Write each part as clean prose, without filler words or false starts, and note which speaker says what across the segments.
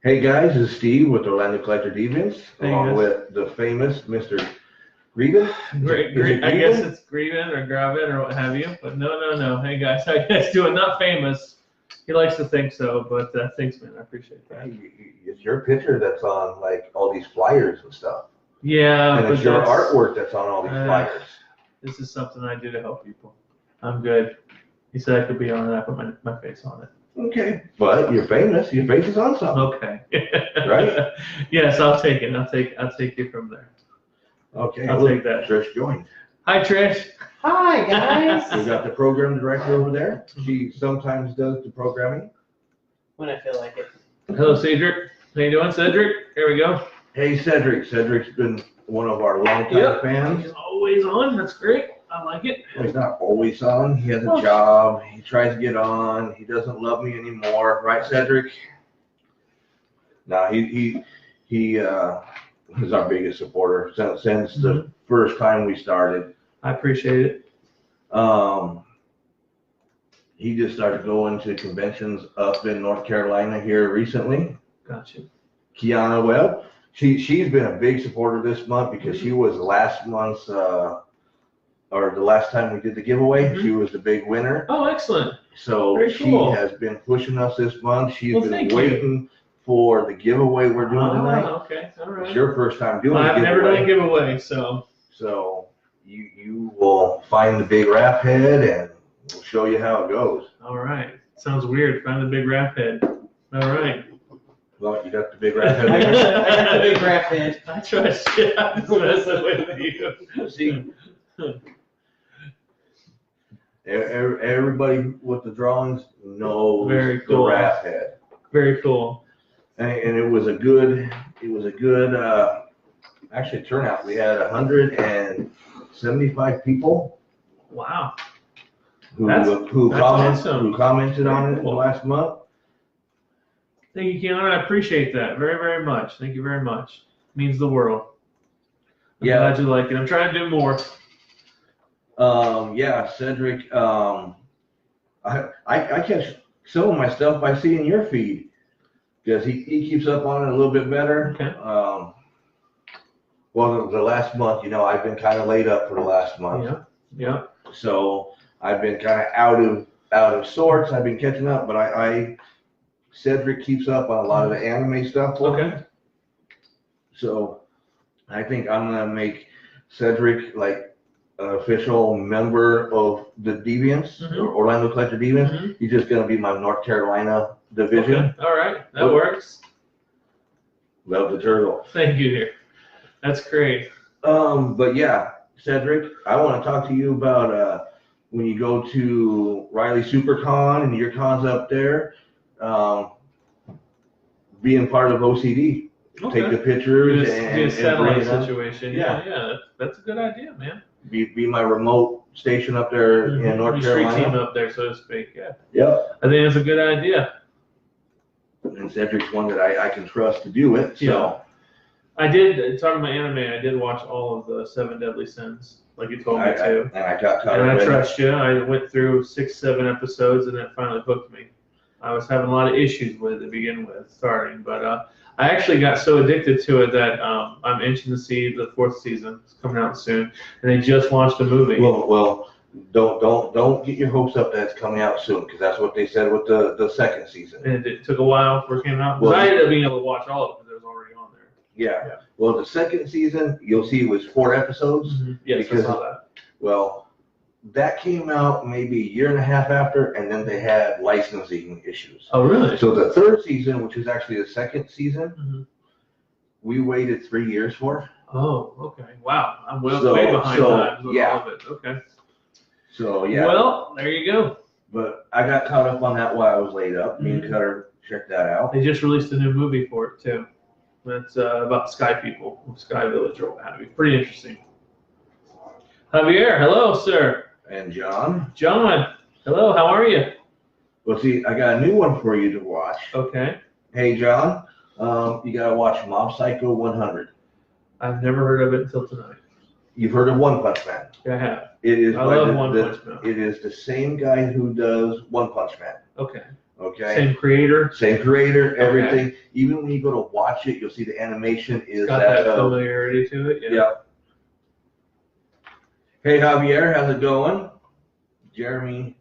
Speaker 1: Hey guys, this is Steve with Orlando Collector Deviants,
Speaker 2: Hey
Speaker 1: along
Speaker 2: guys.
Speaker 1: with the famous Mr. Graven.
Speaker 2: I guess it's Graven or Graven or what have you, but no. Hey guys, how you guys doing? Not famous. He likes to think so, but thanks, man. I appreciate that.
Speaker 1: It's your picture that's on like all these flyers and stuff.
Speaker 2: Yeah,
Speaker 1: and
Speaker 2: but
Speaker 1: it's your artwork that's on all these flyers.
Speaker 2: This is something I do to help people. I'm good. He said I could be on it. I put my face on it.
Speaker 1: Okay, but you're famous. Your face is on something.
Speaker 2: Okay.
Speaker 1: Right?
Speaker 2: Yes, I'll take it. I'll take you from there.
Speaker 1: Okay.
Speaker 2: I'll take that.
Speaker 1: Trish joined.
Speaker 2: Hi, Trish.
Speaker 3: Hi, guys.
Speaker 1: We got the program director over there. She sometimes does the programming.
Speaker 3: When I feel like it.
Speaker 2: Hello, Cedric. How you doing, Cedric? Here we go.
Speaker 1: Hey, Cedric. Cedric's been one of our longtime fans.
Speaker 2: He's always on. That's great. I like it.
Speaker 1: Well, he's not always on. He has a job. He tries to get on. He doesn't love me anymore, right, Cedric? No, he is our biggest supporter since the first time we started.
Speaker 2: I appreciate it.
Speaker 1: He just started going to conventions up in North Carolina here recently.
Speaker 2: Gotcha.
Speaker 1: Kiana Webb, she's been a big supporter this month because she was last month's or the last time we did the giveaway. She was the big winner.
Speaker 2: Oh, excellent.
Speaker 1: So she has been pushing us this month. She's been waiting for the giveaway we're doing tonight.
Speaker 2: Okay, all right.
Speaker 1: It's your first time doing a giveaway.
Speaker 2: I've never done a giveaway, so.
Speaker 1: So you will find the big wrap head and we'll show you how it goes.
Speaker 2: All right. Sounds weird. Find the big wrap head. All right.
Speaker 1: Well, you got the big wrap head.
Speaker 3: I got the big wrap head.
Speaker 2: I trust you. I'm just messing with you.
Speaker 1: See, everybody with the drawings knows the wrap head.
Speaker 2: Very cool.
Speaker 1: And it was a good actually turnout. We had 175 people.
Speaker 2: Wow.
Speaker 1: Who
Speaker 2: awesome.
Speaker 1: commented on it in the last month.
Speaker 2: Thank you, Keelan. I appreciate that very, very much. Thank you very much. It means the world. I'm glad you like it. I'm trying to do more.
Speaker 1: Yeah, Cedric. I catch some of my stuff by seeing your feed because he keeps up on it a little bit better.
Speaker 2: Okay.
Speaker 1: Well, the last month, I've been kind of laid up for the last month.
Speaker 2: Yeah.
Speaker 1: So I've been kind of out of sorts. I've been catching up, but Cedric keeps up on a lot of the anime stuff for me. So I think I'm gonna make Cedric like an official member of the Deviants, Orlando Collector Deviants. He's just gonna be my North Carolina division.
Speaker 2: Okay. All right, that works.
Speaker 1: Love the turtle.
Speaker 2: Thank you, dear. That's great.
Speaker 1: But yeah, Cedric, I want to talk to you about when you go to Riley SuperCon and your cons up there, being part of OCD. Take the pictures and
Speaker 2: satellite situation. Yeah, that's a good idea, man.
Speaker 1: Be my remote station up there in North Carolina.
Speaker 2: Street team up there, so to speak. Yeah.
Speaker 1: Yep.
Speaker 2: I think it's a good idea.
Speaker 1: And Cedric's one that I can trust to do it. So.
Speaker 2: Yeah. I did, talking about anime, I did watch all of the 7 Deadly Sins, like you told me to.
Speaker 1: And I got caught.
Speaker 2: And I trust you. I went through 6-7 episodes, and it finally hooked me. I was having a lot of issues with it to begin with, starting, but I actually got so addicted to it that I'm itching to see the 4th season. It's coming out soon, and they just launched a movie.
Speaker 1: Well, don't get your hopes up that it's coming out soon, because that's what they said with the 2nd season.
Speaker 2: And it took a while before it came out. Well, I ended up being able to watch all of it because it was already on there.
Speaker 1: Yeah. Well, the 2nd season, you'll see, was 4 episodes.
Speaker 2: Yes, I saw that.
Speaker 1: Well, that came out maybe a year and a half after, and then they had licensing issues.
Speaker 2: Oh, really?
Speaker 1: So the 3rd season, which is actually the 2nd season, we waited 3 years for.
Speaker 2: Oh, okay. Wow. I'm way behind time with all of it. Okay.
Speaker 1: So, yeah.
Speaker 2: Well, there you go.
Speaker 1: But I got caught up on that while I was laid up. Me and Cutter checked that out.
Speaker 2: They just released a new movie for it, too. That's about Sky people, Sky Village or what have you. Pretty interesting. Javier, hello, sir.
Speaker 1: And John.
Speaker 2: John, hello, how are you?
Speaker 1: Well, see, I got a new one for you to watch.
Speaker 2: Okay.
Speaker 1: Hey, John, you got to watch Mob Psycho 100.
Speaker 2: I've never heard of it until tonight.
Speaker 1: You've heard of One Punch Man?
Speaker 2: I have.
Speaker 1: It is.
Speaker 2: I love One Punch Man.
Speaker 1: It is the same guy who does One Punch Man.
Speaker 2: Okay.
Speaker 1: Okay.
Speaker 2: Same creator.
Speaker 1: Same creator, everything. Okay. Even when you go to watch it, you'll see the animation is
Speaker 2: got that familiarity to it. Yeah.
Speaker 1: Hey Javier, how's it going? Jeremy.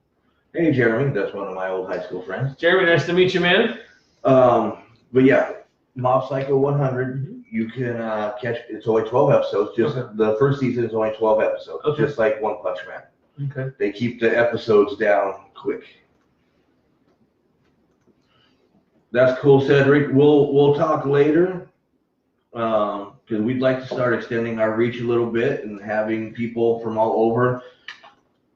Speaker 1: Hey Jeremy, that's one of my old high school friends.
Speaker 2: Jeremy, nice to meet you, man.
Speaker 1: But yeah, Mob Psycho 100. You can catch. It's only 12 episodes. Just the first season is only 12 episodes. Just like One Punch Man.
Speaker 2: Okay.
Speaker 1: They keep the episodes down quick. That's cool, Cedric. We'll talk later, because we'd like to start extending our reach a little bit and having people from all over.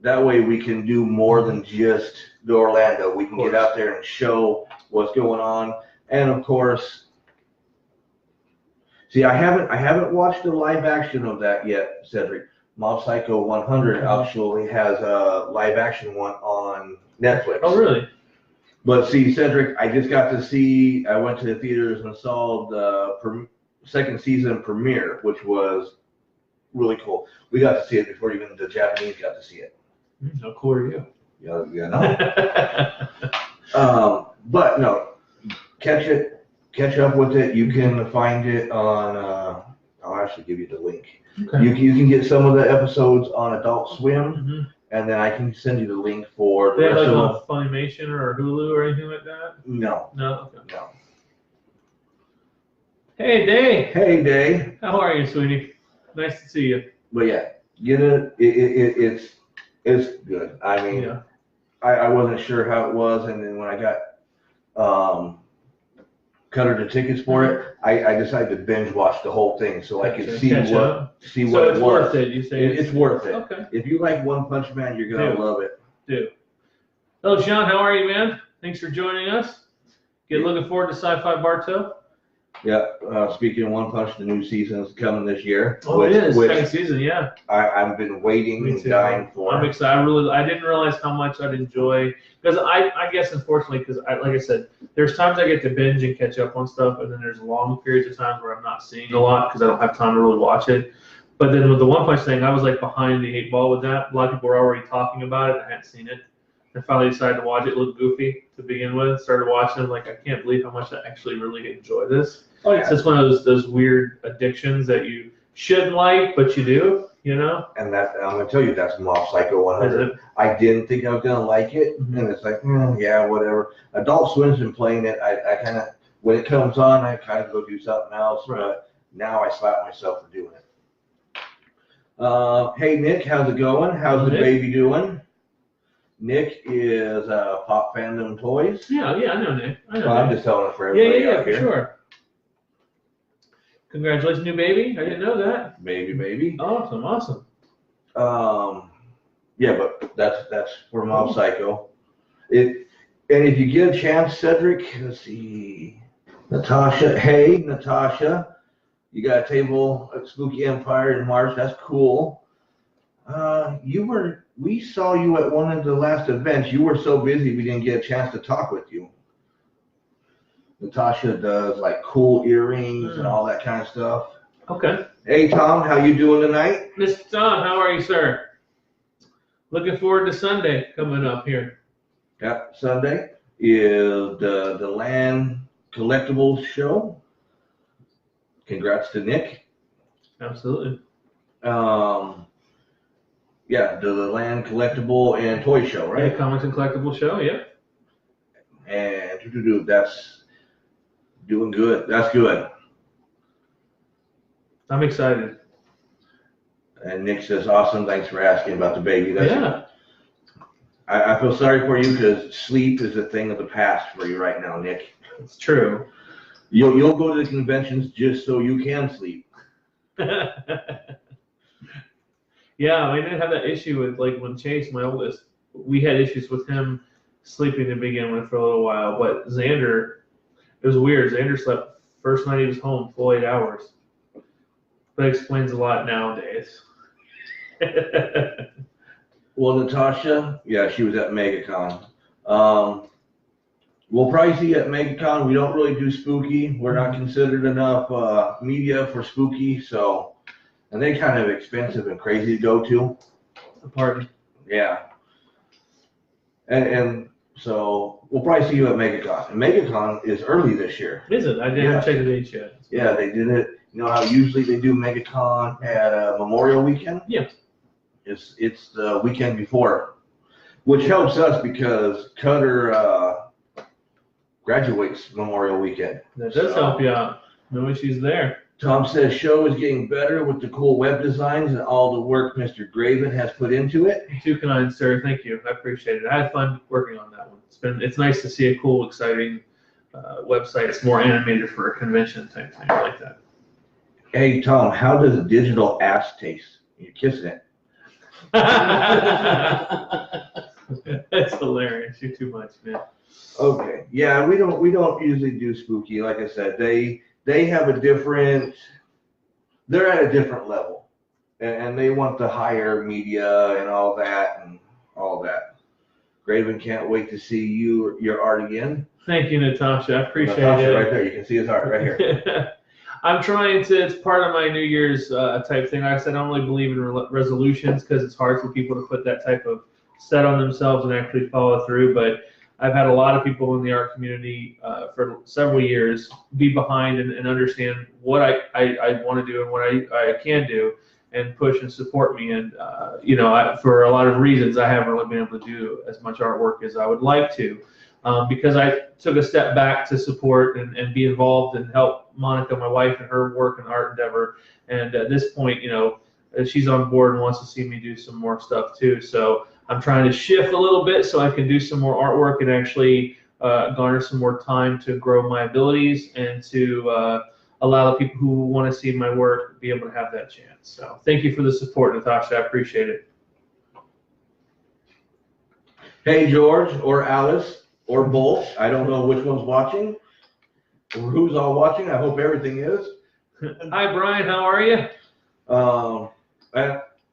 Speaker 1: That way we can do more than just the Orlando. We can get out there and show what's going on. And of course, see, I haven't watched the live action of that yet, Cedric. Mob Psycho 100 actually has a live action one on Netflix.
Speaker 2: Oh, really?
Speaker 1: But see, Cedric, I just got to see, I went to the theaters and saw the second season premiere, which was really cool. We got to see it before even the Japanese got to see it.
Speaker 2: How cool are you?
Speaker 1: Yeah, no. But no, catch up with it. You can find it on, I'll actually give you the link.
Speaker 2: Okay.
Speaker 1: You can get some of the episodes on Adult Swim. And then I can send you the link for the rest of them.
Speaker 2: Funimation or Hulu or anything like that?
Speaker 1: No.
Speaker 2: No? Okay.
Speaker 1: No.
Speaker 2: Hey, Day.
Speaker 1: Hey, Day.
Speaker 2: How are you, sweetie? Nice to see you.
Speaker 1: But yeah, get it. It's good. I mean, yeah. I wasn't sure how it was, and then when I got Cutter the tickets for it, I decided to binge watch the whole thing so I could see what it was.
Speaker 2: So it's worth it, you say?
Speaker 1: It's worth it.
Speaker 2: Okay.
Speaker 1: If you like One Punch Man, you're gonna love it.
Speaker 2: Hello, Sean. How are you, man? Thanks for joining us. Looking forward to Sci-Fi Bartow.
Speaker 1: Yeah. Speaking of One Punch, the new season is coming this year.
Speaker 2: Oh, it is. Second season, yeah.
Speaker 1: I've been waiting and dying for.
Speaker 2: I'm excited. I didn't realize how much I'd enjoy, because I guess unfortunately, because like I said, there's times I get to binge and catch up on stuff, and then there's long periods of time where I'm not seeing a lot because I don't have time to really watch it. But then with the One Punch thing, I was like behind the 8 ball with that. A lot of people were already talking about it. I hadn't seen it. I finally decided to watch it. It looked goofy to begin with. Started watching it, like, I can't believe how much I actually really enjoy this. Oh, yeah. So it's one of those weird addictions that you shouldn't like, but you do, you know?
Speaker 1: And that, I'm going to tell you, that's Mob Psycho 100. I didn't think I was going to like it, and it's like, yeah, whatever. Adult Swim's been playing it. I kind of, when it comes on, I kind of go do something else, but now I slap myself for doing it. Hey, Nick, how's it going? How's the baby doing? Nick is Pop Fandom Toys.
Speaker 2: Yeah, I know Nick.
Speaker 1: I'm just telling it for everybody out
Speaker 2: here. Yeah, for sure. Congratulations, new baby. I didn't know that.
Speaker 1: Baby.
Speaker 2: Awesome.
Speaker 1: Yeah, but that's for Mob Psycho. And if you get a chance, Cedric, let's see. Natasha. Hey, Natasha. You got a table at Spooky Empire in March. That's cool. We saw you at one of the last events. You were so busy we didn't get a chance to talk with you. Natasha does like cool earrings and all that kind of stuff.
Speaker 2: Okay.
Speaker 1: Hey Tom, how you doing tonight?
Speaker 2: Mr. Tom, how are you, sir? Looking forward to Sunday coming up here.
Speaker 1: Yep, Sunday is the Land Collectibles show. Congrats to Nick.
Speaker 2: Absolutely.
Speaker 1: Yeah, the Land Collectible and Toy Show, right?
Speaker 2: Yeah, Comics and Collectible Show, yeah.
Speaker 1: And that's doing good. That's good.
Speaker 2: I'm excited.
Speaker 1: And Nick says, awesome, thanks for asking about the baby.
Speaker 2: Yeah.
Speaker 1: I feel sorry for you because sleep is a thing of the past for you right now, Nick.
Speaker 2: It's true.
Speaker 1: You'll go to the conventions just so you can sleep.
Speaker 2: Yeah, I didn't have that issue with, like, when Chase, my oldest, we had issues with him sleeping to begin with for a little while. But Xander, it was weird. Xander slept first night he was home, full 8 hours. That explains a lot nowadays.
Speaker 1: Well, Natasha, yeah, she was at MegaCon. We'll probably see you at MegaCon. We don't really do spooky. We're not considered enough media for spooky, so... And they're kind of expensive and crazy to go to.
Speaker 2: Pardon?
Speaker 1: Yeah. And So we'll probably see you at MegaCon. And MegaCon is early this year.
Speaker 2: Is it? I didn't check the dates yet.
Speaker 1: Yeah, they did it. You know how usually they do MegaCon at Memorial Weekend?
Speaker 2: Yeah.
Speaker 1: It's the weekend before, which helps us because Cutter graduates Memorial Weekend.
Speaker 2: That does help you out. No issues there.
Speaker 1: Tom says show is getting better with the cool web designs and all the work Mr. Graven has put into it.
Speaker 2: Too kind, sir. Thank you. I appreciate it. I had fun working on that one. It's nice to see a cool, exciting website. It's more animated for a convention type thing. I like that.
Speaker 1: Hey Tom, how does a digital ass taste? You're kissing it.
Speaker 2: That's hilarious. You're too much, man.
Speaker 1: Okay. Yeah, we don't usually do spooky. Like I said, they have a different. They're at a different level, and they want the higher media and all that. Graven can't wait to see your art again.
Speaker 2: Thank you, Natasha. I appreciate
Speaker 1: Natasha,
Speaker 2: it.
Speaker 1: right there. You can see his art right here.
Speaker 2: I'm trying to, it's part of my New Year's type thing. Like I said, I don't really believe in resolutions because it's hard for people to put that type of set on themselves and actually follow through. But I've had a lot of people in the art community for several years be behind and understand what I want to do and what I can do and push and support me. And, for a lot of reasons, I haven't really been able to do as much artwork as I would like to. Because I took a step back to support and be involved and help Monica, my wife, in her work and art endeavor. And at this point, she's on board and wants to see me do some more stuff too. So I'm trying to shift a little bit so I can do some more artwork and actually garner some more time to grow my abilities and to allow the people who want to see my work to be able to have that chance. So thank you for the support, Natasha. I appreciate it.
Speaker 1: Hey, George or Alice. Or both. I don't know which one's watching or who's all watching. I hope everything is.
Speaker 2: Hi, Brian. How are you?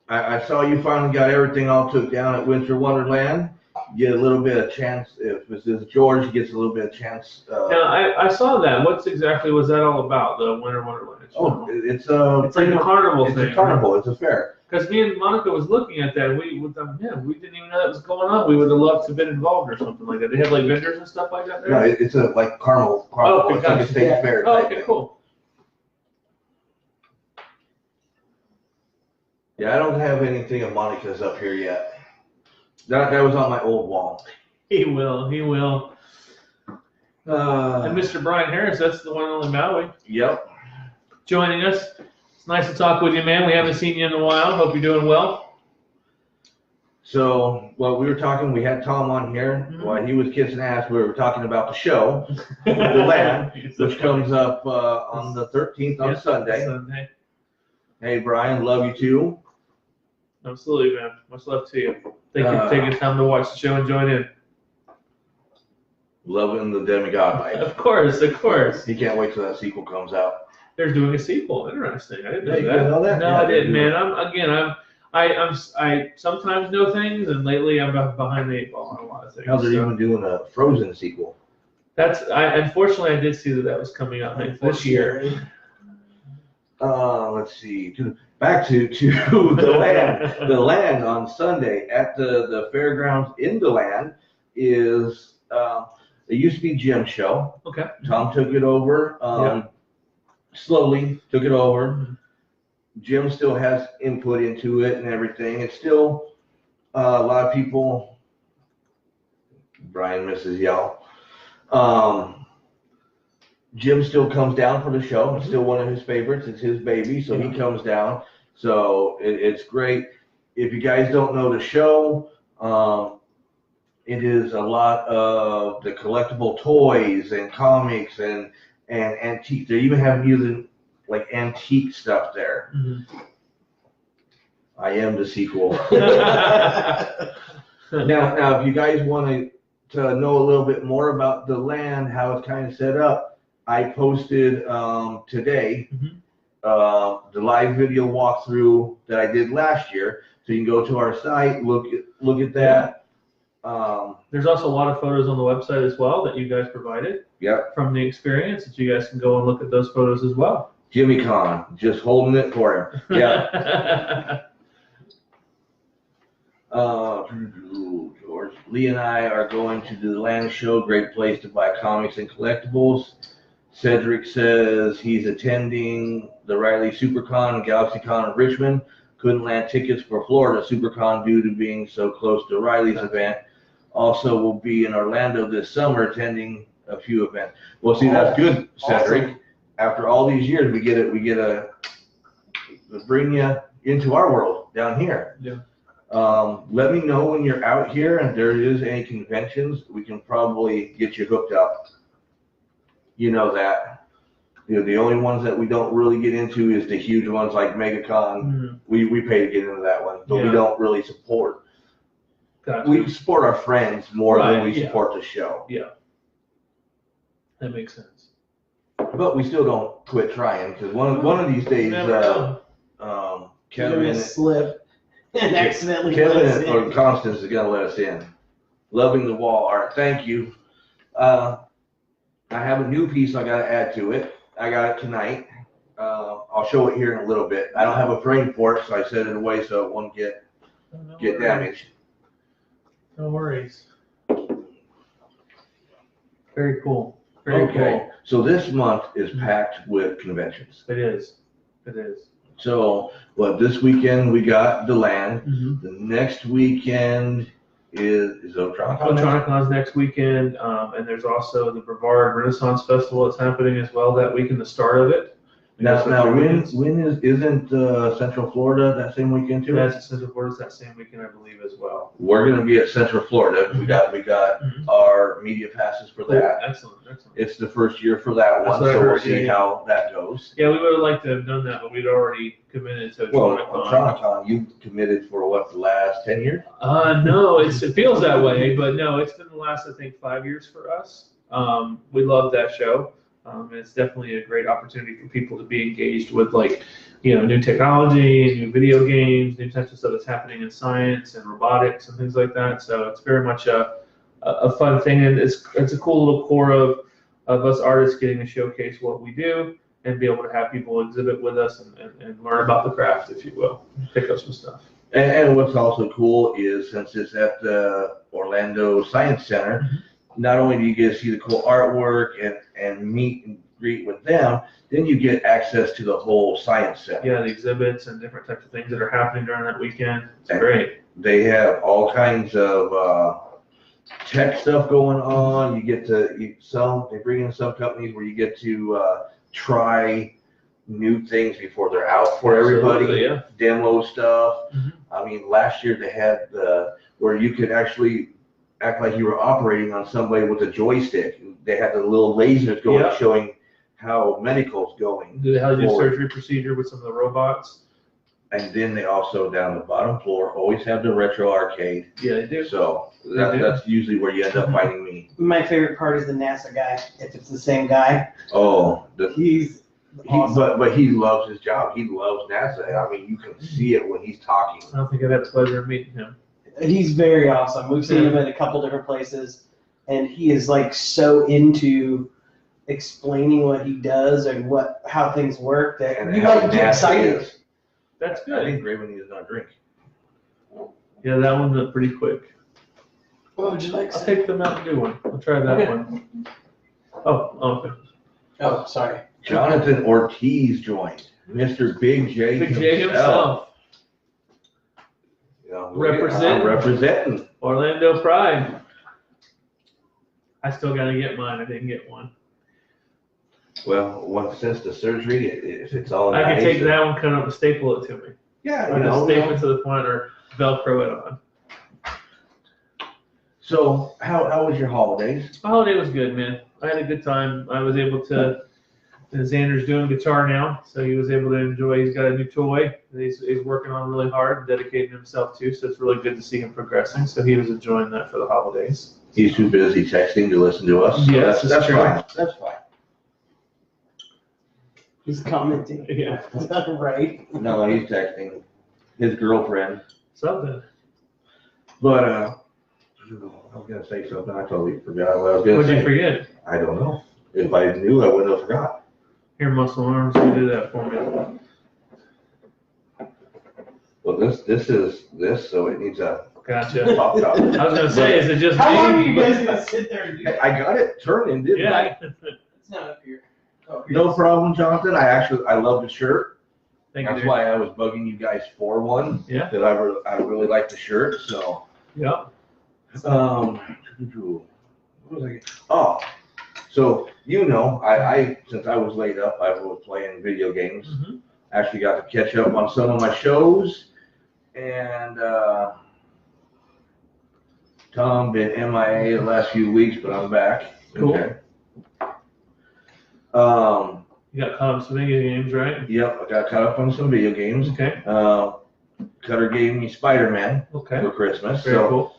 Speaker 1: I saw you finally got everything all took down at Winter Wonderland. You get a little bit of chance. If this is George, he gets a little bit of chance.
Speaker 2: Yeah, I saw that. What exactly was that all about, the Winter Wonderland?
Speaker 1: It's
Speaker 2: like a carnival thing.
Speaker 1: It's a carnival. It's a fair.
Speaker 2: Because me and Monica was looking at that, and we didn't even know that was going on. We would have loved to have been involved or something like that. They have like vendors and stuff like that there?
Speaker 1: No, it's a like carnival.
Speaker 2: Oh, okay,
Speaker 1: it's like a state fair.
Speaker 2: Oh, okay, cool.
Speaker 1: Yeah, I don't have anything of Monica's up here yet. That was on my old wall.
Speaker 2: He will. And Mr. Brian Harris, that's the one and only Maui.
Speaker 1: Yep.
Speaker 2: Joining us. It's nice to talk with you, man. We haven't seen you in a while. Hope you're doing well.
Speaker 1: So, we were talking, we had Tom on here.
Speaker 2: Mm-hmm.
Speaker 1: While he was kissing ass, we were talking about the show, The Land, which comes up on the 13th on Sunday. Hey, Brian, love you too.
Speaker 2: Absolutely, man. Much love to you. Thank you for taking time to watch the show and join in.
Speaker 1: Loving the demigod life.
Speaker 2: Of course.
Speaker 1: He can't wait till that sequel comes out.
Speaker 2: They're doing a sequel. Interesting. I didn't know
Speaker 1: Yeah, you
Speaker 2: that.
Speaker 1: didn't know that?
Speaker 2: No,
Speaker 1: Yeah,
Speaker 2: I didn't,
Speaker 1: they do.
Speaker 2: man. I sometimes know things, and lately I'm behind the eight ball on a lot of things.
Speaker 1: Now they're
Speaker 2: So
Speaker 1: even doing a Frozen sequel.
Speaker 2: Unfortunately I did see that was coming out this year.
Speaker 1: Let's see. Back to the land. The land on Sunday at the fairgrounds in the land is it used to be Jim's show.
Speaker 2: Okay.
Speaker 1: Tom took it over. Slowly took it over. Jim still has input into it and everything. It's still a lot of people. Brian misses y'all. Jim still comes down for the show. It's still one of his favorites. It's his baby, so he comes down. So it's great. If you guys don't know the show, it is a lot of the collectible toys and comics and antique. They even have using like antique stuff there.
Speaker 2: Mm-hmm.
Speaker 1: I am the sequel. Now, if you guys want to know a little bit more about the land, how it's kind of set up, I posted today the live video walkthrough that I did last year. So you can go to our site, look at that.
Speaker 2: There's also a lot of photos on the website as well that you guys provided.
Speaker 1: Yep.
Speaker 2: From the experience that you guys can go and look at those photos as well.
Speaker 1: Jimmy Con, just holding it for him. Yeah. George. Lee and I are going to the land show, great place to buy comics and collectibles. Cedric says he's attending the Riley SuperCon and GalaxyCon in Richmond. Couldn't land tickets for Florida SuperCon due to being so close to Riley's event. Also will be in Orlando this summer attending a few events. Well, see, that's good, Cedric.
Speaker 3: Awesome.
Speaker 1: After all these years, we get to bring you into our world down here.
Speaker 2: Yeah.
Speaker 1: Let me know when you're out here and there is any conventions. We can probably get you hooked up. You know that. You know, the only ones that we don't really get into is the huge ones like MegaCon.
Speaker 2: Mm-hmm.
Speaker 1: We pay to get into that one, but we
Speaker 2: Yeah.
Speaker 1: don't really support.
Speaker 2: Gotcha.
Speaker 1: We support our friends more than
Speaker 2: Right,
Speaker 1: we
Speaker 2: yeah.
Speaker 1: support the show.
Speaker 2: Yeah. That makes sense.
Speaker 1: But we still don't quit trying because one of these days,
Speaker 2: Never know.
Speaker 3: You're
Speaker 1: Kevin
Speaker 3: gonna slip and accidentally let us
Speaker 1: Kevin or
Speaker 3: in.
Speaker 1: Constance is gonna let us in. Loving the wall art. Thank you. I have a new piece I gotta add to it. I got it tonight. I'll show it here in a little bit. I don't have a frame for it, so I set it away so it won't get
Speaker 2: No worries.
Speaker 1: damaged.
Speaker 2: No worries. Very cool. Very
Speaker 1: Okay, so this month is packed with conventions.
Speaker 2: cool. It is. It is.
Speaker 1: So, this weekend we got the land.
Speaker 2: Mm-hmm.
Speaker 1: The next weekend is Otronicon.
Speaker 2: Electronicon's next weekend, and there's also the Brevard Renaissance Festival that's happening as well that weekend, the start of it.
Speaker 1: Now,
Speaker 2: So 3
Speaker 1: when
Speaker 2: weekends.
Speaker 1: isn't Central Florida that same weekend too?
Speaker 2: That's Central Florida's that same weekend, I believe, as well.
Speaker 1: We're gonna be at Central Florida. We got
Speaker 2: Mhm.
Speaker 1: our media passes for that.
Speaker 2: Excellent, excellent.
Speaker 1: It's the first year for that
Speaker 2: That's
Speaker 1: one,
Speaker 2: what I
Speaker 1: so we'll
Speaker 2: heard,
Speaker 1: see
Speaker 2: yeah.
Speaker 1: how that goes.
Speaker 2: Yeah, we would have liked to have done that, but we'd already committed to
Speaker 1: Well,
Speaker 2: Electronicon.
Speaker 1: Otronicon, you committed for what, the last 10 years?
Speaker 2: No, it feels that way, but no, it's been the last, I think, 5 years for us. We love that show. And it's definitely a great opportunity for people to be engaged with, like, new technology, new video games, new types of stuff that's happening in science and robotics and things like that. So it's very much a fun thing, and it's a cool little core of us artists getting to showcase what we do and be able to have people exhibit with us and learn about the craft, if you will, pick up some stuff.
Speaker 1: And what's also cool is since it's at the Orlando Science Center, not only do you get to see the cool artwork and meet and greet with them, then you get access to the whole Science Center.
Speaker 2: Yeah, the exhibits and different types of things that are happening during that weekend. It's
Speaker 1: And
Speaker 2: great.
Speaker 1: They have all kinds of tech stuff going on. You get to they bring in some companies where you get to try new things before they're out for everybody.
Speaker 2: Absolutely, yeah.
Speaker 1: Demo stuff.
Speaker 2: Mhm.
Speaker 1: I mean, last year they had where you could actually act like you were operating on somebody with a joystick. They had the little lasers going,
Speaker 2: Yeah.
Speaker 1: showing how medical's going.
Speaker 2: How to do
Speaker 1: forward.
Speaker 2: surgery procedure with some of the robots.
Speaker 1: And then they also, down the bottom floor, always have the retro arcade.
Speaker 2: Yeah, they do.
Speaker 1: So
Speaker 2: do.
Speaker 1: that's usually where you end up finding me.
Speaker 3: My favorite part is the NASA guy. If it's the same guy,
Speaker 1: Oh,
Speaker 3: he's awesome.
Speaker 1: but he loves his job. He loves NASA. I mean, you can see it when he's talking.
Speaker 2: I don't think I've had the pleasure of meeting him.
Speaker 3: He's very awesome. We've seen him at a couple different places, and he is like so into explaining what he does and how things work that
Speaker 1: And
Speaker 3: you
Speaker 1: how
Speaker 3: might get
Speaker 1: NASA
Speaker 3: excited.
Speaker 1: is.
Speaker 2: That's
Speaker 1: I
Speaker 2: good.
Speaker 1: think Graven needs another drink.
Speaker 2: Yeah, that one went pretty quick.
Speaker 3: What would you like?
Speaker 2: I'll
Speaker 3: Sir?
Speaker 2: take the Mountain Dew one. I'll try that
Speaker 3: Okay.
Speaker 2: one. Oh, okay.
Speaker 3: Oh, sorry.
Speaker 1: Jonathan Ortiz joined. Mr. Big J
Speaker 2: Big J himself.
Speaker 1: You know,
Speaker 2: Representing.
Speaker 1: Representing.
Speaker 2: Orlando Pride. I still gotta get mine. I didn't get one.
Speaker 1: Well, since the surgery, if it's all in
Speaker 2: I can
Speaker 1: the
Speaker 2: take
Speaker 1: nation-
Speaker 2: that one, cut up and staple it to me.
Speaker 1: Yeah,
Speaker 2: Or just staple it to the front or Velcro it on.
Speaker 1: So, how was your holidays?
Speaker 2: My holiday was good, man. I had a good time. I was able to. Xander's doing guitar now, so he was able to enjoy. He's got a new toy that he's working on really hard and dedicating himself to. So it's really good to see him progressing. So he was enjoying that for the holidays.
Speaker 1: He's too busy texting to listen to us. So
Speaker 2: Yes,
Speaker 1: that's
Speaker 2: it's true.
Speaker 1: fine. That's fine.
Speaker 3: He's commenting.
Speaker 2: Yeah,
Speaker 3: Right.
Speaker 1: No, he's texting his girlfriend.
Speaker 2: something.
Speaker 1: But I was gonna say something. I totally forgot what I was gonna
Speaker 2: What'd
Speaker 1: say.
Speaker 2: you forget?
Speaker 1: I don't know. If I knew, I wouldn't have forgot.
Speaker 2: Here, muscle arms, you do that for me.
Speaker 1: Well, this is this, so it needs a
Speaker 2: Gotcha.
Speaker 1: Popped out.
Speaker 2: I was gonna say, is it just
Speaker 3: How long are
Speaker 2: me?
Speaker 3: you guys gonna sit there and do that?
Speaker 1: I got it turning, didn't I?
Speaker 2: Yeah.
Speaker 3: It's not up here. Oh, here
Speaker 1: No
Speaker 3: it is.
Speaker 1: problem, Jonathan. I love the shirt.
Speaker 2: Thank you.
Speaker 1: That's
Speaker 2: dude.
Speaker 1: why I was bugging you guys for one.
Speaker 2: Yeah.
Speaker 1: That I really like the shirt. So.
Speaker 2: Yeah.
Speaker 1: What was I? Oh, so I since I was laid up, I was playing video games.
Speaker 2: Mhm.
Speaker 1: Actually got to catch up on some of my shows, and Tom been MIA the last few weeks, but I'm back.
Speaker 2: Cool.
Speaker 1: Okay.
Speaker 2: You got caught up some video games, right?
Speaker 1: Yep, I got caught up on some video games.
Speaker 2: Okay.
Speaker 1: Cutter gave me Spider-Man
Speaker 2: Okay.
Speaker 1: for Christmas.
Speaker 2: Very
Speaker 1: so,
Speaker 2: cool.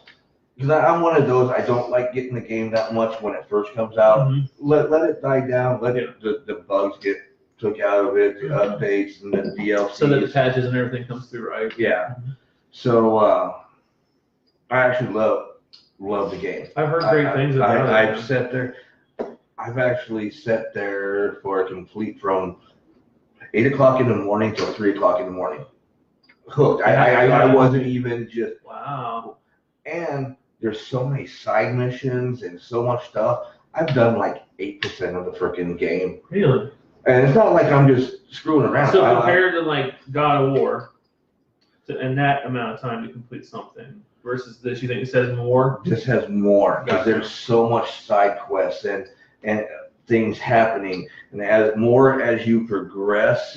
Speaker 1: because I'm one of those, I don't like getting the game that much when it first comes out.
Speaker 2: Mhm.
Speaker 1: Let it die down. Let
Speaker 2: Yeah.
Speaker 1: the bugs get took out of it, the
Speaker 2: Mhm.
Speaker 1: updates and the DLC.
Speaker 2: So that the patches and everything comes through, right?
Speaker 1: Yeah.
Speaker 2: Mhm.
Speaker 1: So I actually love the game.
Speaker 2: I've heard great things about
Speaker 1: I've
Speaker 2: it.
Speaker 1: sat there. I've actually sat there for a complete from 8 o'clock in the morning till 3 o'clock in the morning. Hooked. I wasn't even just.
Speaker 2: Wow.
Speaker 1: And there's so many side missions and so much stuff. I've done like 8% of the freaking game.
Speaker 2: Really?
Speaker 1: And it's not like I'm just screwing around.
Speaker 2: So compared to like God of War, and that amount of time to complete something versus this, you think it says more?
Speaker 1: This has more because
Speaker 2: Gotcha.
Speaker 1: there's so much side quests and things happening. And as you progress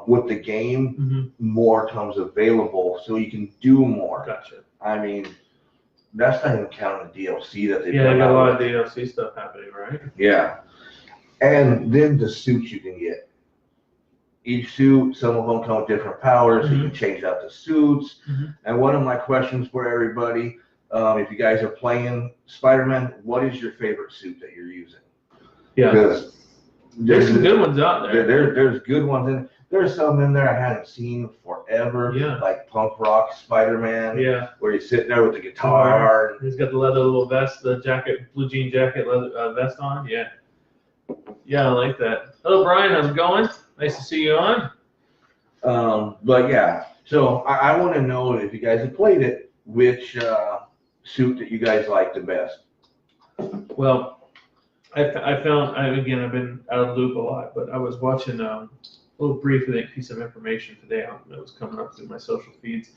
Speaker 1: with the game, more comes available, so you can do more.
Speaker 2: Gotcha.
Speaker 1: I mean, that's not even counting the DLC that they've
Speaker 2: Yeah,
Speaker 1: done.
Speaker 2: they got a lot of DLC stuff happening, right?
Speaker 1: Yeah. And then the suits you can get. Each suit, some of them come with different powers, so you can change out the suits. And one of my questions for everybody, if you guys are playing Spider-Man, what is your favorite suit that you're using?
Speaker 2: Yeah.
Speaker 1: Because
Speaker 2: There's some good ones out there.
Speaker 1: There's good ones in. There's some in there I hadn't seen forever.
Speaker 2: Yeah.
Speaker 1: Like punk rock Spider-Man.
Speaker 2: Yeah.
Speaker 1: Where he's sitting there with the guitar.
Speaker 2: He's got the leather little vest, the jacket, blue jean jacket, leather vest on. Yeah. Yeah, I like that. Hello, Brian. How's it going? Nice to see you on.
Speaker 1: But yeah, so I want to know if you guys have played it, which suit that you guys like the best.
Speaker 2: Well, I found, again, I've been out of the loop a lot, but I was watching a little brief piece of information today that was coming up through my social feeds.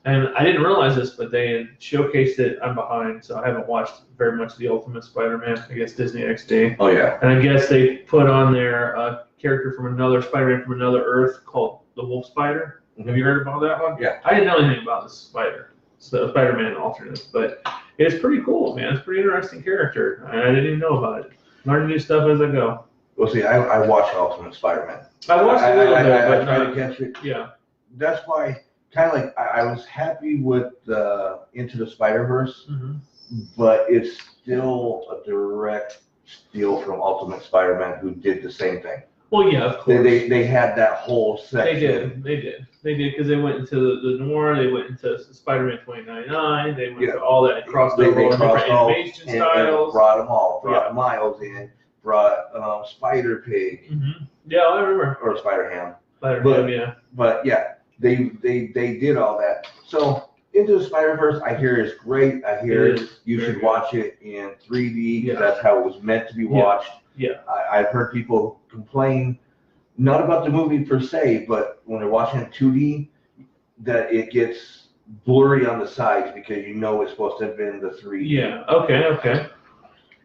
Speaker 2: And I didn't realize this, but they had showcased it. I'm behind, so I haven't watched very much of the Ultimate Spider-Man, I guess Disney XD.
Speaker 1: Oh, yeah.
Speaker 2: And I guess they put on there a character from another Spider-Man from another Earth called the Wolf Spider. Have you heard about that one?
Speaker 1: Yeah.
Speaker 2: I didn't know anything about this spider, so Spider-Man alternate, but it's pretty cool, man. It's a pretty interesting character, and I didn't even know about it. Learn new stuff as I go.
Speaker 1: Well, see, I watched Ultimate Spider-Man.
Speaker 2: I watched a little bit,
Speaker 1: I
Speaker 2: but
Speaker 1: tried
Speaker 2: not.
Speaker 1: to catch it.
Speaker 2: Yeah.
Speaker 1: That's why, kind of like, I was happy with Into the Spider-Verse, but it's still a direct steal from Ultimate Spider-Man, who did the same thing.
Speaker 2: Well, yeah, of course.
Speaker 1: They had that whole section.
Speaker 2: They did, because they went into the noir, they went into Spider-Man 2099, they went to all that, crossed over all different animation styles.
Speaker 1: And brought them all. Brought Miles in, brought Spider-Pig.
Speaker 2: Yeah, I remember.
Speaker 1: Or Spider-Ham.
Speaker 2: Spider-Man, yeah.
Speaker 1: But yeah, they did all that. So Into the Spider-Verse, I hear is great. I hear you should watch it in 3D because that's how it was meant to be watched.
Speaker 2: Yeah.
Speaker 1: I've heard people complain, not about the movie per se, but when they're watching it 2D, that it gets blurry on the sides because it's supposed to have been the 3D.
Speaker 2: Yeah, okay.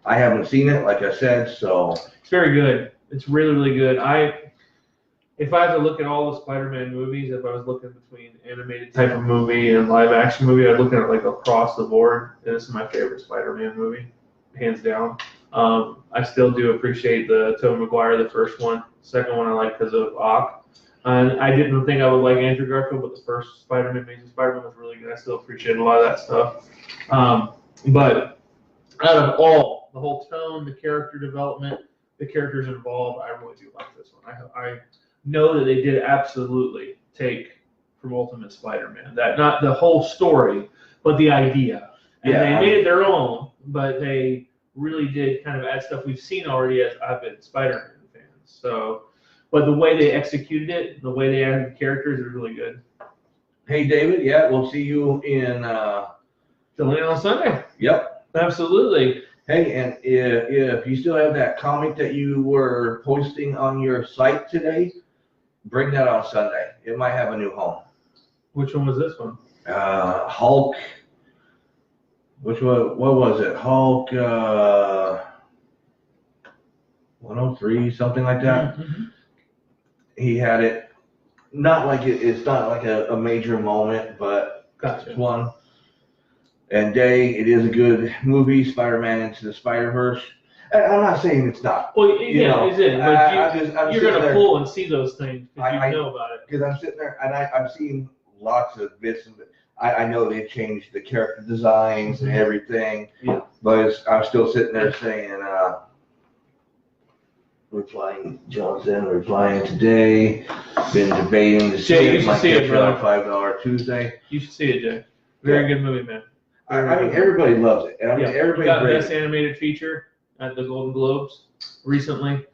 Speaker 1: I haven't seen it, like I said, so.
Speaker 2: It's very good. It's really, really good. If I had to look at all the Spider-Man movies, if I was looking between animated type of movie and live action movie, I'd look at it like across the board. And this is my favorite Spider-Man movie, hands down. I still do appreciate the Tobey Maguire, the first one. Second one I like because of Ock. And I didn't think I would like Andrew Garfield, but the first Spider-Man, Amazing Spider-Man was really good. I still appreciate a lot of that stuff. But out of all, the whole tone, the character development, the characters involved, I really do like this one. I know that they did absolutely take from Ultimate Spider-Man. That not the whole story, but the idea. And they made it their own, but they really did kind of add stuff we've seen already as avid Spider-Man fans. So, but the way they executed it, the way they added the characters is really good.
Speaker 1: Hey, David. Yeah, we'll see you in.
Speaker 2: Delaying on Sunday.
Speaker 1: Yep.
Speaker 2: Absolutely.
Speaker 1: Hey, and if you still have that comic that you were posting on your site today, bring that on Sunday. It might have a new home.
Speaker 2: Which one was this one?
Speaker 1: Hulk. Which one? What was it? Hulk 103, something like that.
Speaker 2: Mm-hmm.
Speaker 1: He had it. Not like it's not like a major moment, but
Speaker 2: Gotcha.
Speaker 1: it's one. And Day, it is a good movie, Spider-Man Into the Spider-Verse. I'm not saying it's not.
Speaker 2: Well, yeah, it's in, but you're going to pull and see those things because you know about it.
Speaker 1: Because I'm sitting there, and I've seen lots of bits, and I know they've changed the character designs and everything, but I'm still sitting there saying, we're flying Johnson, we're flying today, been debating to see
Speaker 2: Jay,
Speaker 1: it, might catch it on $5 Tuesday.
Speaker 2: You should see it, Jay. Very good movie, man.
Speaker 1: I mean, everybody loves it. And I mean, everybody
Speaker 2: got Best Animated Feature at the Golden Globes recently,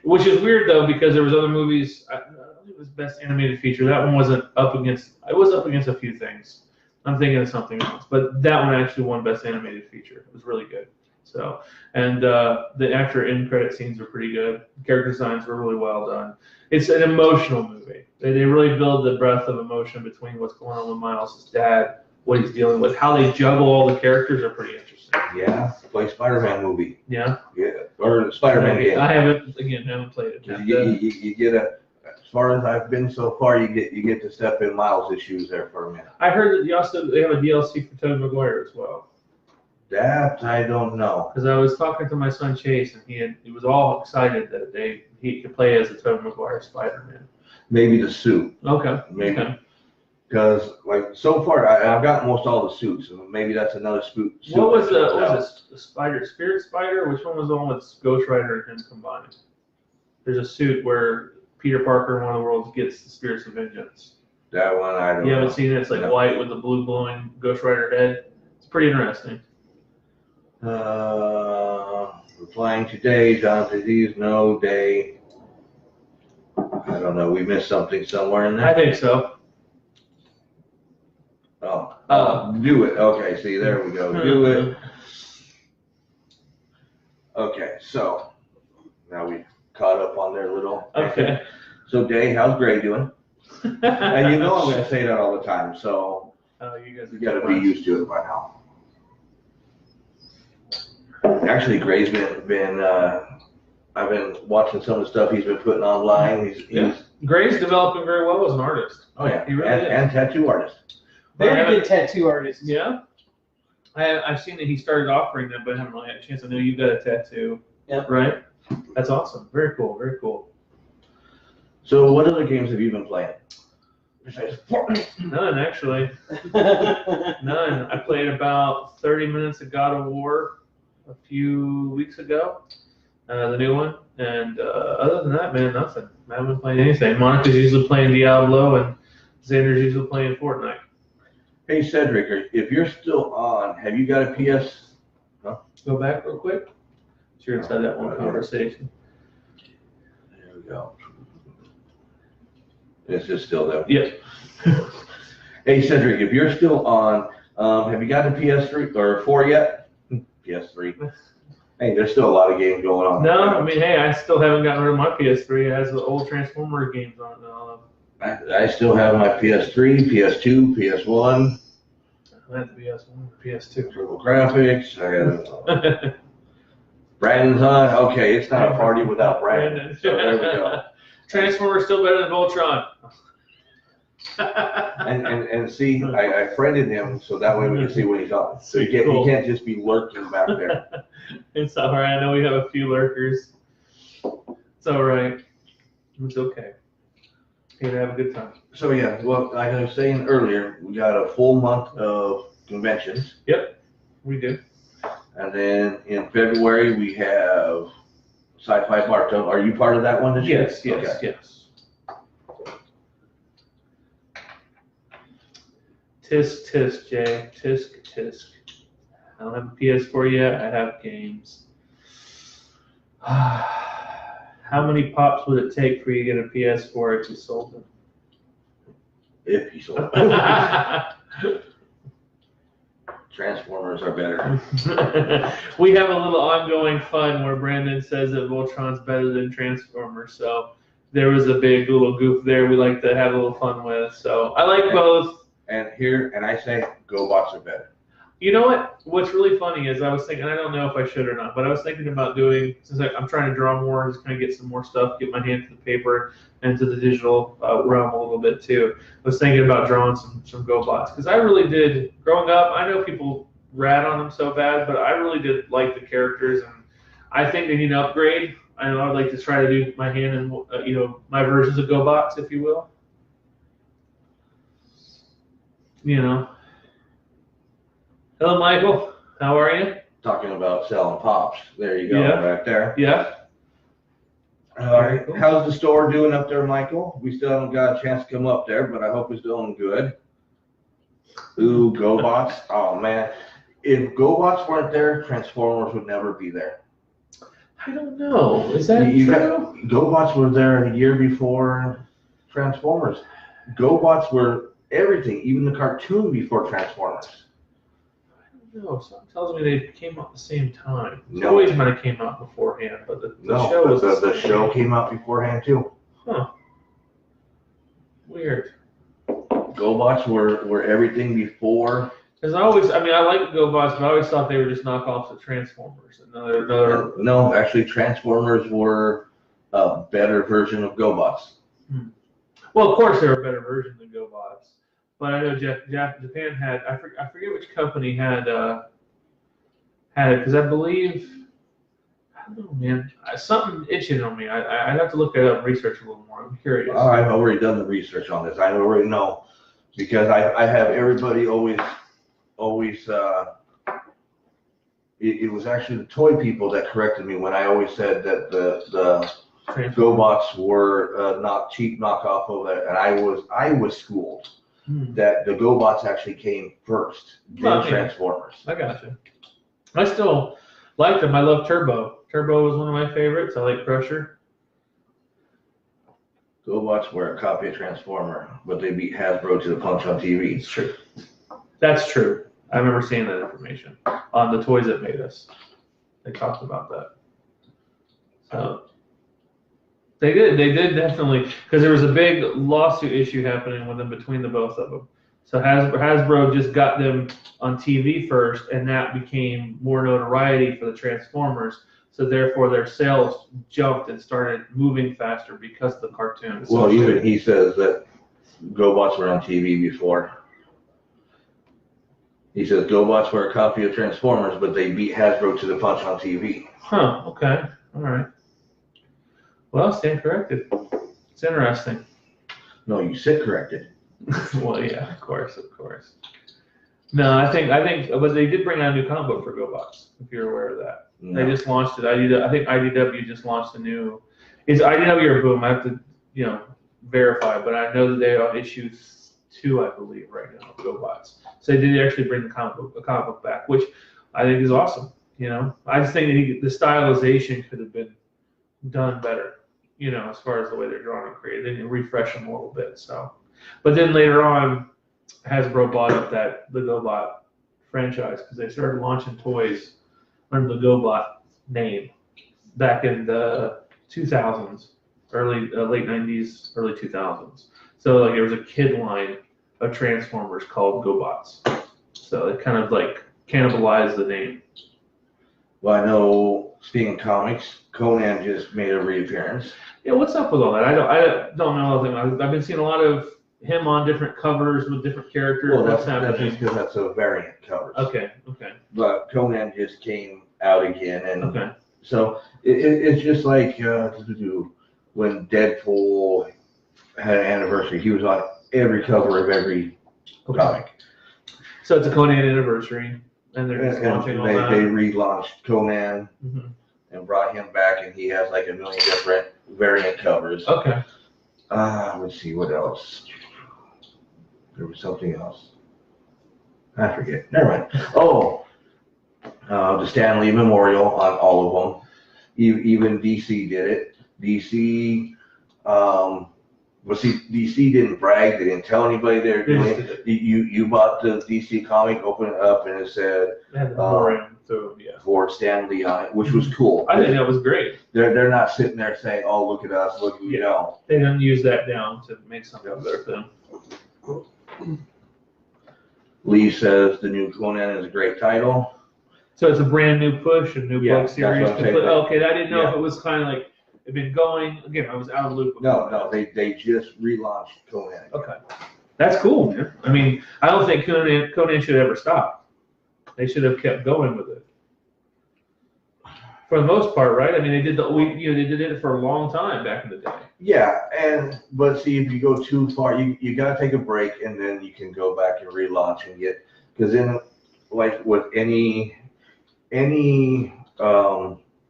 Speaker 2: which is weird though because there was other movies. I think it was Best Animated Feature. That one wasn't up against. It was up against a few things. I'm thinking of something else, but that one actually won Best Animated Feature. It was really good. So, and the after end credit scenes are pretty good. Character designs were really well done. It's an emotional movie. They really build the breadth of emotion between what's going on with Miles' dad, what he's dealing with, how they juggle all the characters are pretty interesting.
Speaker 1: Yeah, play Spider-Man movie.
Speaker 2: Yeah.
Speaker 1: Yeah, or Spider-Man game.
Speaker 2: I haven't played it.
Speaker 1: You get as far as I've been so far, you get to step in Miles' shoes there for a minute.
Speaker 2: I heard that they have a DLC for Tobey Maguire as well.
Speaker 1: That I don't know.
Speaker 2: Because I was talking to my son Chase, and he was all excited that he could play as a Tobey Maguire Spider-Man.
Speaker 1: Maybe the suit.
Speaker 2: Okay.
Speaker 1: Maybe.
Speaker 2: Okay.
Speaker 1: Because like so far, I've got most all the suits, and maybe that's another suit.
Speaker 2: What was the Spirit Spider? Which one was the one with Ghost Rider and him combined? There's a suit where Peter Parker in one of the worlds gets the Spirits of Vengeance.
Speaker 1: That one I don't know.
Speaker 2: You haven't seen it? It's like white with the blue glowing Ghost Rider head. It's pretty interesting.
Speaker 1: Replying today, Jonathan Disease, no day. I don't know. We missed something somewhere in there.
Speaker 2: I think so.
Speaker 1: Do it. Okay, see, there we go. Do it. Okay, so now we caught up on their little.
Speaker 2: Okay.
Speaker 1: So, Day, how's Gray doing? And you know I'm going to say that all the time, so you got to be used to it by now. Actually, Gray's been I've been watching some of the stuff he's been putting online.
Speaker 2: Gray's developing very well as an artist.
Speaker 1: Oh yeah,
Speaker 2: he really is.
Speaker 1: And tattoo artist.
Speaker 3: Very good tattoo artist.
Speaker 2: Yeah. I've seen that he started offering them, but I haven't really had a chance. I know you've got a tattoo.
Speaker 3: Yep.
Speaker 2: Right? That's awesome. Very cool. Very cool.
Speaker 1: So what other games have you been playing?
Speaker 2: None, actually. None. I played about 30 minutes of God of War a few weeks ago, the new one. And other than that, man, nothing. I haven't been playing anything. Monica's usually playing Diablo, and Xander's usually playing Fortnite.
Speaker 1: Hey, Cedric, if you're still on, have you got a PS? Huh?
Speaker 2: Go back real quick. So you're inside that one conversation.
Speaker 1: There we go. It's just still there.
Speaker 2: Yes.
Speaker 1: Hey, Cedric, if you're still on, have you got a PS3 or 4 yet? PS3. Hey, there's still a lot of games going on.
Speaker 2: No, I mean, hey, I still haven't gotten rid of my PS3. It has the old Transformer games on it and all of them.
Speaker 1: I still have my PS3, PS2, PS1.
Speaker 2: I have the PS1 or PS2.
Speaker 1: Turbo graphics. I got Brandon's on. Okay, it's not a party without Brandon. So there we go.
Speaker 2: Transformer's still better than Voltron.
Speaker 1: and see, I friended him so that way we can see what he's on. So he can't just be lurking back there.
Speaker 2: It's all right. I know we have a few lurkers. It's all right. It's okay. Here to have a good time.
Speaker 1: So yeah, well, like I was saying earlier, we got a full month of conventions.
Speaker 2: Yep, we do.
Speaker 1: And then in February we have Sci-Fi Barto. Are you part of that one this year?
Speaker 2: Yes, yes, yes. Tisk, tisk, Jay. Tisk, tisk. I don't have a PS4 yet. I have games. How many pops would it take for you to get a PS4 if you sold them?
Speaker 1: If he sold. Transformers are better.
Speaker 2: We have a little ongoing fun where Brandon says that Voltron's better than Transformers, so there was a big little goof there we like to have a little fun with. So I like both.
Speaker 1: And I say, GoBots are better.
Speaker 2: You know what? What's really funny is I was thinking, I don't know if I should or not, but I was thinking about doing, since I'm trying to draw more, just kind of get some more stuff, get my hand to the paper and to the digital realm a little bit too. I was thinking about drawing some GoBots, because I really did, growing up, I know people rat on them so bad, but I really did like the characters, and I think they need an upgrade. I know I'd like to try to do my hand and, my versions of GoBots, if you will. Hello, Michael. How are you?
Speaker 1: Talking about selling pops. There you go, right there.
Speaker 2: Yeah.
Speaker 1: All right. How's the store doing up there, Michael? We still haven't got a chance to come up there, but I hope it's doing good. Ooh, GoBots. Oh, man. If GoBots weren't there, Transformers would never be there.
Speaker 2: I don't know. Is that true?
Speaker 1: GoBots were there a year before Transformers. GoBots were everything, even the cartoon before Transformers.
Speaker 2: No, something tells me they came out at the same time.
Speaker 1: No.
Speaker 2: Toys might have came out beforehand, but the show was
Speaker 1: the show came out beforehand too.
Speaker 2: Huh. Weird.
Speaker 1: GoBots were everything before.
Speaker 2: Because I like GoBots, but I always thought they were just knockoffs of Transformers. Another.
Speaker 1: No, actually, Transformers were a better version of GoBots.
Speaker 2: Well, of course, they were a better version than GoBots. But I know Japan had, I forget which company had it, because I believe, I don't know, man, something itching on me. I'd have to look it up and research a little more. I'm curious.
Speaker 1: I've already done the research on this. I already know, because I have everybody always, it was actually the toy people that corrected me when I always said that the GoBots were not cheap knockoff of it, and I was schooled. That the GoBots actually came first, then Transformers.
Speaker 2: I gotcha. I still like them. I love Turbo. Turbo was one of my favorites. I like Crusher.
Speaker 1: GoBots were a copy of Transformer, but they beat Hasbro to the punch on TV.
Speaker 2: It's true. That's true. I remember seeing that information on the Toys That Made Us. They talked about that. So they did definitely, because there was a big lawsuit issue happening with them between the both of them. So Hasbro just got them on TV first, and that became more notoriety for the Transformers. So therefore, their sales jumped and started moving faster because of the cartoons.
Speaker 1: Well, even he says that GoBots were on TV before. He says GoBots were a copy of Transformers, but they beat Hasbro to the punch on TV.
Speaker 2: Huh. Okay. All right. Well, stand corrected. It's interesting.
Speaker 1: No, you sit corrected.
Speaker 2: Well, yeah, of course. No, I think, but they did bring out a new comic book for GoBots, if you're aware of that. No. They just launched it. I think IDW just launched a new. Is IDW or Boom? I have to, verify, but I know that they are on issue 2, I believe, right now of GoBots. So they did actually bring the comic book back, which I think is awesome. I just think that the stylization could have been done better. As far as the way they're drawn and created, they can refresh them a little bit. So, but then later on, Hasbro bought up the GoBot franchise because they started launching toys under the GoBot name back in the 2000s, late 90s, early 2000s. So there was a kid line of Transformers called GoBots. So it kind of cannibalized the name.
Speaker 1: Well, I know, speaking of comics, Conan just made a reappearance.
Speaker 2: Yeah, what's up with all that? I don't know anything. I've been seeing a lot of him on different covers with different characters.
Speaker 1: Well, that's just because that's a variant cover.
Speaker 2: Okay.
Speaker 1: But Conan just came out again, and so it's just like when Deadpool had an anniversary, he was on every cover of every comic.
Speaker 2: So it's a Conan anniversary, and they're just launching all that.
Speaker 1: They relaunched Conan and brought him back, and he has like a million different variant covers.
Speaker 2: Okay.
Speaker 1: Let's see, what else? There was something else. I forget. Never mind. Oh, the Stan Lee Memorial on all of them. Even DC did it. DC But see, DC didn't brag. They didn't tell anybody they were doing it. You bought the DC comic, open it up, and it said for Stan Lee on it, which was cool.
Speaker 2: I think that was great.
Speaker 1: They're not sitting there saying, "Oh, look at us, look, you know."
Speaker 2: They didn't use that down to make something better for them.
Speaker 1: Lee says the new Conan is a great title.
Speaker 2: So it's a brand new push, a new book series. Okay, I didn't know if it was kind of like it'd been going. Again, I was out of the loop.
Speaker 1: No, they just relaunched Conan.
Speaker 2: Okay, that's cool, man. I mean, I don't think Conan should ever stop. They should have kept going with it. For the most part, right? I mean, they did they did it for a long time back in the day.
Speaker 1: Yeah, but see, if you go too far, you gotta take a break, and then you can go back and relaunch and get, because then, like with any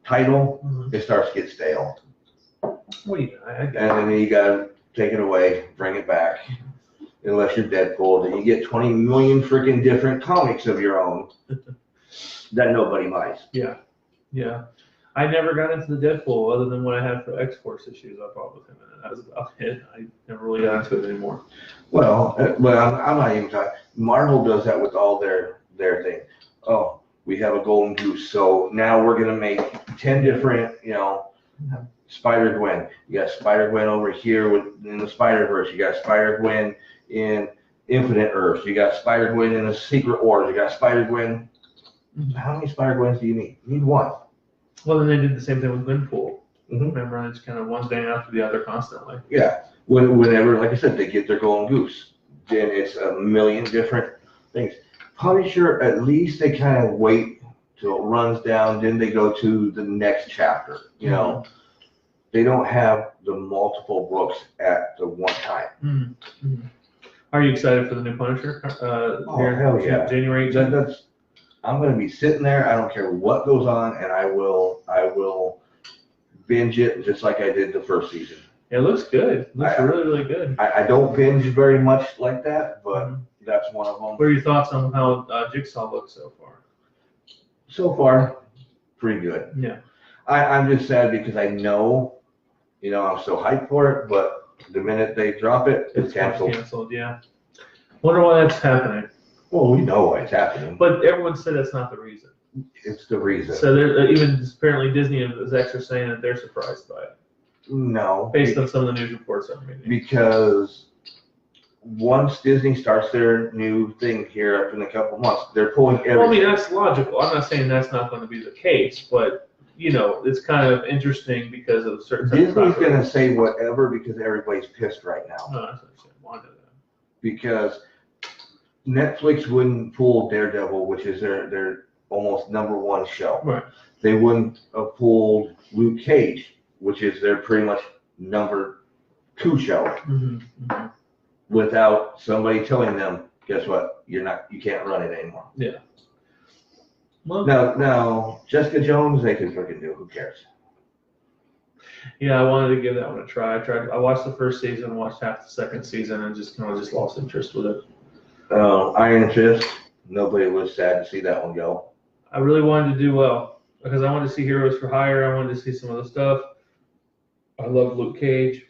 Speaker 1: title, it starts to get stale.
Speaker 2: Well, yeah, I get
Speaker 1: and then you gotta take it away, bring it back. Unless you're Deadpool, then you get 20 million freaking different comics of your own that nobody buys.
Speaker 2: Yeah. Yeah, I never got into the Deadpool other than what I had for X-Force issues I bought with him, and that was about it. I never really got into it anymore.
Speaker 1: Well, I'm not even talking. Marvel does that with all their thing. Oh, we have a golden goose, so now we're gonna make 10 different, Spider-Gwen. You got Spider-Gwen over here in the Spider-Verse. You got Spider-Gwen in Infinite Earths. You got Spider-Gwen in the Secret Wars. You got Spider-Gwen. How many Spider-Gwens do you need? You need one.
Speaker 2: Well, then they did the same thing with Gwenpool. Remember, it's kind of one thing after the other constantly.
Speaker 1: Yeah. Whenever, like I said, they get their golden goose, then it's a million different things. Punisher, at least they kind of wait till it runs down, then they go to the next chapter. They don't have the multiple books at the one time.
Speaker 2: Are you excited for the new Punisher?
Speaker 1: Hell yeah.
Speaker 2: January 18th?
Speaker 1: I'm going to be sitting there. I don't care what goes on, and I will binge it just like I did the first season.
Speaker 2: It looks good. It looks really, really good.
Speaker 1: I don't binge very much like that, but that's one of them.
Speaker 2: What are your thoughts on how Jigsaw looks so far?
Speaker 1: So far, pretty good.
Speaker 2: Yeah.
Speaker 1: I'm just sad because I know, I'm so hyped for it, but the minute they drop it, it's canceled.
Speaker 2: Canceled, yeah. Wonder why that's happening.
Speaker 1: Well, we know why it's happening.
Speaker 2: But everyone said that's not the reason.
Speaker 1: It's the reason.
Speaker 2: So even apparently Disney is actually saying that they're surprised by it.
Speaker 1: No.
Speaker 2: Based on some of the news reports I'm reading.
Speaker 1: Because once Disney starts their new thing here in a couple months, they're pulling everything.
Speaker 2: Well, I mean, that's logical. I'm not saying that's not going to be the case, but, it's kind of interesting because of certain...
Speaker 1: Disney's going to say whatever because everybody's pissed right now.
Speaker 2: No, that's why that.
Speaker 1: Because Netflix wouldn't pull Daredevil, which is their almost #1 show.
Speaker 2: Right.
Speaker 1: They wouldn't have pulled Luke Cage, which is their pretty much #2 show, without somebody telling them, guess what? You can't run it anymore.
Speaker 2: Yeah. Well,
Speaker 1: now Jessica Jones, they can freaking do. Who cares?
Speaker 2: Yeah, I wanted to give that one a try. I watched the first season, watched half the second season, and just lost interest with it.
Speaker 1: Iron Fist. Nobody was sad to see that one go.
Speaker 2: I really wanted to do well because I wanted to see Heroes for Hire. I wanted to see some other stuff. I loved Luke Cage.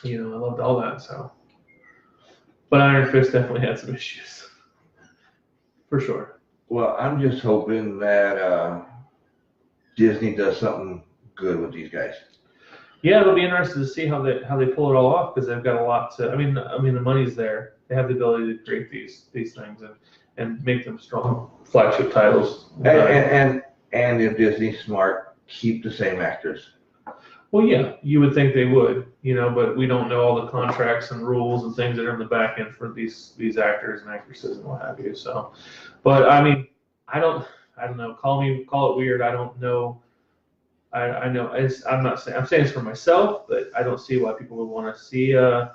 Speaker 2: I loved all that. So, but Iron Fist definitely had some issues, for sure.
Speaker 1: Well, I'm just hoping that Disney does something good with these guys.
Speaker 2: Yeah, it'll be interesting to see how they pull it all off because they've got a lot to. I mean, the money's there. They have the ability to create these things and make them strong flagship titles.
Speaker 1: And if Disney's smart, keep the same actors.
Speaker 2: Well, yeah, you would think they would, but we don't know all the contracts and rules and things that are in the back end for these actors and actresses and what have you. So, but I mean, I don't know. Call it weird. I don't know. I know I'm saying this for myself, but I don't see why people would want to see a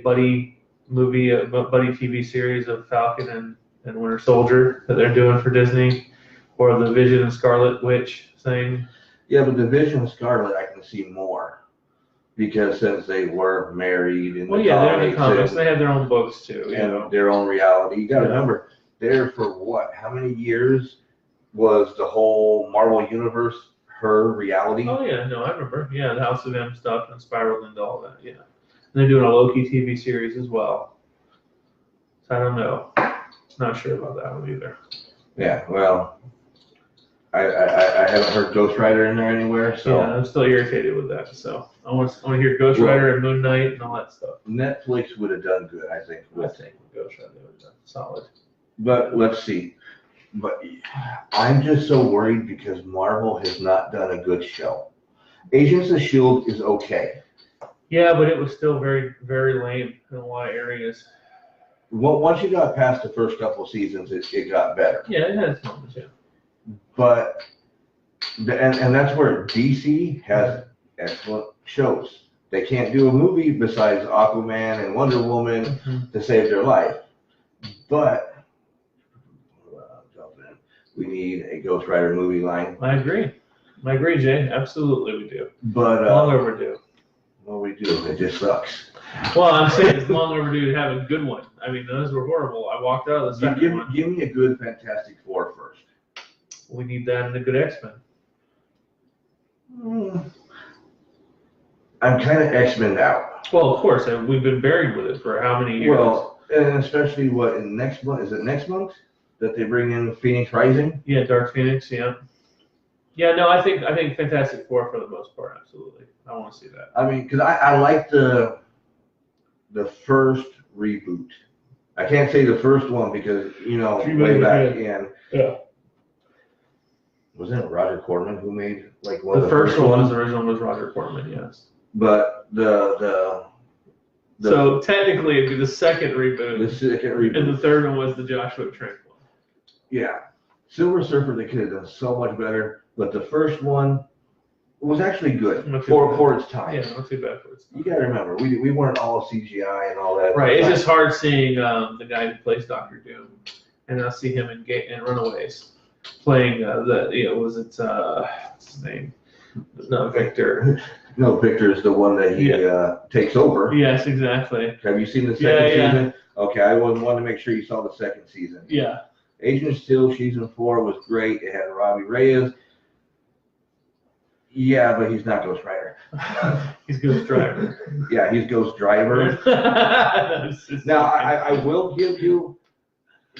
Speaker 2: buddy movie, a buddy TV series of Falcon and Winter Soldier that they're doing for Disney, or the Vision and Scarlet Witch thing.
Speaker 1: Yeah, but the Vision and Scarlet I can see more because since they were married and
Speaker 2: they're in the comics. They have their own books too,
Speaker 1: their own reality. You got to remember, there for what? How many years was the whole Marvel universe her reality?
Speaker 2: Oh yeah, no, I remember. Yeah, the House of M stuff and spiraled into all that. Yeah, they're doing a Loki TV series as well. So I don't know. Not sure about that one either.
Speaker 1: Yeah, well, I haven't heard Ghost Rider in there anywhere, so.
Speaker 2: Yeah, I'm still irritated with that. So I want to hear Ghost Rider and Moon Knight and all that stuff.
Speaker 1: Netflix would have done good, I think.
Speaker 2: I think with Ghost Rider would have done solid.
Speaker 1: But let's see. But I'm just so worried because Marvel has not done a good show. Agents of S.H.I.E.L.D. is okay.
Speaker 2: Yeah, but it was still very, very lame in a lot of areas.
Speaker 1: Well, once you got past the first couple of seasons, it got better.
Speaker 2: Yeah, it had its moments, yeah.
Speaker 1: But, and that's where DC has excellent shows. They can't do a movie besides Aquaman and Wonder Woman to save their life. But we need a Ghost Rider movie line.
Speaker 2: I agree, Jay. Absolutely, we do.
Speaker 1: But
Speaker 2: long overdue.
Speaker 1: Well, we do. It just sucks.
Speaker 2: Well, I'm saying it's long overdue to have a good one. I mean, those were horrible. I walked out of the second one.
Speaker 1: Give me a good Fantastic Four first.
Speaker 2: We need that and a good X-Men.
Speaker 1: I'm kind of X-Men out.
Speaker 2: Well, of course, and we've been buried with it for how many years?
Speaker 1: Well, and especially in next month? Is it next month that they bring in Phoenix Rising?
Speaker 2: Yeah, Dark Phoenix. Yeah. Yeah. No, I think Fantastic Four for the most part. Absolutely, I want to see that.
Speaker 1: I mean, because I like the first reboot. I can't say the first one because way back in.
Speaker 2: Yeah.
Speaker 1: Wasn't it Roger Corman who made like one of
Speaker 2: the first one? Was the original was Roger Corman, yes.
Speaker 1: But
Speaker 2: so technically it'd be the second reboot.
Speaker 1: The second reboot.
Speaker 2: And the third one was the Joshua Trank one.
Speaker 1: Yeah. Silver Surfer they could have done so much better, but the first one was actually good for its time.
Speaker 2: Yeah, not too bad for its time.
Speaker 1: You gotta remember, we weren't all CGI and all that.
Speaker 2: Right. It's just hard seeing the guy who plays Doctor Doom, and I'll see him in Runaways playing what's his name? No, Victor.
Speaker 1: No, Victor is the one that he takes over.
Speaker 2: Yes, exactly.
Speaker 1: Have you seen the second season? Okay, I wanted to make sure you saw the second season.
Speaker 2: Yeah.
Speaker 1: Agent of S.H.I.E.L.D. season 4 was great. It had Robbie Reyes. Yeah, but he's not Ghost Rider.
Speaker 2: He's Ghost Driver.
Speaker 1: Yeah, he's Ghost Driver. Now, I will give you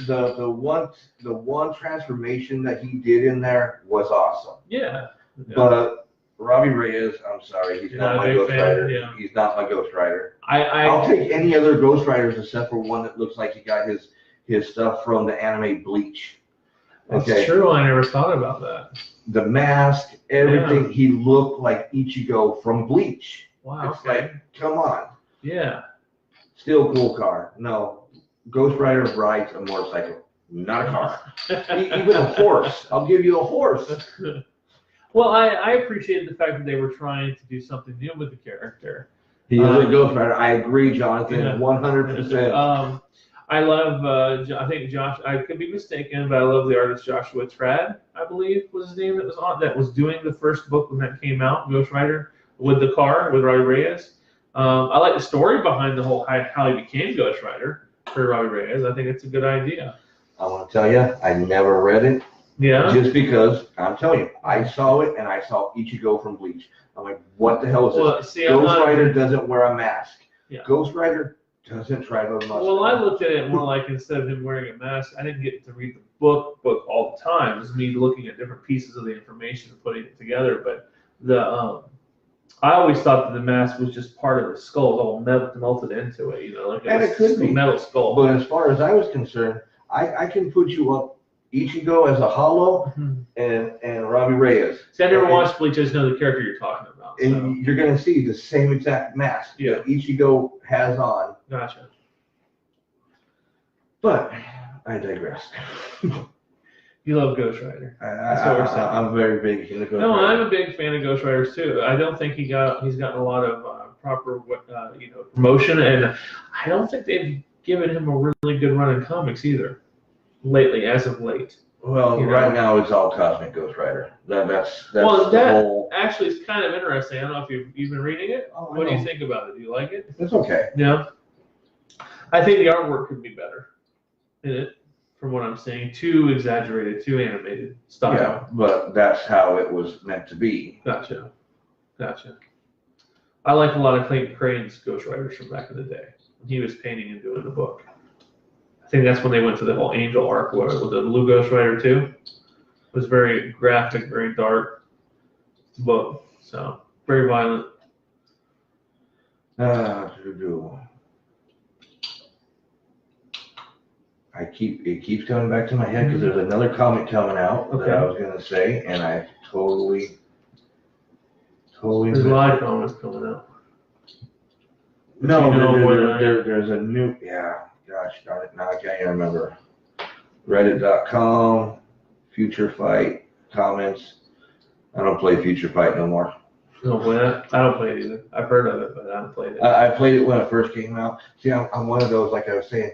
Speaker 1: the one transformation that he did in there was awesome.
Speaker 2: Yeah.
Speaker 1: But Robbie Reyes, I'm sorry, he's not my Ghost Rider. Yeah. He's not my Ghost Rider. I'll take any other Ghost Riders except for one that looks like he got his stuff from the anime Bleach.
Speaker 2: That's true. I never thought about that.
Speaker 1: The mask, everything. Yeah. He looked like Ichigo from Bleach.
Speaker 2: Wow.
Speaker 1: It's like, come on.
Speaker 2: Yeah.
Speaker 1: Still cool car. No, Ghost Rider rides a motorcycle, not a car. Even a horse. I'll give you a horse.
Speaker 2: Well, I appreciated the fact that they were trying to do something new with the character.
Speaker 1: He is a Ghost Rider. I agree, Jonathan, 100%.
Speaker 2: I love, I think Josh, I could be mistaken, but I love the artist Joshua Trad, I believe was his name that was doing the first book when that came out, Ghost Rider, with the car, with Robbie Reyes. I like the story behind the whole, how he became Ghost Rider for Robbie Reyes. I think it's a good idea.
Speaker 1: I want to tell you, I never read it.
Speaker 2: Yeah.
Speaker 1: Just because, I'm telling you, I saw it and I saw Ichigo from Bleach. I'm like, what the hell is this?
Speaker 2: See,
Speaker 1: Ghost Rider doesn't wear a mask.
Speaker 2: Yeah.
Speaker 1: Ghost Rider doesn't try those muscles.
Speaker 2: Well, I looked at it more like instead of him wearing a mask, I didn't get to read the book all the time. It was me looking at different pieces of the information and putting it together. But I always thought that the mask was just part of the skull, all melted into it, like
Speaker 1: and it could be
Speaker 2: metal skull.
Speaker 1: But as far as I was concerned, I can put you up Ichigo as a hollow and Robbie Reyes.
Speaker 2: See, I never watched Bleach. I just know the character you're talking about.
Speaker 1: And you're going to see the same exact mask that Ichigo has on.
Speaker 2: Gotcha.
Speaker 1: But I digress.
Speaker 2: You love Ghost Rider.
Speaker 1: That's what we're saying. I'm very big into Ghost Rider.
Speaker 2: No, I'm a big fan of Ghost Riders too. I don't think he's gotten a lot of proper promotion, and I don't think they've given him a really good run in comics either. Lately, as of late.
Speaker 1: Well, right now it's all Cosmic Ghost Rider. That's the whole.
Speaker 2: Actually is kind of interesting. I don't know if you've been reading it. What do you think about it? Do you like it?
Speaker 1: It's okay.
Speaker 2: Yeah. I think the artwork could be better in it, from what I'm seeing. Too exaggerated, too animated style. Yeah,
Speaker 1: but that's how it was meant to be.
Speaker 2: Gotcha. I like a lot of Clayton Crane's Ghost Riders from back in the day. He was painting and doing the book. I think that's when they went to the whole Angel arc with the Blue Ghost Rider too. It was very graphic, very dark book. So very violent.
Speaker 1: It keeps coming back to my head because there's another comic coming out that I was gonna say, and I totally.
Speaker 2: There's a lot of comics coming out.
Speaker 1: No, there's a new, gosh darn it, now I can't even remember. Reddit.com, Future Fight, comments. I don't play Future Fight no more.
Speaker 2: You don't play that? I don't play it either. I've heard of it, but I haven't played it.
Speaker 1: I played it when it first came out. See, I'm one of those, like I was saying,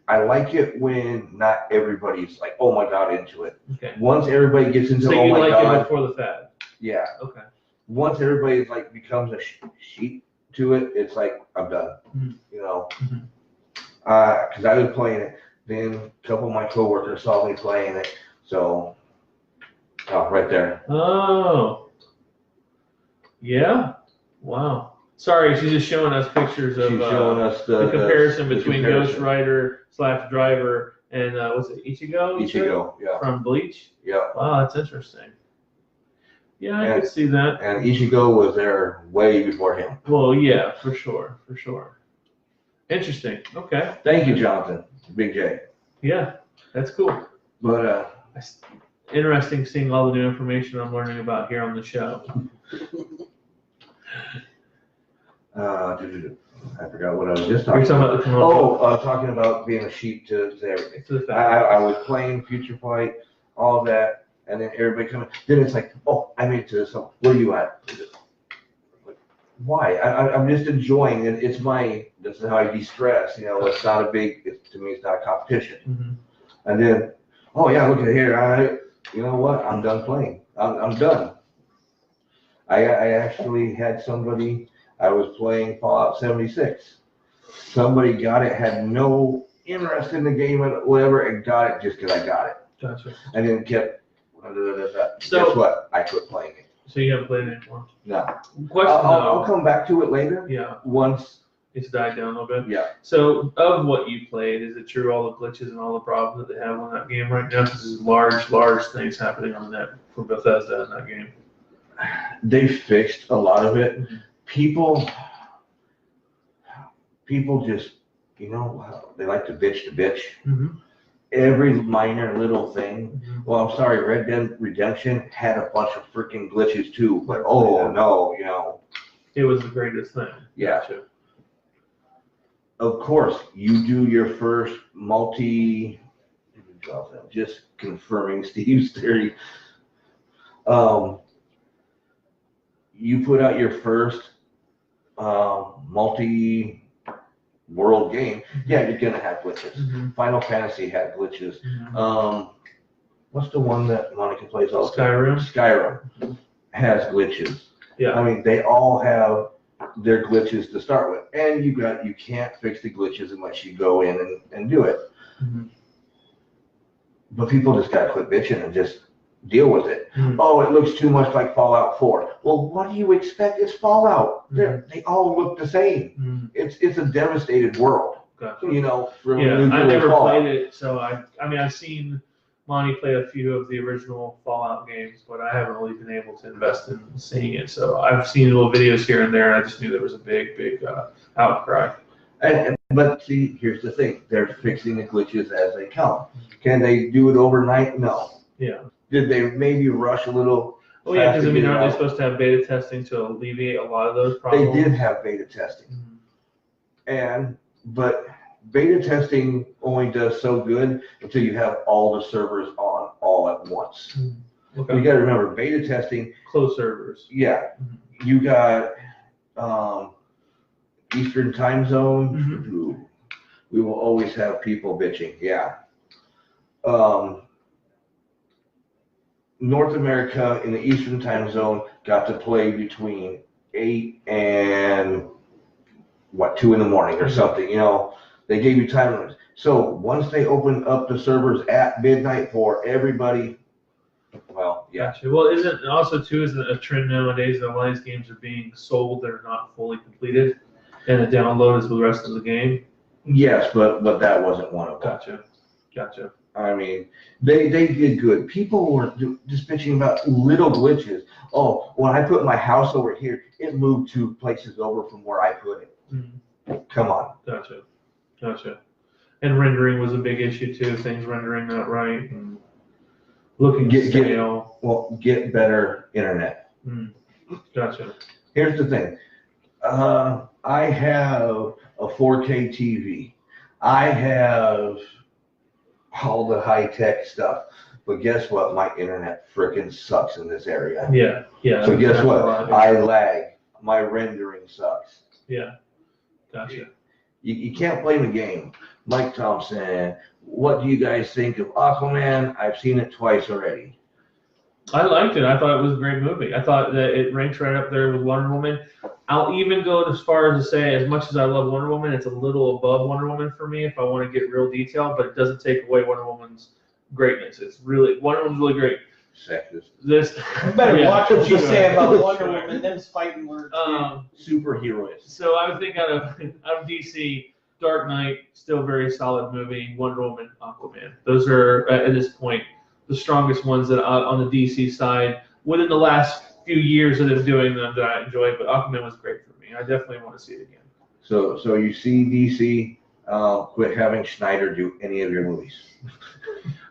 Speaker 1: I like it when not everybody's like, oh my God, into it.
Speaker 2: Okay.
Speaker 1: Once everybody gets into,
Speaker 2: so
Speaker 1: oh my God.
Speaker 2: So you like it before the fad?
Speaker 1: Yeah.
Speaker 2: Okay.
Speaker 1: Once everybody like becomes a sheep to it, it's like, I'm done.
Speaker 2: Mm-hmm.
Speaker 1: You know? Because I was playing it, then a couple of my coworkers saw me playing it, so, right there.
Speaker 2: Oh. Yeah? Wow. Sorry, she's just showing us pictures of
Speaker 1: She's showing us the
Speaker 2: comparison between Ghost Rider / Driver and, was it Ichigo?
Speaker 1: Ichigo, yeah.
Speaker 2: From Bleach?
Speaker 1: Yeah.
Speaker 2: Wow, that's interesting. Yeah, I can see that.
Speaker 1: And Ichigo was there way before him.
Speaker 2: Well, yeah, for sure. Interesting. Okay.
Speaker 1: Thank you, Jonathan. Big J.
Speaker 2: Yeah, that's cool.
Speaker 1: But
Speaker 2: interesting seeing all the new information I'm learning about here on the show.
Speaker 1: I forgot what I was just talking
Speaker 2: about.
Speaker 1: Talking about being a sheep to everything.
Speaker 2: To the fact.
Speaker 1: I was playing Future Fight, all that, and then everybody coming. Then it's like, oh, I made it to this one. Where are you at? Why? I'm just enjoying it. This is how I de-stress. You know, it's not to me, it's not a competition.
Speaker 2: Mm-hmm.
Speaker 1: And then, oh yeah, look at here. You know what? I'm done playing. I'm done. I actually had somebody. I was playing Fallout 76. Somebody got it, had no interest in the game or whatever, and got it just because I got it.
Speaker 2: Gotcha.
Speaker 1: And then kept.
Speaker 2: So,
Speaker 1: guess what? I quit playing it.
Speaker 2: So you haven't played it anymore?
Speaker 1: No.
Speaker 2: Question
Speaker 1: I'll come back to it later.
Speaker 2: Yeah.
Speaker 1: Once
Speaker 2: it's died down a little bit.
Speaker 1: Yeah.
Speaker 2: So of what you played, is it true all the glitches and all the problems that they have on that game right now? Because there's large things happening on that for Bethesda in that game.
Speaker 1: They fixed a lot of it.
Speaker 2: Mm-hmm.
Speaker 1: People just, they like to bitch.
Speaker 2: Mm-hmm.
Speaker 1: Every minor little thing.
Speaker 2: Mm-hmm.
Speaker 1: Well, I'm sorry, Red Dead Redemption had a bunch of freaking glitches too, but no,
Speaker 2: it was the greatest thing.
Speaker 1: Yeah.
Speaker 2: Gotcha.
Speaker 1: Of course, you do your first just confirming Steve's theory. You put out your first multi-world game, yeah, you're gonna have glitches.
Speaker 2: Mm-hmm.
Speaker 1: Final Fantasy had glitches.
Speaker 2: Mm-hmm.
Speaker 1: What's the one that Monica plays all the time?
Speaker 2: Skyrim
Speaker 1: has glitches.
Speaker 2: Yeah.
Speaker 1: I mean, they all have their glitches to start with, and you can't fix the glitches unless you go in and do it.
Speaker 2: Mm-hmm.
Speaker 1: But people just gotta quit bitching and just deal with it.
Speaker 2: Mm-hmm.
Speaker 1: Oh, it looks too much like Fallout 4. Well, what do you expect? It's Fallout.
Speaker 2: Mm-hmm.
Speaker 1: They all look the same.
Speaker 2: Mm-hmm.
Speaker 1: It's a devastated world.
Speaker 2: Gotcha.
Speaker 1: I
Speaker 2: never played it, so I've seen Monty play a few of the original Fallout games, but I haven't really been able to invest in seeing it. So I've seen little videos here and there, and I just knew there was a big outcry.
Speaker 1: But see, here's the thing: they're fixing the glitches as they come. Can they do it overnight? No.
Speaker 2: Yeah.
Speaker 1: Did they maybe rush a little?
Speaker 2: Oh yeah, because aren't they supposed to have beta testing to alleviate a lot of those problems?
Speaker 1: They did have beta testing, but beta testing only does so good until you have all the servers on all at once.
Speaker 2: Mm-hmm. Okay.
Speaker 1: You got to remember, beta testing.
Speaker 2: Closed servers.
Speaker 1: Yeah,
Speaker 2: Mm-hmm.
Speaker 1: you got Eastern time zone.
Speaker 2: Mm-hmm.
Speaker 1: We will always have people bitching. Yeah. North America in the Eastern time zone got to play between 8 and 2 in the morning or something. They gave you time limits. So once they opened up the servers at midnight for everybody, Well, yeah.
Speaker 2: Gotcha. Well, isn't a trend nowadays that a lot of these games are being sold that are not fully completed, and the download is the rest of the game?
Speaker 1: Yes, but that wasn't one of them.
Speaker 2: Gotcha.
Speaker 1: I mean, they did good. People were just bitching about little glitches. Oh, when I put my house over here, it moved 2 places over from where I put it. Come on.
Speaker 2: Gotcha. And rendering was a big issue too. Things rendering not right and looking stale.
Speaker 1: Get better internet.
Speaker 2: Gotcha.
Speaker 1: Here's the thing. I have a 4K TV. I have all the high-tech stuff. But guess what? My internet frickin' sucks in this area.
Speaker 2: Yeah.
Speaker 1: So guess what? I lag. My rendering sucks.
Speaker 2: Yeah. Gotcha.
Speaker 1: You can't blame the game. Mike Thompson, what do you guys think of Aquaman? I've seen it twice already.
Speaker 2: I liked it. I thought it was a great movie. I thought that it ranks right up there with Wonder Woman. I'll even go as far as to say, as much as I love Wonder Woman, it's a little above Wonder Woman for me if I want to get real detailed, but it doesn't take away Wonder Woman's greatness. Wonder Woman's really great.
Speaker 1: Sexist.
Speaker 3: You better watch what you say about Wonder Woman. Them's fighting words.
Speaker 1: Superheroes.
Speaker 2: So I would think out of DC, Dark Knight, still very solid movie. Wonder Woman, Aquaman. Those are at this point the strongest ones that on the DC side within the last few years of them doing them that I enjoyed. But Aquaman was great for me. I definitely want to see it again.
Speaker 1: So you see DC quit having Snyder do any of your movies.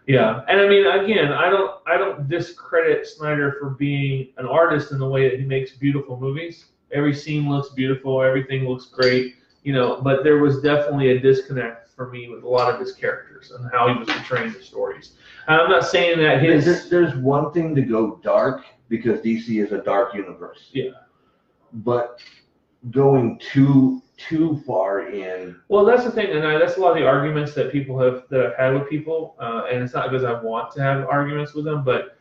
Speaker 2: Yeah, and I mean, again, I don't discredit Snyder for being an artist in the way that he makes beautiful movies. Every scene looks beautiful, everything looks great, but there was definitely a disconnect for me with a lot of his characters and how he was portraying the stories. And I'm not saying that
Speaker 1: there's one thing to go dark because DC is a dark universe.
Speaker 2: Yeah.
Speaker 1: But going too far in.
Speaker 2: Well, that's the thing, and that's a lot of the arguments that I've had with people, and it's not because I want to have arguments with them, but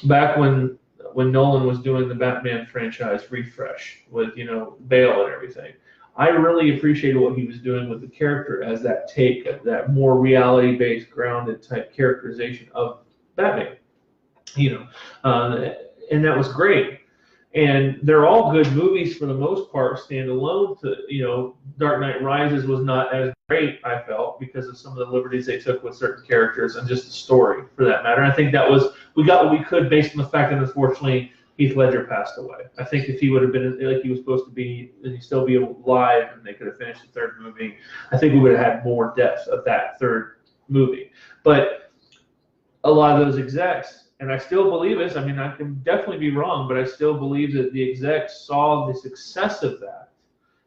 Speaker 2: back when Nolan was doing the Batman franchise refresh with Bale and everything, I really appreciated what he was doing with the character as that take, that more reality-based, grounded type characterization of Batman, and that was great. And they're all good movies for the most part, standalone. Dark Knight Rises was not as great, I felt, because of some of the liberties they took with certain characters and just the story, for that matter. I think we got what we could based on the fact that unfortunately Heath Ledger passed away. I think if he would have been like he was supposed to be, and he'd still be alive, and they could have finished the third movie, I think we would have had more depth of that third movie. But a lot of those execs. And I still believe this. I mean, I can definitely be wrong, but I still believe that the execs saw the success of that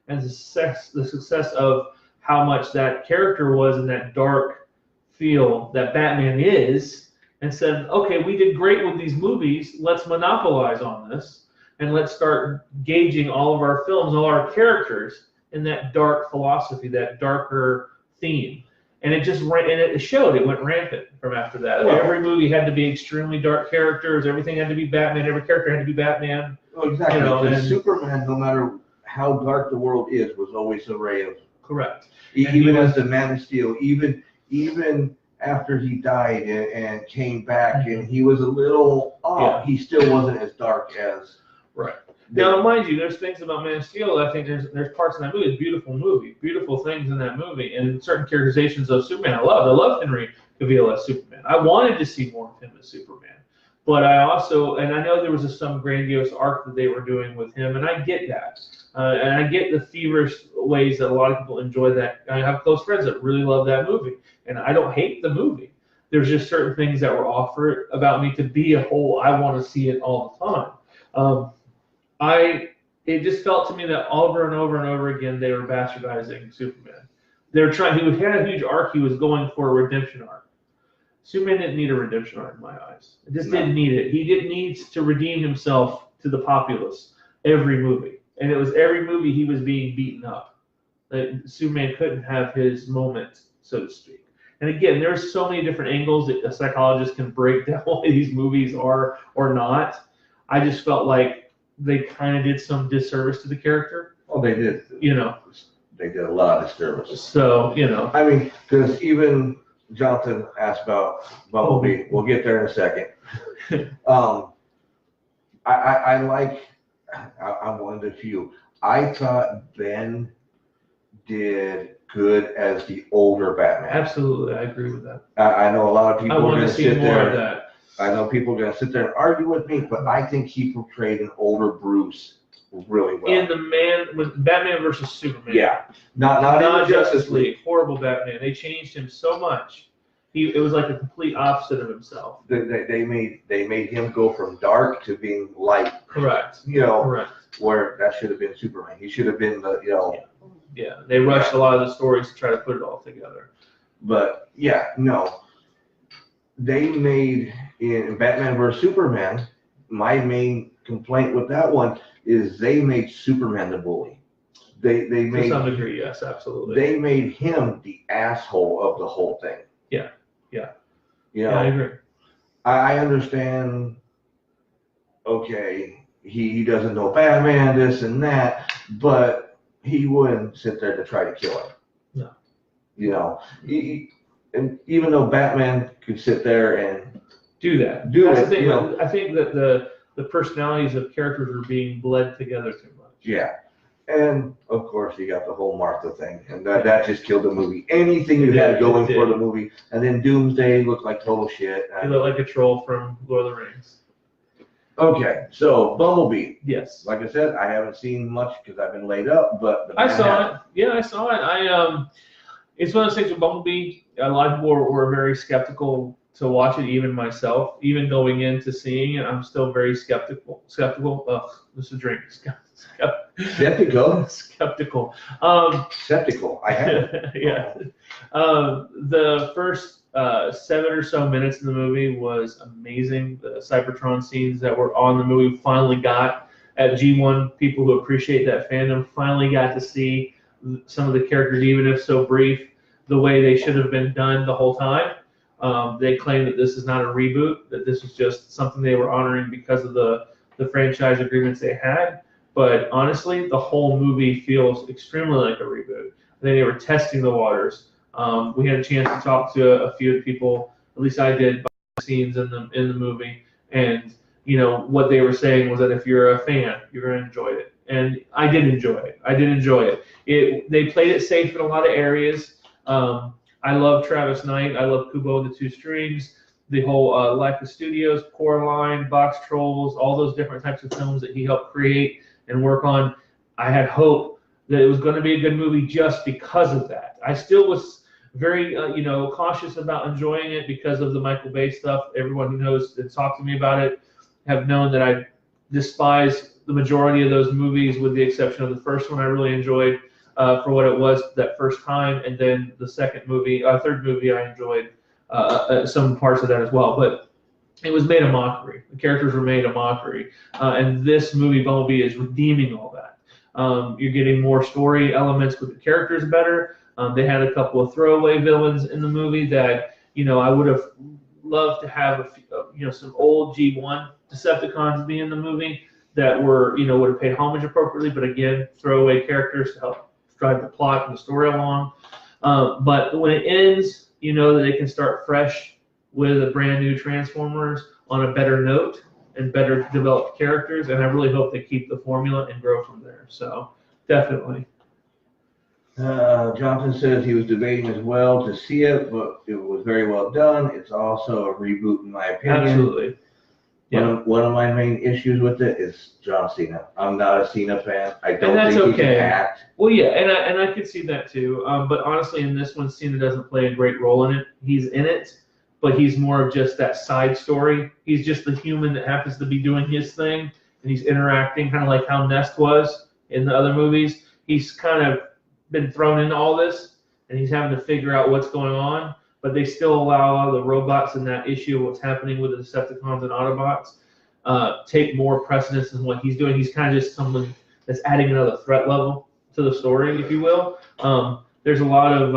Speaker 2: and the success of how much that character was in that dark feel that Batman is, and said, okay, we did great with these movies. Let's monopolize on this, and let's start gauging all of our films, all our characters in that dark philosophy, that darker theme. And it just it showed. It went rampant from after that. Well, every movie had to be extremely dark characters. Everything had to be Batman. Every character had to be Batman.
Speaker 1: Oh, exactly. And Superman, no matter how dark the world is, was always a ray of.
Speaker 2: Correct.
Speaker 1: Even as the Man of Steel, even after he died and came back, and he was a little off, he still wasn't as dark as.
Speaker 2: Right. Now, mind you, there's things about Man of Steel that I think there's parts in that movie. It's a beautiful movie, beautiful things in that movie, and certain characterizations of Superman I loved. I love Henry Cavill as Superman. I wanted to see more of him as Superman, but I also, and I know there was some grandiose arc that they were doing with him, and I get that, and I get the feverish ways that a lot of people enjoy that. I have close friends that really love that movie, and I don't hate the movie. There's just certain things that were offered about me to be a whole. I want to see it all the time. It just felt to me that over and over and over again they were bastardizing Superman. They were trying. He had a huge arc. He was going for a redemption arc. Superman didn't need a redemption arc in my eyes. It just didn't need it. He didn't need to redeem himself to the populace every movie, and it was every movie he was being beaten up. That Superman couldn't have his moment, so to speak. And again, there's so many different angles that a psychologist can break down what these movies are or not. I just felt like they kind of did some disservice to the character.
Speaker 1: Oh, they did. They did a lot of disservice.
Speaker 2: So,
Speaker 1: I mean, because even Jonathan asked about Bumblebee. We'll get there in a second. I like, I'm one of the few. I thought Ben did good as the older Batman.
Speaker 2: Absolutely, I agree with that.
Speaker 1: I know a lot of people
Speaker 2: I
Speaker 1: are
Speaker 2: want
Speaker 1: going
Speaker 2: to
Speaker 1: to
Speaker 2: see
Speaker 1: sit
Speaker 2: more
Speaker 1: there.
Speaker 2: of that.
Speaker 1: I know people are going to sit there and argue with me, but I think he portrayed an older Bruce really well.
Speaker 2: In the Man with Batman versus Superman.
Speaker 1: Yeah, not in the Justice League.
Speaker 2: Horrible Batman. They changed him so much. It was like a complete opposite of himself.
Speaker 1: They made him go from dark to being light.
Speaker 2: Correct.
Speaker 1: You know,
Speaker 2: Correct.
Speaker 1: where that should have been Superman. He should have been the, you know.
Speaker 2: Yeah, they rushed a lot of the stories to try to put it all together.
Speaker 1: But yeah, no. They made in Batman vs Superman. My main complaint with that one is they made Superman the bully. They made,
Speaker 2: to some degree, yes, absolutely.
Speaker 1: They made him the asshole of the whole thing.
Speaker 2: Yeah.
Speaker 1: You know,
Speaker 2: yeah, I agree.
Speaker 1: I understand. Okay, he doesn't know Batman, this and that, but he wouldn't sit there to try to kill him.
Speaker 2: No.
Speaker 1: You know, and even though Batman could sit there and
Speaker 2: do that. That's the thing. You know, I think that the personalities of characters are being bled together too much.
Speaker 1: Yeah. And of course, you got the whole Martha thing, and that just killed the movie. Anything you had going for the movie, and then Doomsday looked like total shit.
Speaker 2: He looked like a troll from Lord of the Rings.
Speaker 1: Okay, so Bumblebee.
Speaker 2: Yes.
Speaker 1: Like I said, I haven't seen much because I've been laid up, but
Speaker 2: I saw it. Yeah, I saw it. It's one of those things with Bumblebee. A lot of people were very skeptical to watch it, even myself. Even going into seeing it, I'm still very skeptical. Ugh, this is a drink.
Speaker 1: Skeptical.
Speaker 2: Skeptical.
Speaker 1: Skeptical. I have.
Speaker 2: Yeah. The first 7 or so minutes of the movie was amazing. The Cybertron scenes that were on the movie finally got at G1. People who appreciate that fandom finally got to see some of the characters, even if so brief, the way they should have been done the whole time. They claim that this is not a reboot, that this is just something they were honoring because of the franchise agreements they had. But honestly, the whole movie feels extremely like a reboot. I think they were testing the waters. We had a chance to talk to a few people, at least I did, behind the scenes in the movie, and you know what they were saying was that if you're a fan, you're going to enjoy it, and I did enjoy it. They played it safe in a lot of areas. I love Travis Knight. I love Kubo and the Two Strings. The whole Leica Studios, Coraline, Box Trolls, all those different types of films that he helped create and work on. I had hope that it was going to be a good movie just because of that. I still was very, cautious about enjoying it because of the Michael Bay stuff. Everyone who knows and talked to me about it have known that I despise the majority of those movies, with the exception of the first one I really enjoyed for what it was that first time, and then the third movie I enjoyed some parts of that as well. But it was made a mockery. The characters were made a mockery, and this movie Bumblebee is redeeming all that. You're getting more story elements with the characters better. They had a couple of throwaway villains in the movie that I would have loved to have some old G1 Decepticons be in the movie that were would have paid homage appropriately, but again, throwaway characters to help drive the plot and the story along. But when it ends, you know that they can start fresh with a brand new Transformers on a better note and better developed characters, and I really hope they keep the formula and grow from there. So definitely.
Speaker 1: Jonathan says he was debating as well to see it, but it was very well done. It's also a reboot in my opinion.
Speaker 2: Absolutely. Yeah.
Speaker 1: One of my main issues with it is John Cena. I'm not a Cena fan. I don't
Speaker 2: that's
Speaker 1: think
Speaker 2: okay.
Speaker 1: he can act.
Speaker 2: Well, yeah, and I could see that too. But honestly, in this one, Cena doesn't play a great role in it. He's in it, but he's more of just that side story. He's just the human that happens to be doing his thing, and he's interacting kind of like how Nest was in the other movies. He's kind of been thrown into all this, and he's having to figure out what's going on, but they still allow all the robots in that issue of what's happening with the Decepticons and Autobots take more precedence than what he's doing. He's kind of just someone that's adding another threat level to the story, if you will. There's a lot of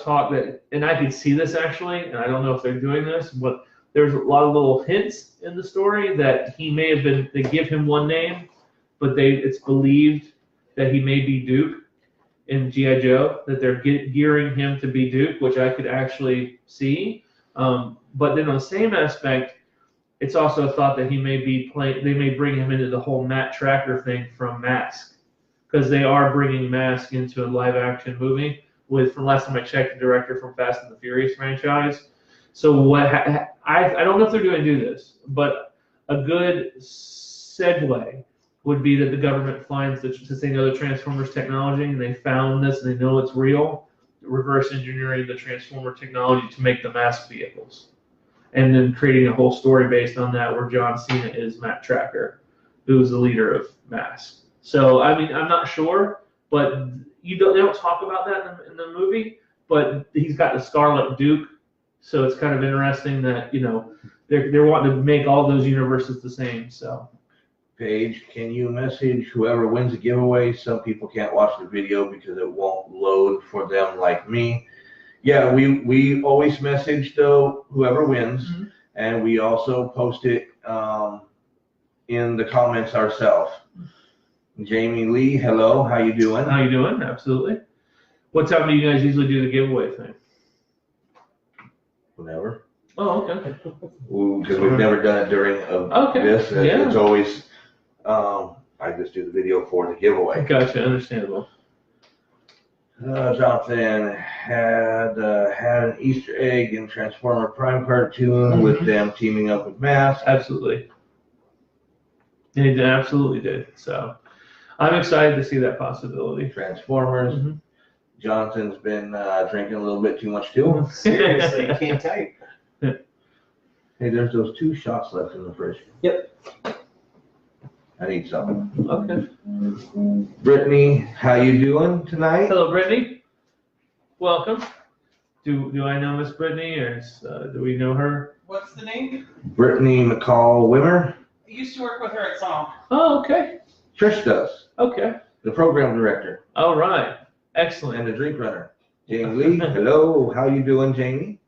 Speaker 2: talk that, and I could see this actually, and I don't know if they're doing this, but there's a lot of little hints in the story that he may have been, they give him one name, but it's believed that he may be Duke in G.I. Joe, that they're gearing him to be Duke, which I could actually see. But then on the same aspect, it's also a thought that he may be they may bring him into the whole Matt Tracker thing from Mask, because they are bringing Mask into a live action movie with, from last time I checked, the director from Fast and the Furious franchise. So what I don't know if they're going to do this, but a good segue would be that the government finds that, since they know the Transformers technology and they found this and they know it's real, reverse engineering the Transformer technology to make the Mask vehicles. And then creating a whole story based on that, where John Cena is Matt Tracker, who's the leader of Mask. So, I mean, I'm not sure, but they don't talk about that in the movie, but he's got the Scarlet Duke, so it's kind of interesting that, you know, they're wanting to make all those universes the same, so.
Speaker 1: Paige, can you message whoever wins the giveaway? Some people can't watch the video because it won't load for them like me. Yeah, we always message though whoever wins, and we also post it in the comments ourselves. Jamie Lee, hello, how you doing?
Speaker 2: How you doing? Absolutely. What time do you guys usually do the giveaway thing?
Speaker 1: Whenever.
Speaker 2: Oh, okay.
Speaker 1: Because we've never done it during this.
Speaker 2: Yeah.
Speaker 1: It's always I just do the video for the giveaway.
Speaker 2: Gotcha, understandable.
Speaker 1: Jonathan had an Easter egg in Transformer Prime cartoon with them teaming up with Mask.
Speaker 2: Absolutely. They absolutely did. So I'm excited to see that possibility.
Speaker 1: Transformers. Jonathan's been drinking a little bit too much too.
Speaker 3: Seriously, I can't tell you.
Speaker 1: Hey, there's those 2 shots left in the fridge.
Speaker 3: Yep.
Speaker 1: I need something.
Speaker 2: Okay.
Speaker 1: Brittany, how you doing tonight?
Speaker 2: Hello, Brittany. Welcome. Do I know Miss Brittany, or do we know her?
Speaker 4: What's the name?
Speaker 1: Brittany McCall Wimmer.
Speaker 4: I used to work with her at Song.
Speaker 2: Oh, okay.
Speaker 1: Trish does.
Speaker 2: Okay.
Speaker 1: The program director.
Speaker 2: All right. Excellent.
Speaker 1: And the drink runner. Jamie Lee, hello. How you doing, Jamie?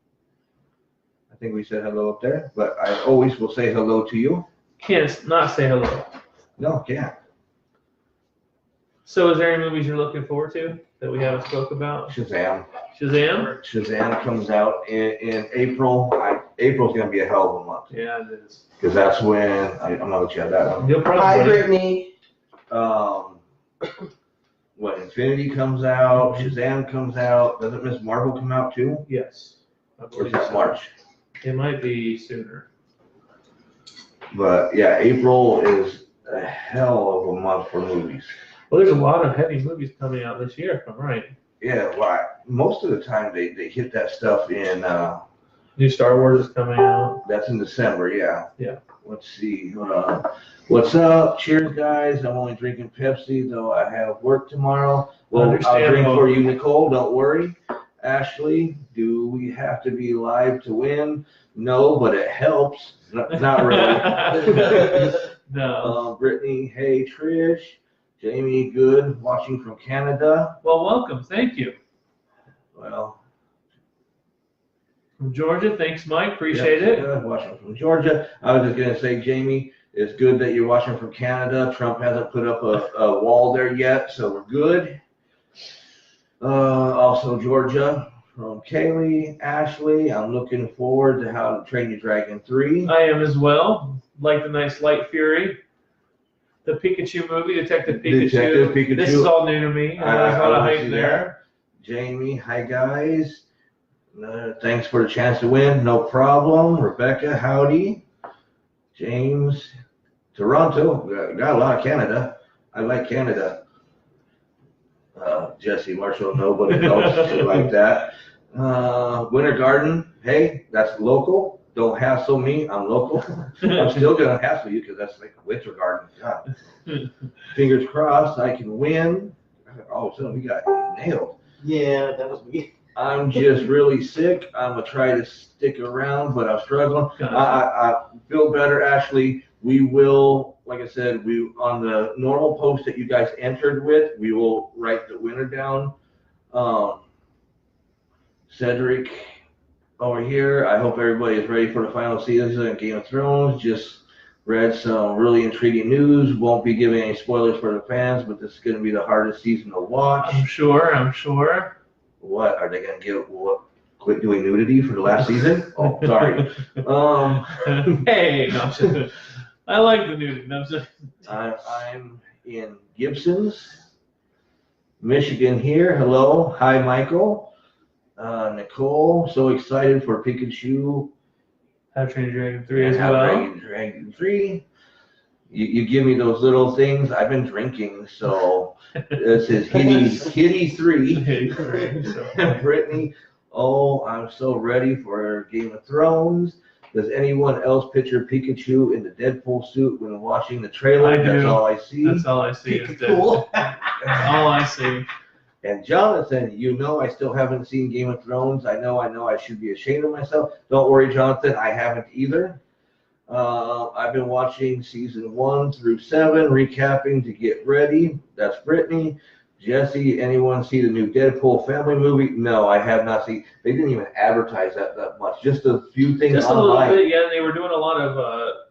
Speaker 1: I think we said hello up there, but I always will say hello to you.
Speaker 2: Can't not say hello.
Speaker 1: No, can't.
Speaker 2: So is there any movies you're looking forward to that we haven't spoke about?
Speaker 1: Shazam.
Speaker 2: Shazam?
Speaker 1: Shazam comes out in April. April's going to be a hell of a month.
Speaker 2: Yeah, it is.
Speaker 1: Because that's when, I'm going to let you have that one.
Speaker 2: You'll
Speaker 3: Hi,
Speaker 2: probably.
Speaker 3: Brittany.
Speaker 1: When Infinity comes out, Shazam comes out. Doesn't Ms. Marvel come out too?
Speaker 2: Yes. I
Speaker 1: Or is
Speaker 2: believe
Speaker 1: that
Speaker 2: so.
Speaker 1: March?
Speaker 2: It might be sooner.
Speaker 1: But yeah, April is a hell of a month for movies.
Speaker 2: Well, there's a lot of heavy movies coming out this year, if I'm right.
Speaker 1: Yeah, well, most of the time they hit that stuff in,
Speaker 2: New Star Wars is coming out.
Speaker 1: that's in December, yeah.
Speaker 2: Yeah.
Speaker 1: Let's see, what's up? Cheers, guys. I'm only drinking Pepsi, though I have work tomorrow. Well, I'll drink
Speaker 2: Understandable.
Speaker 1: for you, Nicole, don't worry. Ashley, do we have to be live to win? No, but it helps. Not really.
Speaker 2: No.
Speaker 1: Brittany, hey, Trish. Jamie, good. Watching from Canada.
Speaker 2: Well, welcome. Thank you.
Speaker 1: Well,
Speaker 2: From Georgia. Thanks, Mike. Appreciate it.
Speaker 1: Good. Watching from Georgia. I was just going to say, Jamie, it's good that you're watching from Canada. Trump hasn't put up a wall there yet, so we're good. Also, Georgia, from Kaylee, Ashley, I'm looking forward to How to Train Your Dragon 3.
Speaker 2: I am as well. Like the nice Light Fury. The Pikachu movie, Detective Pikachu.
Speaker 1: Detective Pikachu.
Speaker 2: This is all new to me. There's a lot of
Speaker 1: I
Speaker 2: hype
Speaker 1: see
Speaker 2: there.
Speaker 1: Jamie, hi guys. Thanks for the chance to win. No problem. Rebecca, howdy. James, Toronto. Got a lot of Canada. I like Canada. Jesse Marshall, nobody else like that. Winter Garden, hey, that's local. Don't hassle me. I'm local. I'm still gonna hassle you because that's like Winter Garden. God. Fingers crossed, I can win. All of a sudden, we got nailed.
Speaker 3: Yeah, that was me.
Speaker 1: I'm just really sick. I'm gonna try to stick around, but I'm struggling. I feel better, Ashley. We will, like I said, we on the normal post that you guys entered with, we will write the winner down. Cedric over here. I hope everybody is ready for the final season of Game of Thrones. Just read some really intriguing news. Won't be giving any spoilers for the fans, but this is going to be the hardest season to watch.
Speaker 2: I'm sure.
Speaker 1: What are they going to give? What quit doing nudity for the last season. Oh, sorry.
Speaker 2: Hey, no, I'm just, I like the nudity. No, I'm just,
Speaker 1: I'm in Gibson's, Michigan here. Hello. Hi, Michael. Nicole, so excited for Pikachu.
Speaker 2: Have Trained Dragon 3 as
Speaker 1: Have
Speaker 2: well.
Speaker 1: Dragon 3. You give me those little things. I've been drinking, so this is Hitty 3.
Speaker 2: So,
Speaker 1: Brittany, oh, I'm so ready for Game of Thrones. Does anyone else picture Pikachu in the Deadpool suit when watching the trailer?
Speaker 2: I do.
Speaker 1: That's all I see.
Speaker 2: That's all I see is
Speaker 3: Cool.
Speaker 2: That's all I see.
Speaker 1: And Jonathan, I still haven't seen Game of Thrones. I know I should be ashamed of myself. Don't worry, Jonathan, I haven't either. I've been watching season 1 through 7, recapping to get ready. That's Brittany. Jesse, anyone see the new Deadpool family movie? No, I have not seen. They didn't even advertise that much. Just a few things
Speaker 2: Just a
Speaker 1: online.
Speaker 2: little bit, yeah. They were doing a lot of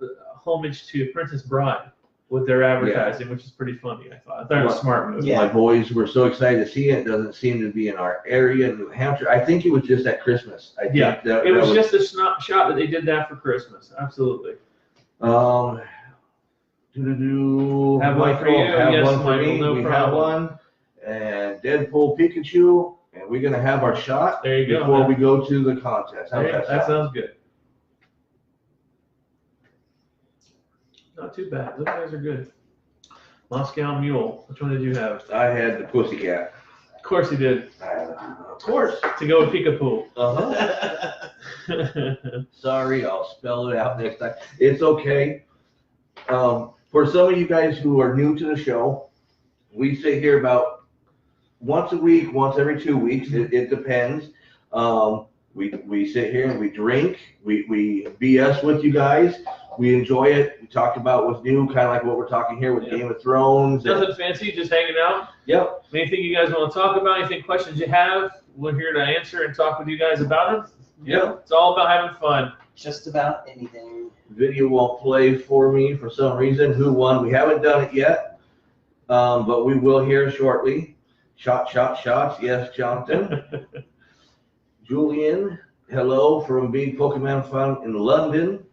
Speaker 2: homage to Princess Bride with their advertising, which is pretty funny. I thought it was a smart move.
Speaker 3: Yeah.
Speaker 1: My boys were so excited to see it. It doesn't seem to be in our area, New Hampshire. I think it was just at Christmas. I think
Speaker 2: Yeah,
Speaker 1: that
Speaker 2: it was just a shot that they did that for Christmas. Absolutely.
Speaker 1: Have
Speaker 2: one for you?
Speaker 1: Have
Speaker 2: Yes,
Speaker 1: one for
Speaker 2: Michael,
Speaker 1: me.
Speaker 2: no
Speaker 1: We have
Speaker 2: problem.
Speaker 1: one. And Deadpool Pikachu, and we're gonna have our shot
Speaker 2: There you go.
Speaker 1: before we go to the contest. How's that
Speaker 2: That
Speaker 1: sound?
Speaker 2: sounds good. Not too bad. Those guys are good. Moscow Mule. Which one did you have?
Speaker 1: I had the Pussycat.
Speaker 2: Of course he did.
Speaker 1: Of course.
Speaker 2: To go with Peekapoo.
Speaker 1: Sorry, I'll spell it out next time. It's okay. For some of you guys who are new to the show, we sit here about once a week, once every 2 weeks. It depends. We sit here and we drink. We BS with you guys. We enjoy it. We talk about what's new, kind of like what we're talking here with
Speaker 2: Yeah.
Speaker 1: Game of Thrones.
Speaker 2: Nothing fancy, just hanging out.
Speaker 1: Yep.
Speaker 2: Anything you guys want to talk about, anything questions you have, we're here to answer and talk with you guys about them.
Speaker 1: Yep.
Speaker 2: It's all about having fun.
Speaker 3: Just about anything.
Speaker 1: Video won't play for me for some reason. Who won? We haven't done it yet, but we will here shortly. Shots. Yes, Jonathan. Julian, hello from Big Pokemon Fun in London,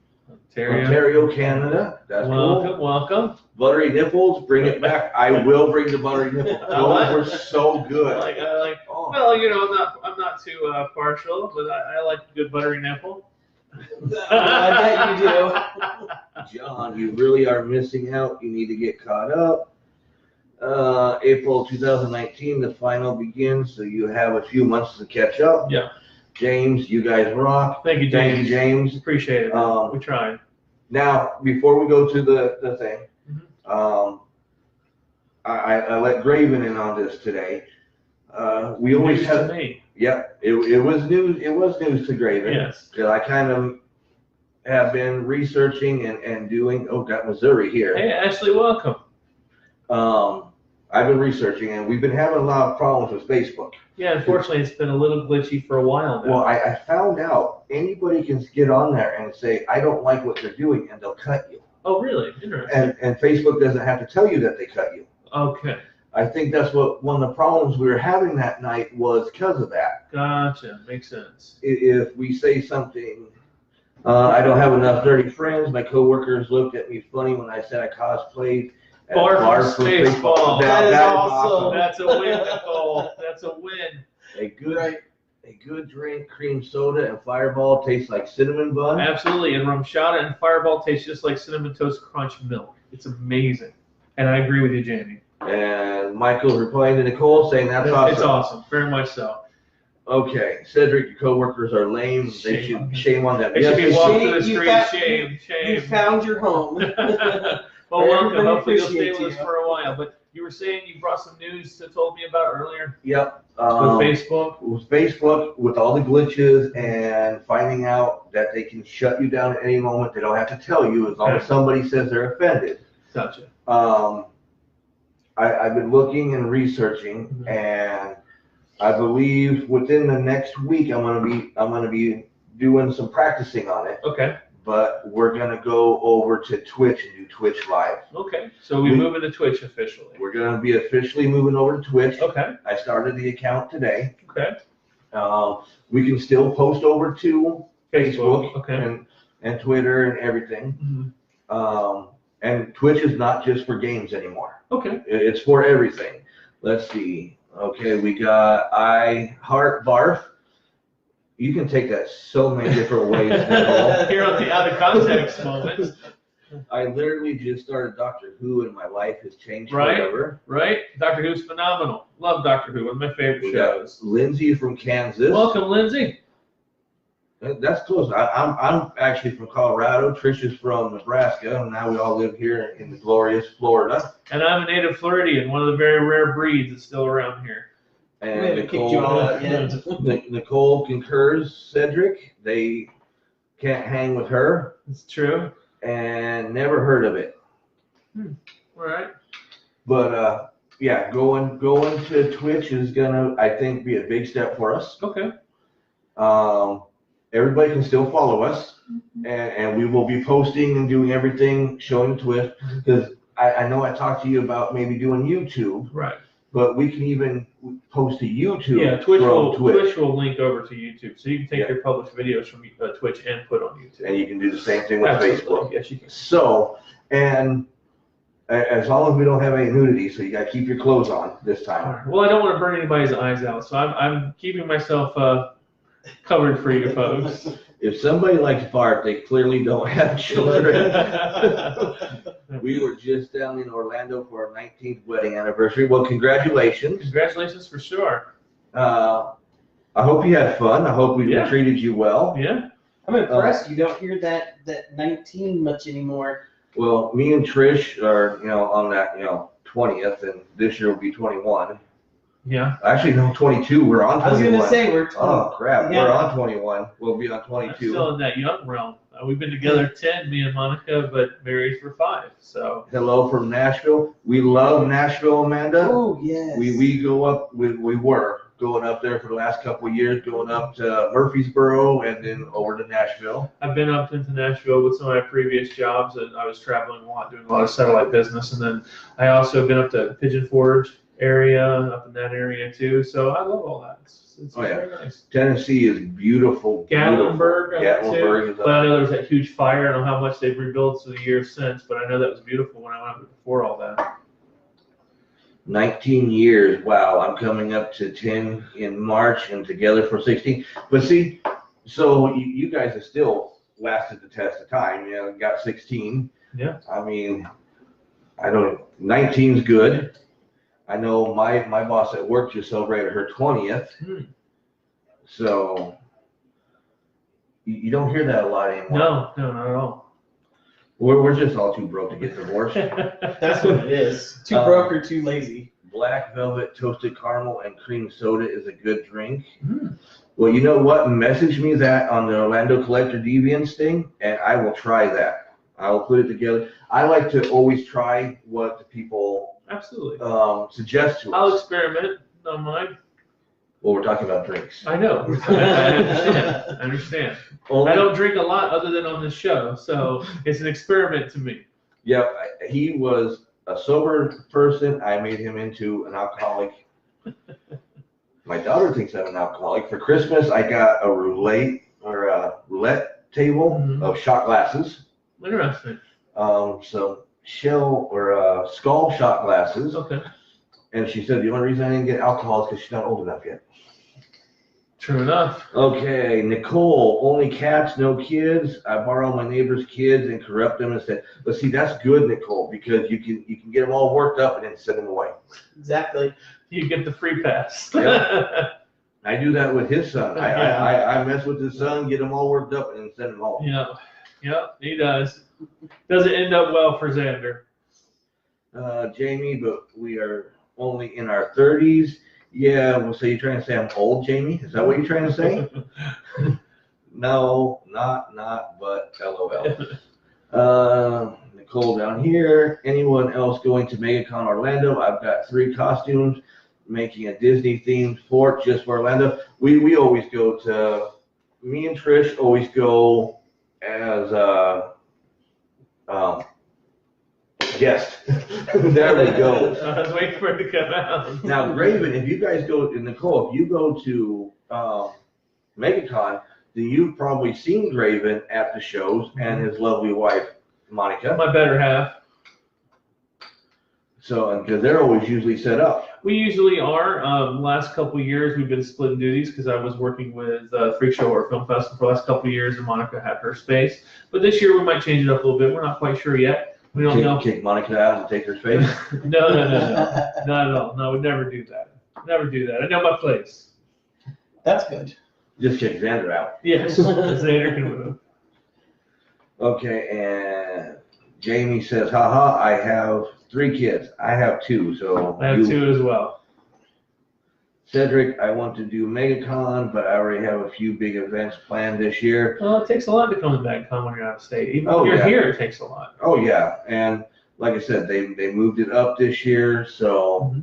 Speaker 1: Ontario, Canada. That's
Speaker 2: Welcome,
Speaker 1: cool.
Speaker 2: welcome.
Speaker 1: Buttery nipples, bring it back. I will bring the buttery nipples. Those were so
Speaker 2: I
Speaker 1: good.
Speaker 2: like.
Speaker 1: Oh.
Speaker 2: Well, I'm not too partial, but I like a good buttery nipple.
Speaker 3: I bet you do.
Speaker 1: John, you really are missing out. You need to get caught up. April 2019, the final begins, so you have a few months to catch up.
Speaker 2: Yeah.
Speaker 1: James, you guys rock.
Speaker 2: Thank you,
Speaker 1: Thank you,
Speaker 2: James.
Speaker 1: James.
Speaker 2: Appreciate it. We tried.
Speaker 1: Now, before we go to the thing, I let Graven in on this today. We always
Speaker 2: News
Speaker 1: have.
Speaker 2: to me.
Speaker 1: Yep, it was news. It was news to Graven.
Speaker 2: Yes.
Speaker 1: Because I kind of have been researching and doing. Oh, got Missouri here.
Speaker 2: Hey, Ashley, welcome.
Speaker 1: I've been researching, and we've been having a lot of problems with Facebook.
Speaker 2: Yeah, unfortunately, it's been a little glitchy for a while now.
Speaker 1: Well, I found out anybody can get on there and say, I don't like what they're doing, and they'll cut you.
Speaker 2: Oh, really? Interesting.
Speaker 1: And Facebook doesn't have to tell you that they cut you.
Speaker 2: Okay.
Speaker 1: I think that's what one of the problems we were having that night was because of that.
Speaker 2: Gotcha. Makes sense.
Speaker 1: If we say something, I don't have enough dirty friends, my coworkers looked at me funny when I said I cosplayed at
Speaker 2: Bar for Spaceball.
Speaker 3: That is
Speaker 1: awesome.
Speaker 2: That's a win, Nicole. That's a win.
Speaker 1: A good drink, cream soda, and Fireball tastes like cinnamon bun.
Speaker 2: Absolutely. And Rumshata and Fireball taste just like Cinnamon Toast Crunch milk. It's amazing. And I agree with you, Jamie.
Speaker 1: And Michael replying to Nicole saying that's awesome.
Speaker 2: It's awesome. Very much so.
Speaker 1: Okay, Cedric, your coworkers are lame. They should shame on them.
Speaker 2: They should be
Speaker 1: Yes,
Speaker 2: walking
Speaker 3: shame,
Speaker 2: to the
Speaker 3: you
Speaker 2: street.
Speaker 3: got-
Speaker 2: Shame.
Speaker 3: You found your home.
Speaker 2: Well, welcome.
Speaker 3: Everybody
Speaker 2: Hopefully you'll stay
Speaker 3: appreciates
Speaker 2: with us
Speaker 3: you.
Speaker 2: for a while. But you were saying you brought some news to told me about earlier
Speaker 1: Yep.
Speaker 2: with Facebook.
Speaker 1: With Facebook, with all the glitches and finding out that they can shut you down at any moment. They don't have to tell you as long as somebody says they're offended.
Speaker 2: Gotcha.
Speaker 1: I've been looking and researching, and I believe within the next week I'm gonna be doing some practicing on it.
Speaker 2: Okay.
Speaker 1: But we're gonna go over to Twitch and do Twitch Live.
Speaker 2: Okay. So we move into Twitch officially.
Speaker 1: We're gonna be officially moving over to Twitch.
Speaker 2: Okay.
Speaker 1: I started the account today.
Speaker 2: Okay.
Speaker 1: We can still post over to Facebook
Speaker 2: Okay.
Speaker 1: and Twitter and everything. And Twitch is not just for games anymore.
Speaker 2: Okay.
Speaker 1: It's for everything. Let's see. Okay, we got I Heart Barf. You can take that so many different ways.
Speaker 2: Here on the out of context moments.
Speaker 1: I literally just started Doctor Who and my life has changed
Speaker 2: Right.
Speaker 1: forever.
Speaker 2: Right? Doctor Who's phenomenal. Love Doctor Who. One of my favorite
Speaker 1: We got
Speaker 2: shows.
Speaker 1: Lindsay from Kansas.
Speaker 2: Welcome, Lindsay.
Speaker 1: That's close. I'm actually from Colorado. Trish is from Nebraska, and now we all live here in the glorious Florida.
Speaker 2: And I'm a native Floridian, one of the very rare breeds that's still around here.
Speaker 1: And
Speaker 3: We haven't kicked you all out yet.
Speaker 1: Nicole concurs, Cedric. They can't hang with her,
Speaker 2: It's true.
Speaker 1: and never heard of it.
Speaker 2: All right.
Speaker 1: But yeah, going to Twitch is gonna, I think, be a big step for us.
Speaker 2: Okay.
Speaker 1: Everybody can still follow us, and we will be posting and doing everything, showing Twitch, because I know I talked to you about maybe doing YouTube,
Speaker 2: Right.
Speaker 1: but we can even post to YouTube.
Speaker 2: Yeah, Twitch
Speaker 1: from
Speaker 2: will link over to YouTube, so you can take
Speaker 1: Yeah.
Speaker 2: your published videos from Twitch and put on YouTube.
Speaker 1: And you can do the same thing with
Speaker 2: Absolutely.
Speaker 1: Facebook.
Speaker 2: Yes, you can.
Speaker 1: So, and as long as we don't have any nudity, so you gotta keep your clothes on this
Speaker 2: All
Speaker 1: time.
Speaker 2: right. Well, I don't want to burn anybody's eyes out, so I'm keeping myself covered for you folks.
Speaker 1: If somebody likes Bart, they clearly don't have children. We were just down in Orlando for our 19th wedding anniversary. Well, congratulations.
Speaker 2: Congratulations for sure.
Speaker 1: I hope you had fun. I hope we
Speaker 2: Yeah.
Speaker 1: treated you well.
Speaker 2: Yeah.
Speaker 3: I'm impressed you don't hear that 19 much anymore.
Speaker 1: Well, me and Trish are, on that, 20th, and this year will be 21.
Speaker 2: Yeah.
Speaker 1: Actually, no, 22. We're on 21.
Speaker 3: I was going to say, we're 20.
Speaker 1: Oh, crap.
Speaker 3: Yeah.
Speaker 1: We're on 21. We'll be on
Speaker 2: I'm
Speaker 1: 22.
Speaker 2: still in that young realm. We've been together 10, me and Monica, but married for 5. So.
Speaker 1: Hello from Nashville. We love Nashville, Amanda.
Speaker 3: Oh, yes.
Speaker 1: We go up, we were going up there for the last couple of years, going up to Murfreesboro and then over to Nashville.
Speaker 2: I've been up into Nashville with some of my previous jobs, and I was traveling a lot, doing a lot of satellite business, and then I also have been up to Pigeon Forge area, up in that area too. So I love all that. It's very nice.
Speaker 1: Tennessee is beautiful.
Speaker 2: Gatlinburg,
Speaker 1: Gatlinburg is
Speaker 2: but I know there's that huge fire. I don't know how much they've rebuilt through the years since, but I know that was beautiful when I went up before all that.
Speaker 1: 19 years. Wow, I'm coming up to 10 in March and together for 16. But see, so you guys have still lasted the test of time. Got 16.
Speaker 2: Yeah.
Speaker 1: I mean, 19's good. I know my boss at work just celebrated her 20th. So you don't hear that a lot anymore.
Speaker 2: No, not at all.
Speaker 1: We're just all too broke to get divorced.
Speaker 3: That's what it is. Too broke or too lazy.
Speaker 1: Black Velvet Toasted Caramel and Cream Soda is a good drink.
Speaker 2: Mm.
Speaker 1: Well, you know what? Message me that on the Orlando Collector Deviants thing, and I will try that. I will put it together. I like to always try what the people
Speaker 2: Absolutely.
Speaker 1: suggest to us.
Speaker 2: I'll experiment on mine.
Speaker 1: Well, we're talking about drinks.
Speaker 2: I know. I understand. I don't drink a lot other than on this show, so it's an experiment to me.
Speaker 1: Yeah, he was a sober person. I made him into an alcoholic. My daughter thinks I'm an alcoholic. For Christmas, I got a roulette table of shot glasses.
Speaker 2: Interesting.
Speaker 1: Some shell or skull shot glasses.
Speaker 2: Okay.
Speaker 1: And she said the only reason I didn't get alcohol is because she's not old enough yet.
Speaker 2: True enough.
Speaker 1: Okay, Nicole, only cats, no kids. I borrow my neighbor's kids and corrupt them instead. But see, that's good, Nicole, because you can get them all worked up and then send them away.
Speaker 3: Exactly.
Speaker 2: You get the free pass.
Speaker 1: Yep. I do that with his son. I mess with his son, get him all worked up, and then send him home.
Speaker 2: Yeah, he does. Doesn't end up well for Xander.
Speaker 1: Jamie, but we are only in our 30s. Yeah, well, so you're trying to say I'm old, Jamie? Is that what you're trying to say? No, not, but LOL. Nicole down here. Anyone else going to MegaCon Orlando? I've got 3 costumes, making a Disney-themed fort just for Orlando. We always go to, me and Trish always go as guest. There we go.
Speaker 2: I was waiting for it to come out.
Speaker 1: Now, Graven, if you guys go, and Nicole, if you go to MegaCon, then you've probably seen Graven at the shows and his lovely wife, Monica.
Speaker 2: My better half.
Speaker 1: So, because they're always usually set up.
Speaker 2: We usually are. Last couple of years, we've been splitting duties because I was working with Freak Show Horror Film Festival for the last couple of years, and Monica had her space. But this year, we might change it up a little bit. We're not quite sure yet. We don't know.
Speaker 1: Kick Monica out and take her space?
Speaker 2: No, not at all. No, we'd never do that. Never do that. I know my place.
Speaker 3: That's good.
Speaker 1: Just kick Xander out.
Speaker 2: Yes, Xander can move.
Speaker 1: Okay, and Jamie says, haha, I have 3 kids. I have 2, so.
Speaker 2: I have 2 as well.
Speaker 1: Cedric, I want to do MegaCon, but I already have a few big events planned this year.
Speaker 2: Well, it takes a lot to come to MegaCon when you're out of state. Even when you're here, it takes a lot.
Speaker 1: Oh, yeah, and like I said, they moved it up this year, so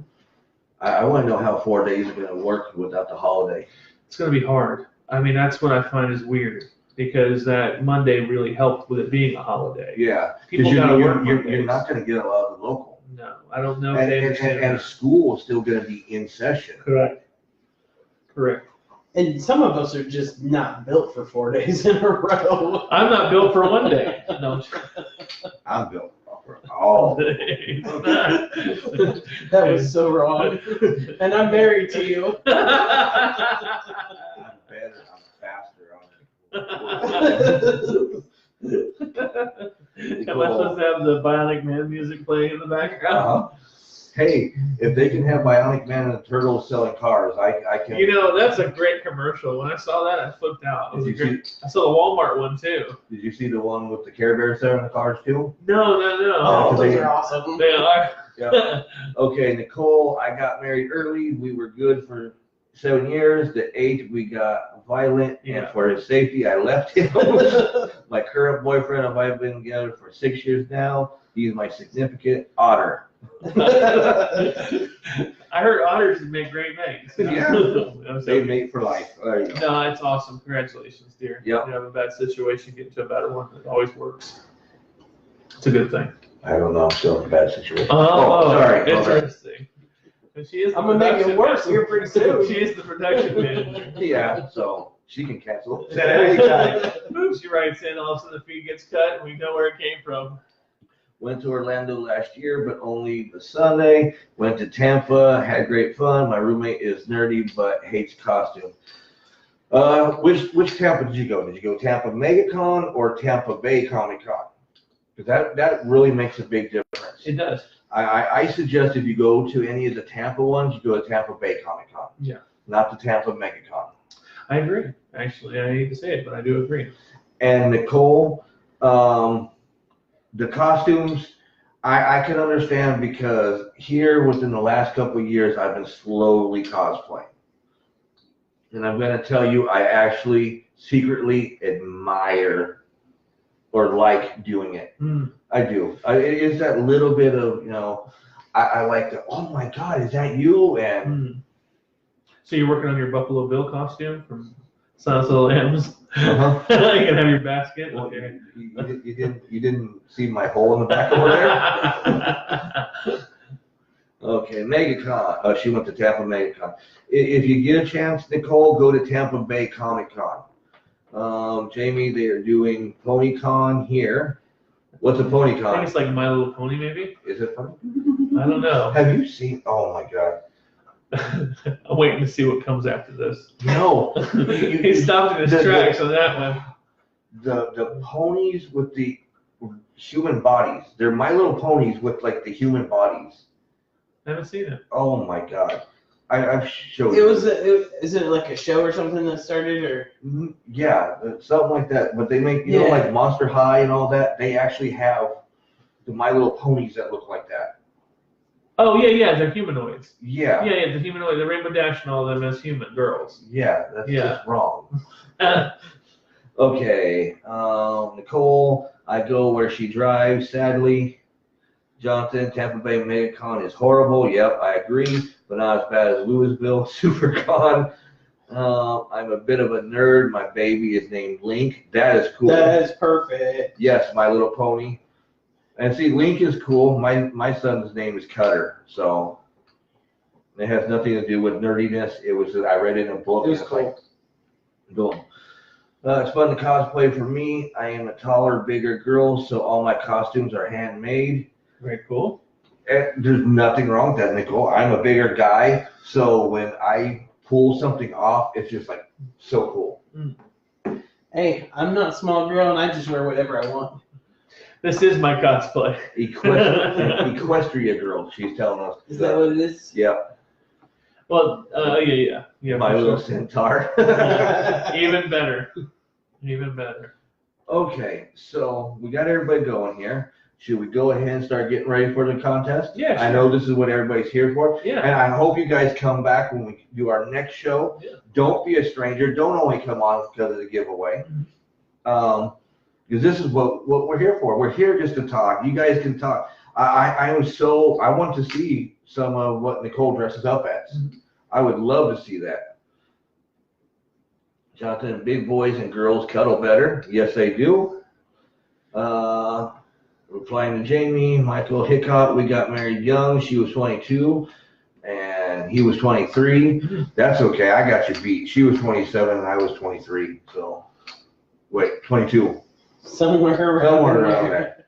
Speaker 1: I want to know how 4 days are going to work without the holiday.
Speaker 2: It's going to be hard. I mean, that's what I find is weird, because that Monday really helped with it being a holiday.
Speaker 1: Yeah,
Speaker 2: People got to work
Speaker 1: you're not going to get a lot of the local.
Speaker 2: No, I don't know if they understand
Speaker 1: and
Speaker 2: that.
Speaker 1: school is still going to be in session.
Speaker 2: Correct. Correct.
Speaker 3: And some of us are just not built for 4 days in a row.
Speaker 2: I'm not built for one day. No.
Speaker 1: I'm built for all.
Speaker 3: That was so wrong. And I'm married to you.
Speaker 1: I'm better, I'm faster.
Speaker 2: Am I supposed to have the Bionic Man music playing in the background?
Speaker 1: Hey, if they can have Bionic Man and the Turtles selling cars, I can.
Speaker 2: You know, that's a great commercial. When I saw that, I flipped out. I saw the Walmart one too.
Speaker 1: Did you see the one with the Care Bears selling the cars too?
Speaker 2: No.
Speaker 3: Oh, those are awesome.
Speaker 2: They are.
Speaker 1: Yeah. Okay, Nicole, I got married early. We were good for 7 years. The 8th, we got violent, and for his safety, I left him. My current boyfriend and I have been together for 6 years now. He's my significant otter.
Speaker 2: I heard otters make great mates.
Speaker 1: Yeah, they mate for life. There you go.
Speaker 2: No, it's awesome. Congratulations, dear.
Speaker 1: Yep.
Speaker 2: You have a bad situation, get into a better one. It always works. It's a good thing.
Speaker 1: I don't know. I'm still in a bad situation.
Speaker 2: Oh,
Speaker 1: sorry.
Speaker 2: Interesting. And she is.
Speaker 3: I'm gonna make it worse here pretty soon.
Speaker 2: She is the production manager.
Speaker 1: Yeah, so she can cancel.
Speaker 2: She writes in, all of a sudden the feed gets cut, and we know where it came from.
Speaker 1: Went to Orlando last year, but only the Sunday. Went to Tampa, had great fun. My roommate is nerdy, but hates costume. Which Tampa did you go? Did you go Tampa MegaCon or Tampa Bay Comic Con? Because that really makes a big difference.
Speaker 2: It does.
Speaker 1: I suggest if you go to any of the Tampa ones, you go to Tampa Bay Comic Con.
Speaker 2: Yeah.
Speaker 1: Not the Tampa MegaCon.
Speaker 2: I agree. Actually, I hate to say it, but I do agree.
Speaker 1: And Nicole, the costumes, I can understand because here within the last couple of years, I've been slowly cosplaying. And I'm going to tell you, I actually secretly admire or like doing it. I do. It is that little bit of, I like to, oh my God, is that you? And
Speaker 2: So you're working on your Buffalo Bill costume from Silence of the Lambs?
Speaker 1: Uh-huh.
Speaker 2: You can have your basket.
Speaker 1: Well,
Speaker 2: Okay.
Speaker 1: you didn't see my hole in the back over there? Okay, MegaCon. She went to Tampa MegaCon. If you get a chance, Nicole, go to Tampa Bay Comic Con. Jamie, they are doing PonyCon here. What's a
Speaker 2: I think
Speaker 1: PonyCon?
Speaker 2: it's like My Little Pony, maybe?
Speaker 1: Is it funny?
Speaker 2: I don't know.
Speaker 1: Have you seen? Oh my God.
Speaker 2: I'm waiting to see what comes after this.
Speaker 1: No.
Speaker 2: He stopped in his tracks on that one.
Speaker 1: The ponies with the human bodies. They're My Little Ponies with like the human bodies.
Speaker 2: I haven't seen it.
Speaker 1: Oh my God. I've showed
Speaker 3: It
Speaker 1: you.
Speaker 3: was. Is it like a show or something that started, or?
Speaker 1: Yeah, something like that. But they make, you know, like Monster High and all that. They actually have the My Little Ponies that look like that.
Speaker 2: Oh, yeah, they're humanoids.
Speaker 1: Yeah.
Speaker 2: Yeah, the humanoid, the Rainbow Dash and all of them as human girls.
Speaker 1: Yeah, that's just wrong.
Speaker 2: Uh,
Speaker 1: Okay, Nicole, I go where she drives, sadly. Jonathan, Tampa Bay MegaCon is horrible. Yep, I agree, but not as bad as Louisville SuperCon. I'm a bit of a nerd. My baby is named Link. That is cool.
Speaker 3: That is perfect.
Speaker 1: Yes, My Little Pony. And see, Link is cool. My son's name is Cutter, so It has nothing to do with nerdiness. It was that I read it in a book.
Speaker 3: It was
Speaker 1: and it's
Speaker 3: cool.
Speaker 1: like, boom. It's fun to cosplay for me. I am a taller, bigger girl, so all my costumes are handmade.
Speaker 2: Very cool.
Speaker 1: And there's nothing wrong with that, Nicole. I'm a bigger guy, so when I pull something off, it's just like so cool.
Speaker 3: Hey, I'm not a small girl, and I just wear whatever I want.
Speaker 2: This is my cosplay.
Speaker 1: Equestria girl, she's telling us.
Speaker 3: Is that what it is?
Speaker 1: Yep.
Speaker 2: Well, yeah.
Speaker 1: My
Speaker 2: for
Speaker 1: little
Speaker 2: sure.
Speaker 1: centaur.
Speaker 2: Even better. Even better.
Speaker 1: Okay, so we got everybody going here. Should we go ahead and start getting ready for the contest?
Speaker 2: Yeah,
Speaker 1: I know this is what everybody's here for.
Speaker 2: Yeah.
Speaker 1: And I hope you guys come back when we do our next show.
Speaker 2: Yeah.
Speaker 1: Don't be a stranger. Don't only come on because of the giveaway. Because this is what we're here for. We're here just to talk. You guys can talk. I want to see some of what Nicole dresses up as. I would love to see that. Jonathan, big boys and girls cuddle better. Yes, they do. Replying to Jamie, Michael Hickok, we got married young. She was 22 and he was 23. That's okay. I got you beat. She was 27 and I was 23. So, wait, 22.
Speaker 3: Somewhere
Speaker 1: Around that.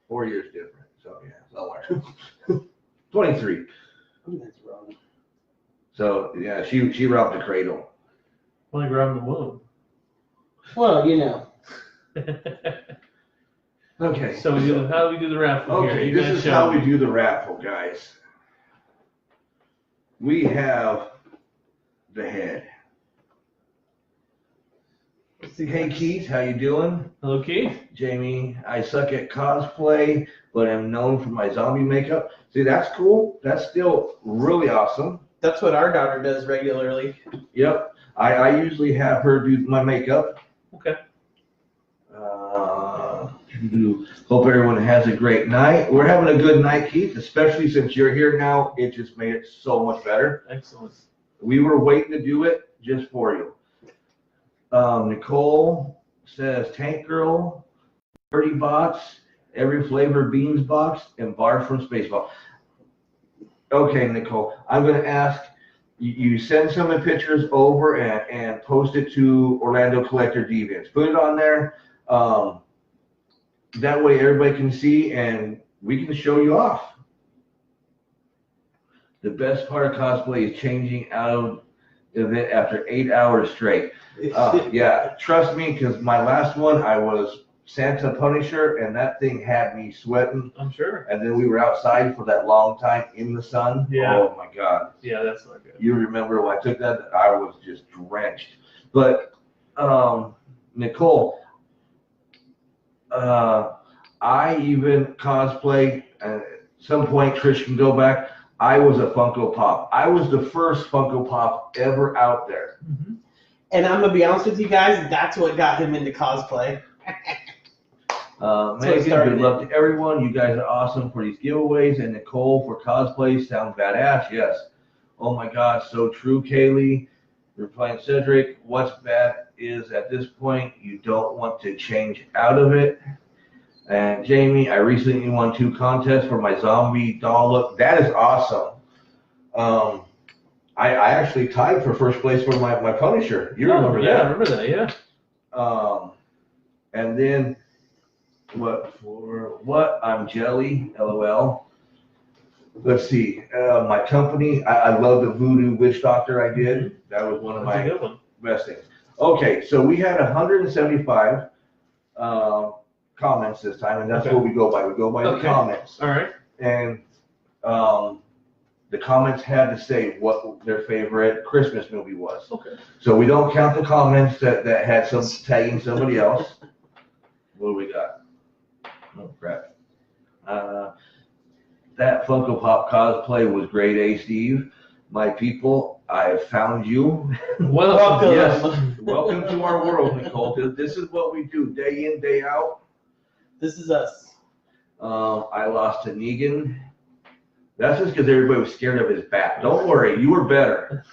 Speaker 1: 4 years different. So, yeah, somewhere. 23.
Speaker 3: Oh, that's wrong.
Speaker 1: So, yeah, she robbed the cradle.
Speaker 2: Only grabbing the womb.
Speaker 3: Well, you know.
Speaker 1: Okay.
Speaker 2: So how do we do the raffle here?
Speaker 1: Okay,
Speaker 2: You
Speaker 1: this
Speaker 2: guys
Speaker 1: is
Speaker 2: show
Speaker 1: how
Speaker 2: me.
Speaker 1: we do the raffle, guys. We have the head. Hey Keith, how you doing?
Speaker 2: Hello, Keith.
Speaker 1: Jamie, I suck at cosplay, but am known for my zombie makeup. See, that's cool. That's still really awesome.
Speaker 3: That's what our daughter does regularly.
Speaker 1: Yep. I usually have her do my makeup.
Speaker 2: Okay.
Speaker 1: Hope everyone has a great night. We're having a good night, Keith, especially since you're here now. It just made it so much better.
Speaker 2: Excellent.
Speaker 1: We were waiting to do it just for you. Nicole says Tank Girl, 30 bots, every flavor beans box, and bar from Spaceball. Okay, Nicole, I'm going to ask you send some of the pictures over and post it to Orlando Collector Deviants. Put it on there. That way everybody can see and we can show you off. The best part of cosplay is changing out of it after 8 hours straight. Yeah, trust me, because my last one, I was Santa Punisher, and that thing had me sweating.
Speaker 2: I'm sure.
Speaker 1: And then we were outside for that long time in the sun.
Speaker 2: Yeah.
Speaker 1: Oh, my God.
Speaker 2: Yeah, that's not good.
Speaker 1: You remember when I took that? I was just drenched. But, Nicole, I even cosplayed, at some point Trish can go back, I was a Funko Pop. I was the first Funko Pop ever out there.
Speaker 2: Mm-hmm.
Speaker 3: And I'm going to be honest with you guys, that's what got him into cosplay.
Speaker 1: Megan, good luck to everyone. You guys are awesome for these giveaways. And Nicole for cosplay sounds badass. Yes. Oh my God, so true, Kaylee. You're playing Cedric. What's bad is at this point, you don't want to change out of it. And Jamie, I recently won 2 contests for my zombie doll look. That is awesome. I actually tied for first place for my Punisher. You remember that?
Speaker 2: Yeah, I remember that, yeah.
Speaker 1: And then, what? I'm jelly, LOL. Let's see. My company, I love the Voodoo Witch Doctor I did. That was one of
Speaker 2: That's a
Speaker 1: my
Speaker 2: good one.
Speaker 1: best things. Okay, so we had 175 comments this time, and that's
Speaker 2: Okay.
Speaker 1: what we go by. We go by the
Speaker 2: Okay.
Speaker 1: comments.
Speaker 2: All right.
Speaker 1: And the comments had to say what their favorite Christmas movie was.
Speaker 2: Okay.
Speaker 1: So we don't count the comments that had some tagging somebody else. What do we got? Oh, crap. That Funko Pop cosplay was grade A, Steve. My people, I have found you.
Speaker 2: Welcome.
Speaker 1: Yes. Welcome to our world, Nicole. This is what we do day in, day out.
Speaker 3: This is us.
Speaker 1: I lost to Negan. That's just because everybody was scared of his bat. Don't worry, you were better.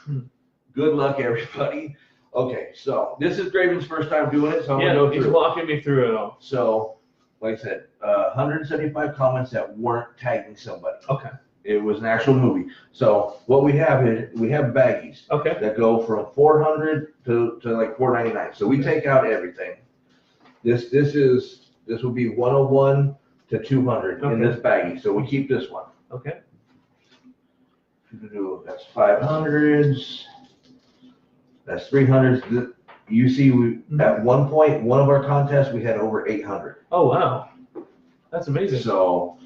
Speaker 1: Good luck, everybody. Okay, so this is Graven's first time doing it, so I'm
Speaker 2: Yeah,
Speaker 1: going to
Speaker 2: he's
Speaker 1: go through.
Speaker 2: walking me through it all.
Speaker 1: So, like I said, 175 comments that weren't tagging somebody.
Speaker 2: Okay.
Speaker 1: It was an actual movie. So what we have is, we have baggies
Speaker 2: Okay.
Speaker 1: that go from 400 to like 499. So we take out everything. This will be 101 to 200 in this baggie. So we keep this one.
Speaker 2: Okay.
Speaker 1: That's 500s. That's 300s. You see, at one point, one of our contests, we had over 800.
Speaker 2: Oh, wow. That's amazing.
Speaker 1: So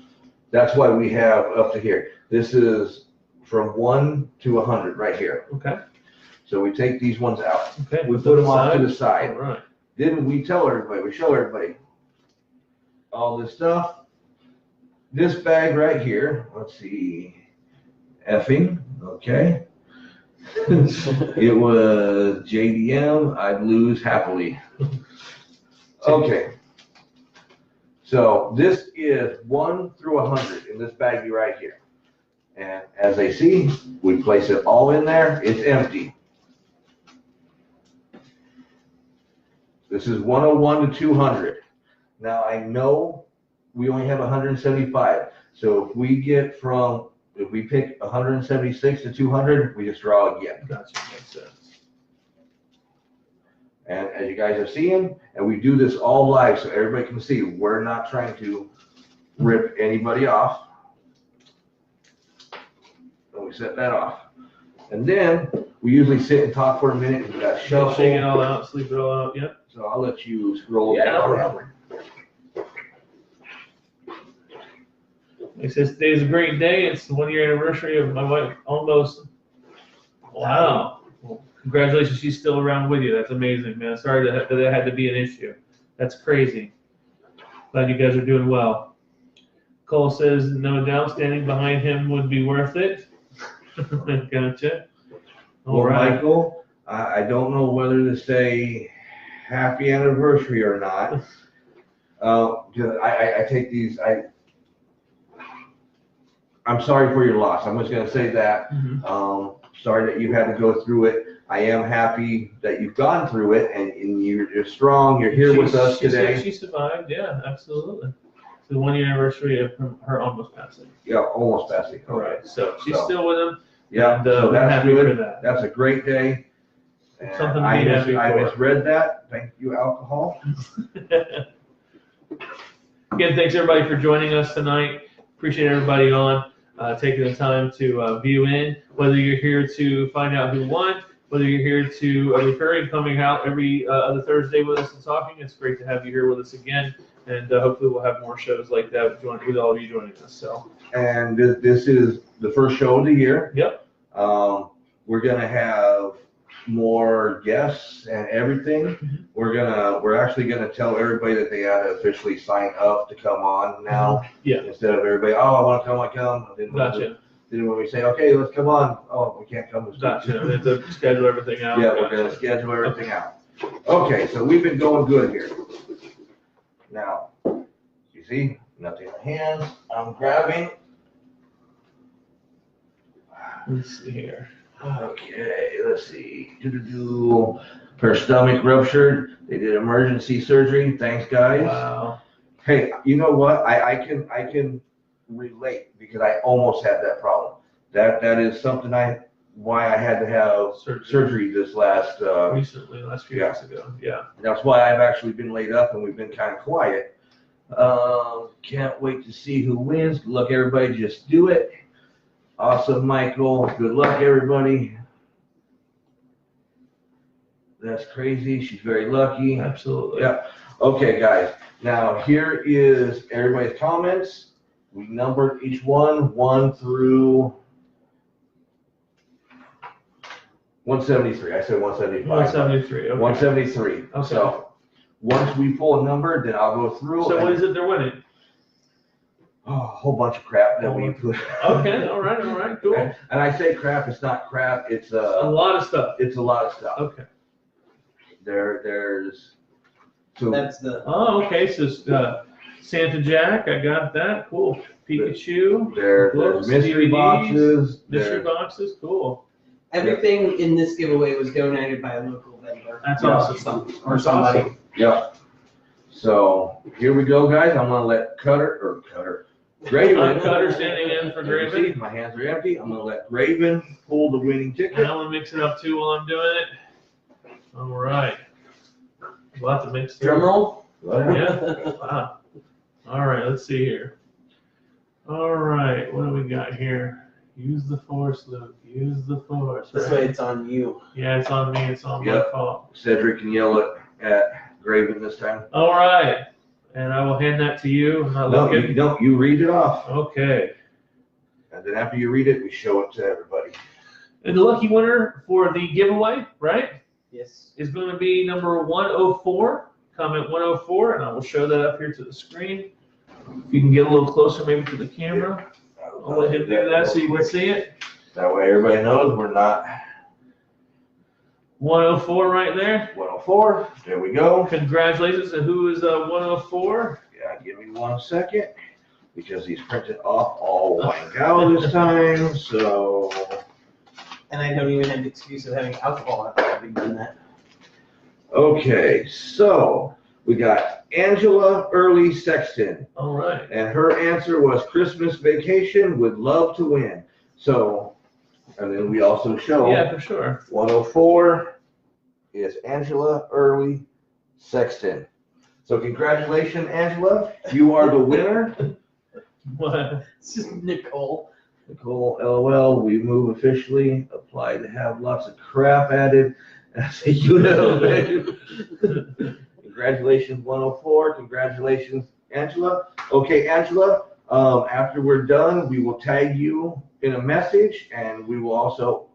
Speaker 1: that's why we have up to here. This is from 1 to 100 right here.
Speaker 2: Okay.
Speaker 1: So we take these ones out.
Speaker 2: Okay.
Speaker 1: We put them off to the side.
Speaker 2: All right.
Speaker 1: Then we tell everybody, we show everybody all this stuff. This bag right here, let's see, effing, okay. It was JDM, I'd lose happily. Okay. So this is 1 through 100 in this baggie right here. And as they see, we place it all in there, it's empty. This is 101 to 200. Now I know we only have 175. So if we pick 176 to 200, we just draw again.
Speaker 2: Gotcha. Makes sense.
Speaker 1: And as you guys are seeing, and we do this all live so everybody can see, we're not trying to rip anybody off. And we set that off. And then we usually sit and talk for a minute and we got shuffle.
Speaker 2: Shake it all out, sleep it all out. Yep.
Speaker 1: So I'll let you scroll
Speaker 2: Yeah,
Speaker 1: down.
Speaker 2: no problem. He says today's a great day. It's the 1 year anniversary of my wife. Almost. Wow. Well, congratulations. She's still around with you. That's amazing, man. Sorry that had to be an issue. That's crazy. Glad you guys are doing well. Cole says no doubt standing behind him would be worth it. Gotcha. All
Speaker 1: Well,
Speaker 2: right.
Speaker 1: Michael, I don't know whether to say happy anniversary or not. I take these, I'm sorry for your loss. I'm just going to say that.
Speaker 2: Mhm.
Speaker 1: Sorry that you had to go through it. I am happy that you've gone through it and you're strong. You're here with us today.
Speaker 2: She survived. Yeah, absolutely. It's the 1 year anniversary of her almost passing.
Speaker 1: Yeah, almost passing.
Speaker 2: All right. So she's
Speaker 1: So,
Speaker 2: still with him.
Speaker 1: Yeah,
Speaker 2: And,
Speaker 1: so
Speaker 2: we're
Speaker 1: that's
Speaker 2: happy
Speaker 1: good.
Speaker 2: for that.
Speaker 1: That's a great day. And
Speaker 2: Something to
Speaker 1: I
Speaker 2: be happy
Speaker 1: I
Speaker 2: for.
Speaker 1: misread that. Thank you, alcohol.
Speaker 2: Again, thanks everybody for joining us tonight. Appreciate everybody on taking the time to view in. Whether you're here to find out who won, whether you're here to recurring, coming out every other Thursday with us and talking, it's great to have you here with us again. And hopefully we'll have more shows like that with all of you joining us. So.
Speaker 1: And this is the first show of the year.
Speaker 2: Yep.
Speaker 1: We're gonna have more guests and everything.
Speaker 2: Mhm.
Speaker 1: We're actually gonna tell everybody that they had to officially sign up to come on now.
Speaker 2: Yeah.
Speaker 1: Instead of everybody, oh, I want to come, I come.
Speaker 2: Gotcha.
Speaker 1: Then when we say, okay, let's come on, oh, we can't come.
Speaker 2: Gotcha. We have to schedule everything out.
Speaker 1: Yeah, we're gonna schedule everything out. Okay, so we've been going good here. Now, you see, nothing in the hands. I'm grabbing.
Speaker 2: Let's see here.
Speaker 1: Okay, let's see. Her stomach ruptured. They did emergency surgery. Thanks, guys.
Speaker 2: Wow.
Speaker 1: Hey, you know what? I can relate because I almost had that problem. That is something why I had to have surgery this last.
Speaker 2: Recently, last few weeks ago. Yeah.
Speaker 1: That's why I've actually been laid up and we've been kind of quiet. Can't wait to see who wins. Good luck, everybody. Just do it. Awesome, Michael. Good luck, everybody. That's crazy. She's very lucky.
Speaker 2: Absolutely.
Speaker 1: Yeah. Okay, guys. Now, here is everybody's comments. We numbered each one, 1 through 173. I said 175.
Speaker 2: 173. Okay.
Speaker 1: 173.
Speaker 2: Okay.
Speaker 1: So, once we pull a number, then I'll go through.
Speaker 2: So what is it they're winning?
Speaker 1: Oh, a whole bunch of crap that we put.
Speaker 2: Okay, all right, cool.
Speaker 1: And I say crap, it's not crap, it's
Speaker 2: A lot of stuff.
Speaker 1: it's a lot of stuff.
Speaker 2: Okay.
Speaker 1: There's so
Speaker 3: That's the.
Speaker 2: Oh, okay. So Santa Jack, I got that. Cool. Pikachu.
Speaker 1: there's
Speaker 2: Books,
Speaker 1: mystery
Speaker 2: DVDs,
Speaker 1: boxes.
Speaker 2: Mystery
Speaker 1: There's,
Speaker 2: boxes. Cool.
Speaker 3: Everything in this giveaway was donated by a local vendor.
Speaker 2: That's
Speaker 1: Yeah.
Speaker 2: awesome.
Speaker 3: Or somebody.
Speaker 2: Awesome.
Speaker 1: yep. So here we go, guys. I'm gonna let Graven.
Speaker 2: Cutter standing in for
Speaker 1: As you
Speaker 2: Graven.
Speaker 1: see, my hands are empty. I'm gonna let Graven pull the winning ticket.
Speaker 2: And I'm gonna mix it up too while I'm doing it. All right. We'll have to mix it.
Speaker 3: Drum roll.
Speaker 2: Yeah. Wow. All right, let's see here. All right, what do we got here? Use the force, Luke. Use the force.
Speaker 3: This way it's on you.
Speaker 2: Yeah, it's on me. It's on my
Speaker 1: Yep.
Speaker 2: fault.
Speaker 1: Cedric can yell it at Graven this time.
Speaker 2: All right. And I will hand that to you. And I'll
Speaker 1: No,
Speaker 2: look at
Speaker 1: you don't. You read it off.
Speaker 2: Okay.
Speaker 1: And then after you read it, we show it to everybody.
Speaker 2: And the lucky winner for the giveaway, right,
Speaker 3: Yes.
Speaker 2: is going to be number 104. Comment 104, and I will show that up here to the screen. If you can get a little closer, maybe to the camera. I'll let him do that so you can see it.
Speaker 1: That way everybody knows we're not
Speaker 2: 104 right there.
Speaker 1: 104. There we go.
Speaker 2: Congratulations. And who is 104?
Speaker 1: Yeah, give me 1 second because he's printed off all white out this time. So,
Speaker 3: And I don't even have the excuse of having alcohol after having done that.
Speaker 1: okay, so we got Angela Early Sexton,
Speaker 2: All right.
Speaker 1: and her answer was Christmas vacation, would love to win. So, and then we also show
Speaker 2: Yeah, for sure.
Speaker 1: 104 is Angela Early Sexton. So congratulations, Angela. You are the winner.
Speaker 2: What?
Speaker 3: It's just Nicole.
Speaker 1: Nicole, LOL, we move officially. Apply to have lots of crap added as a unit of value. Congratulations, 104. Congratulations, Angela. Okay, Angela, after we're done, we will tag you in a message, and we will also,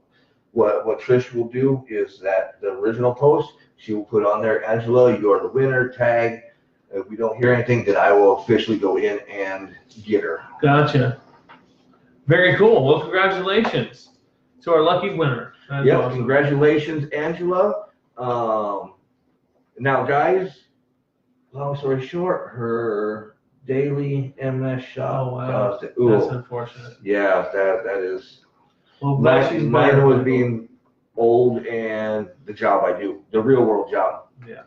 Speaker 1: what Trish will do is that the original post, she will put on there, Angela, you're the winner, tag. If we don't hear anything, then I will officially go in and get her.
Speaker 2: Gotcha. Very cool. Well, congratulations to our lucky winner. That's
Speaker 1: Yep,
Speaker 2: awesome.
Speaker 1: congratulations, Angela. Now, guys, long story short, her daily MS shot
Speaker 2: Oh, wow.
Speaker 1: caused it.
Speaker 2: That's
Speaker 1: Ooh,
Speaker 2: unfortunate.
Speaker 1: yeah, that is.
Speaker 2: Well, glad she's
Speaker 1: Mine
Speaker 2: better.
Speaker 1: was being old and the job I do, the real world job.
Speaker 2: Yeah.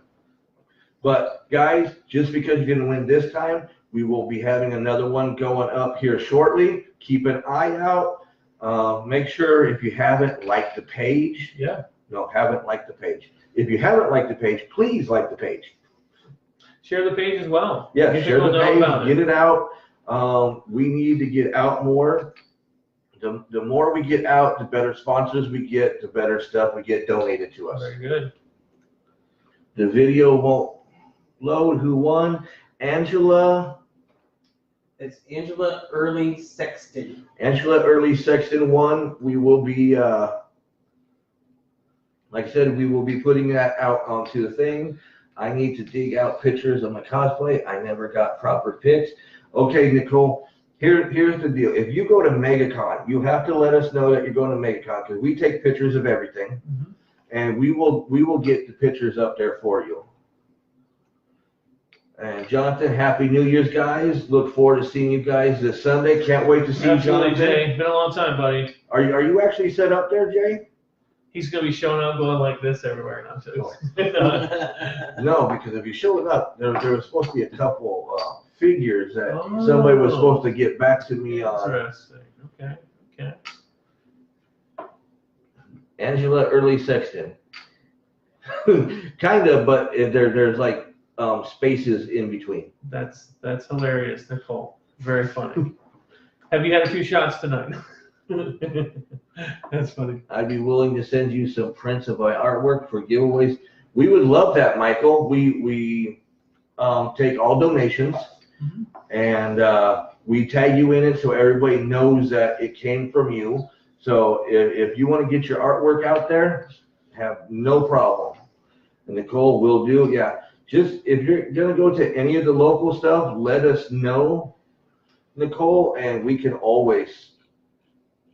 Speaker 1: But guys, just because you didn't win this time, we will be having another one going up here shortly. Keep an eye out. Make sure if you haven't liked the page.
Speaker 2: Yeah.
Speaker 1: No, haven't liked the page. If you haven't liked the page, please like the page.
Speaker 2: Share the page as well.
Speaker 1: Yeah,
Speaker 2: Get
Speaker 1: share
Speaker 2: people
Speaker 1: the
Speaker 2: to know
Speaker 1: page,
Speaker 2: about
Speaker 1: get
Speaker 2: it.
Speaker 1: it out. We need to get out more. The more we get out, the better sponsors we get, the better stuff we get donated to us.
Speaker 2: Very good.
Speaker 1: The video won't load. Who won? Angela.
Speaker 3: It's Angela Early Sexton.
Speaker 1: Angela Early Sexton won. We will be, like I said, we will be putting that out onto the thing. I need to dig out pictures of my cosplay. I never got proper pics. Okay, Nicole, here's the deal. If you go to MegaCon, you have to let us know that you're going to MegaCon because we take pictures of everything, and we will get the pictures up there for you. And Jonathan, Happy New Year's, guys. Look forward to seeing you guys this Sunday. Can't wait to see you,
Speaker 2: Absolutely,
Speaker 1: Jonathan.
Speaker 2: Jay. Been a long time, buddy.
Speaker 1: Are you actually set up there, Jay?
Speaker 2: He's going to be showing up going like this everywhere now, too.
Speaker 1: No, because if you show it up, there was supposed to be a couple figures that somebody was supposed to get back to me on.
Speaker 2: Interesting. Okay. Okay.
Speaker 1: Angela Early Sexton. Kind of, but there's like spaces in between.
Speaker 2: That's hilarious, Nicole. Very funny. Have you had a few shots tonight? That's funny.
Speaker 1: I'd be willing to send you some prints of my artwork for giveaways. We would love that, Michael. We take all donations, and we tag you in it so everybody knows that it came from you. So if you want to get your artwork out there, have no problem. And Nicole will do, yeah. Just if you're gonna go to any of the local stuff, let us know, Nicole, and we can always.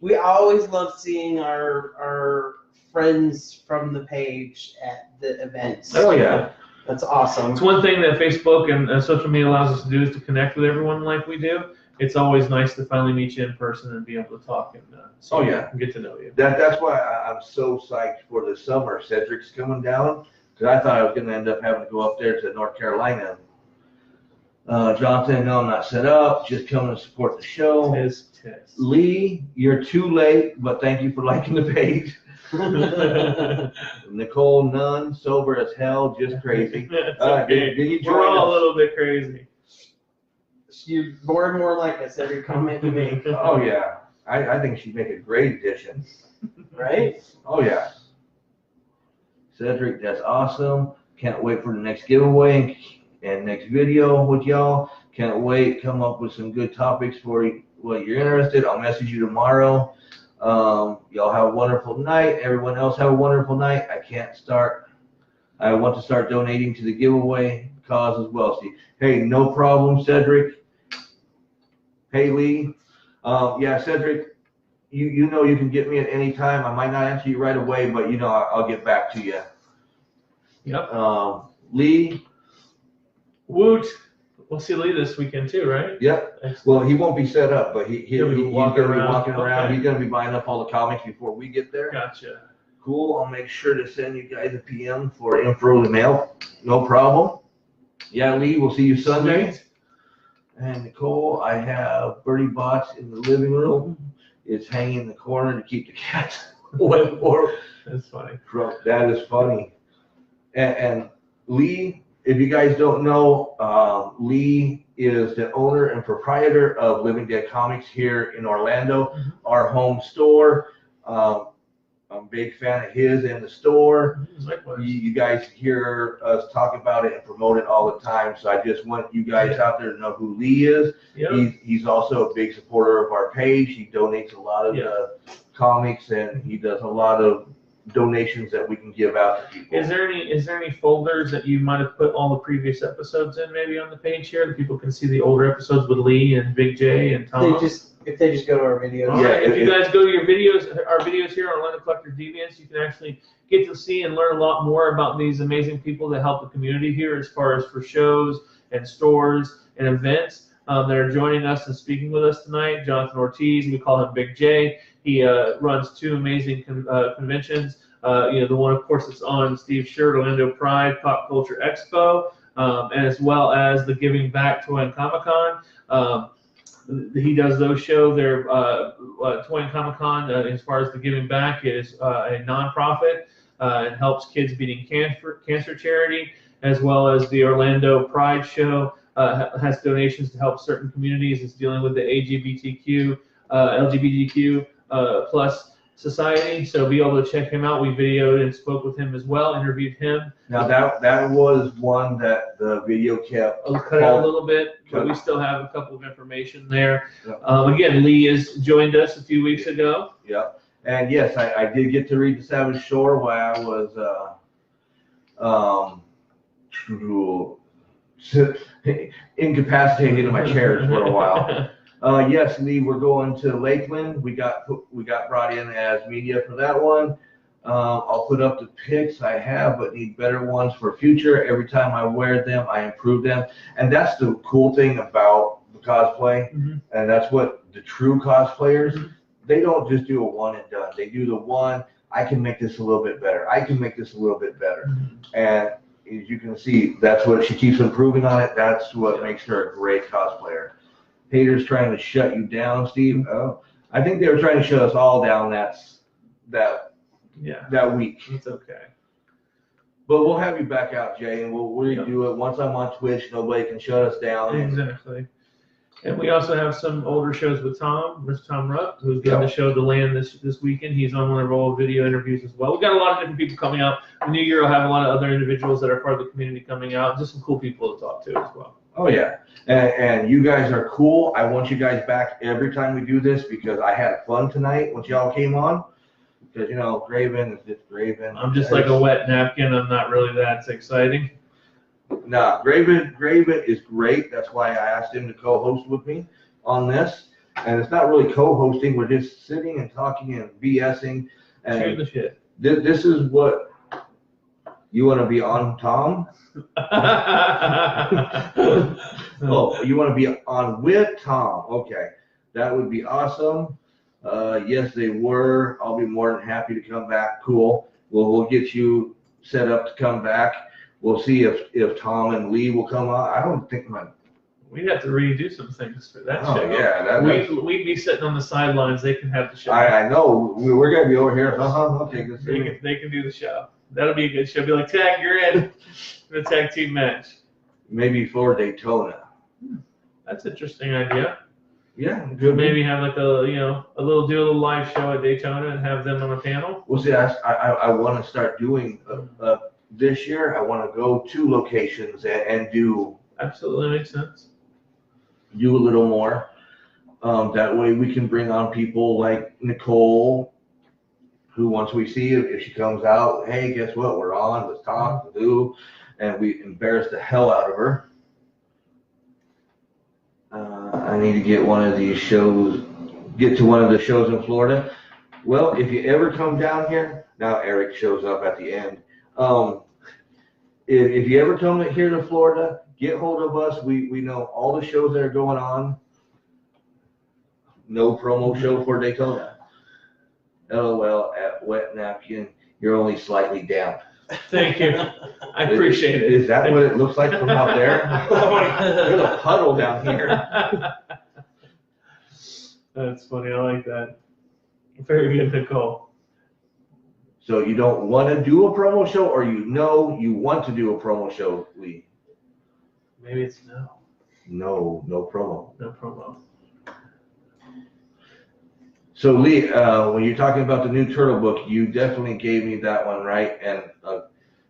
Speaker 3: We always love seeing our friends from the page at the events.
Speaker 1: Oh yeah.
Speaker 3: That's awesome.
Speaker 2: It's one thing that Facebook and social media allows us to do is to connect with everyone like we do. It's always nice to finally meet you in person and be able to talk and
Speaker 1: Oh, yeah.
Speaker 2: get to know you.
Speaker 1: That's why I'm so psyched for the summer. Cedric's coming down, because I thought I was going to end up having to go up there to North Carolina. Jonathan, no, I'm not set up. Just coming to support the show.
Speaker 2: Tisk.
Speaker 1: Lee, you're too late, but thank you for liking the page. Nicole, none, sober as hell, just crazy.
Speaker 2: Okay.
Speaker 1: Did you join
Speaker 2: We're all a
Speaker 1: us?
Speaker 2: little bit crazy.
Speaker 3: You're more and more like us every comment you make,
Speaker 1: Oh yeah, I think she'd make a great addition.
Speaker 3: right?
Speaker 1: Oh yeah. Cedric, that's awesome. Can't wait for the next giveaway and next video with y'all. Can't wait. Come up with some good topics for what you're interested. I'll message you tomorrow. Y'all have a wonderful night. Everyone else have a wonderful night. I want to start donating to the giveaway cause as well, Steve. Hey, no problem, Cedric. Hey, Lee. Yeah, Cedric, you know you can get me at any time. I might not answer you right away, but you know I'll get back to you.
Speaker 2: Yep.
Speaker 1: Lee.
Speaker 2: Woot. We'll see Lee this weekend too, right?
Speaker 1: Yep.
Speaker 2: Excellent.
Speaker 1: Well, he won't be set up, but he's
Speaker 2: He'll be
Speaker 1: going to
Speaker 2: walking
Speaker 1: be
Speaker 2: around.
Speaker 1: walking around.
Speaker 2: Okay.
Speaker 1: He's going to be buying up all the comics before we get there.
Speaker 2: Gotcha.
Speaker 1: Cool. I'll make sure to send you guys a PM for info in the mail. No problem. Yeah, Lee, we'll see you Sunday.
Speaker 2: Sweet.
Speaker 1: And Nicole, I have Birdie Box in the living room. It's hanging in the corner to keep the cats away.
Speaker 2: That's funny.
Speaker 1: That is funny. And Lee, if you guys don't know, Lee is the owner and proprietor of Living Dead Comics here in Orlando, our home store. I'm a big fan of his and the store.
Speaker 2: Likewise.
Speaker 1: You guys hear us talk about it and promote it all the time. So I just want you guys out there to know who Lee is.
Speaker 2: Yep.
Speaker 1: He's also a big supporter of our page. He donates a lot of the comics, and he does a lot of donations that we can give out to people.
Speaker 2: Is there any folders that you might have put all the previous episodes in, maybe on the page here, that people can see the older episodes with Lee and Big J and Tom?
Speaker 3: If they just go to our videos.
Speaker 2: All right. If you guys go to our videos here on Orlando Collector Deviants, you can actually get to see and learn a lot more about these amazing people that help the community here, as far as for shows and stores and events that are joining us and speaking with us tonight. Jonathan Ortiz, we call him Big J. He runs two amazing conventions. The one, of course, that's on Steve's shirt, Orlando Pride Pop Culture Expo, as well as the Giving Back Toy and Comic-Con. He does those shows. Their Toy and Comic-Con, as far as the Giving Back, is a nonprofit. It helps kids beating cancer charity, as well as the Orlando Pride Show has donations to help certain communities. It's dealing with the LGBTQ plus society. So be able to check him out. We videoed and spoke with him as well, interviewed him.
Speaker 1: Now that was one that the video kept
Speaker 2: Cut out a little bit, but we still have a couple of information there.
Speaker 1: Yep.
Speaker 2: Again, Lee has joined us a few weeks ago.
Speaker 1: Yep. And yes, I did get to read The Savage Shore while I was incapacitated in my chairs for a while. Yes, Lee, we're going to Lakeland. We got brought in as media for that one. I'll put up the pics I have, but need better ones for future. Every time I wear them, I improve them. And that's the cool thing about the cosplay. And that's what the true cosplayers, they don't just do a one and done. They do the one, I can make this a little bit better. I can make this a little bit better. And as you can see, that's what she keeps improving on it. That's what makes her a great cosplayer. Haters trying to shut you down, Steve. Oh, I think they were trying to shut us all down that week.
Speaker 2: It's okay.
Speaker 1: But we'll have you back out, Jay, and we'll redo it. Once I'm on Twitch, nobody can shut us down.
Speaker 2: Exactly. And we also have some older shows with Mr. Tom Rupp, who's getting the show to land this weekend. He's on one of our old video interviews as well. We've got a lot of different people coming out. The new year will have a lot of other individuals that are part of the community coming out. Just some cool people to talk to as well.
Speaker 1: Oh, yeah. And you guys are cool. I want you guys back every time we do this because I had fun tonight when y'all came on. Because, Graven is just Graven.
Speaker 2: I'm just like a wet napkin. I'm not really that exciting.
Speaker 1: Nah, Graven is great. That's why I asked him to co-host with me on this. And it's not really co-hosting. We're just sitting and talking and BSing. And
Speaker 2: Shoot the shit.
Speaker 1: This is what you want to be on, Tom? Oh, you want to be on with Tom? Okay, that would be awesome. Yes, they were. I'll be more than happy to come back. Cool. We'll get you set up to come back. We'll see if Tom and Lee will come on. I don't think
Speaker 2: We'd have to redo some things for that
Speaker 1: Oh,
Speaker 2: show.
Speaker 1: yeah,
Speaker 2: We'd be sitting on the sidelines. They can have the show.
Speaker 1: I know. We're going to be over here. Okay, good.
Speaker 2: They can do the show. That'll be a good show. Be like, Tag, you're in for the tag team match.
Speaker 1: Maybe for Daytona.
Speaker 2: That's an interesting idea.
Speaker 1: Yeah, good.
Speaker 2: Maybe have like a little live show at Daytona and have them on a panel.
Speaker 1: Well, see, I want to start doing this year. I want to go to locations and do.
Speaker 2: Absolutely makes sense.
Speaker 1: Do a little more. That way we can bring on people like Nicole, who once we see if she comes out, hey, guess what? We're on. Let's talk. Let's do, and we embarrass the hell out of her. I need to get to one of the shows in Florida. Well, if you ever come down here, now Eric shows up at the end. If you ever come here to Florida, get hold of us. We know all the shows that are going on. No promo show for Daytona. LOL at Wet Napkin. You're only slightly down.
Speaker 2: Thank you. I appreciate it.
Speaker 1: Is that what it looks like from out there? There's a puddle down here.
Speaker 2: That's funny. I like that. Very good, Nicole.
Speaker 1: So you don't want to do a promo show, or you want to do a promo show, Lee?
Speaker 2: Maybe it's no.
Speaker 1: No promo.
Speaker 2: No promo.
Speaker 1: So Lee, when you're talking about the new Turtle book, you definitely gave me that one, right? And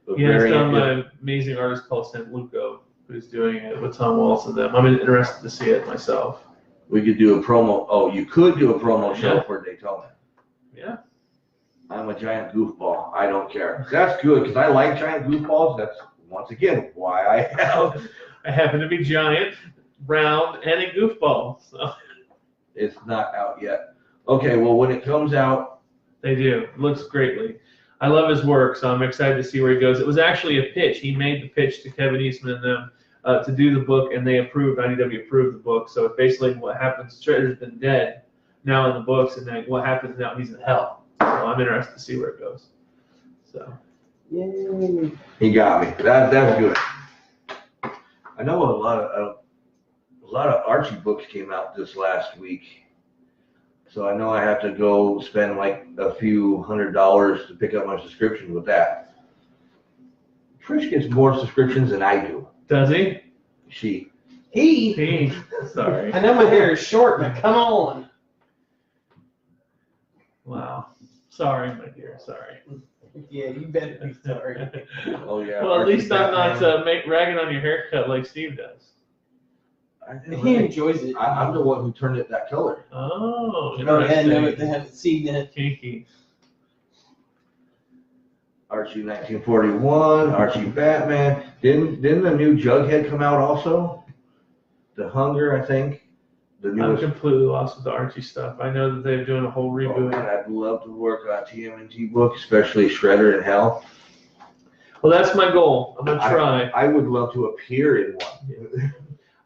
Speaker 2: it's done by an amazing artist called San Luco, who's doing it with Tom Waltz and them. I'm interested to see it myself.
Speaker 1: We could do a promo. Oh, you could do a promo show for Daytona.
Speaker 2: Yeah.
Speaker 1: I'm a giant goofball. I don't care. That's good because I like giant goofballs. That's once again why I have.
Speaker 2: I happen to be giant, round, and a goofball. So.
Speaker 1: It's not out yet. Okay, well when it comes out,
Speaker 2: they do. It looks greatly. I love his work, so I'm excited to see where he goes. It was actually a pitch. He made the pitch to Kevin Eastman and them to do the book, and they approved. IDW approved the book. So it's basically what happens. Shredder's been dead now in the books, and then what happens now? He's in hell. So I'm interested to see where it goes. So.
Speaker 3: Yay.
Speaker 1: He got me. That's good. I know a lot of Archie books came out this last week, so I know I have to go spend like a few $100s to pick up my subscription with that. Trish gets more subscriptions than I do.
Speaker 2: Does he?
Speaker 3: He.
Speaker 2: Sorry.
Speaker 3: I know my hair is short, but come on.
Speaker 2: Wow. Sorry, my dear. Sorry.
Speaker 3: Yeah, you better be sorry.
Speaker 1: Oh yeah.
Speaker 2: Well, at
Speaker 1: Archie
Speaker 2: least I'm not
Speaker 1: Batman.
Speaker 2: ragging on your haircut like Steve does.
Speaker 3: He enjoys it.
Speaker 1: I'm the one who turned it that color.
Speaker 2: Oh,
Speaker 3: Oh yeah,
Speaker 2: interesting.
Speaker 3: no, they haven't seen it.
Speaker 2: Kinky.
Speaker 1: Archie 1941, Archie Batman. Didn't the new Jughead come out also? The Hunger, I think. The
Speaker 2: I'm
Speaker 1: newest.
Speaker 2: completely lost with the Archie stuff. I know that they're doing a whole
Speaker 1: Oh,
Speaker 2: reboot.
Speaker 1: man, I'd love to work on a TMNT book, especially Shredder in Hell.
Speaker 2: Well, that's my goal. I'm gonna try.
Speaker 1: I would love to appear in one.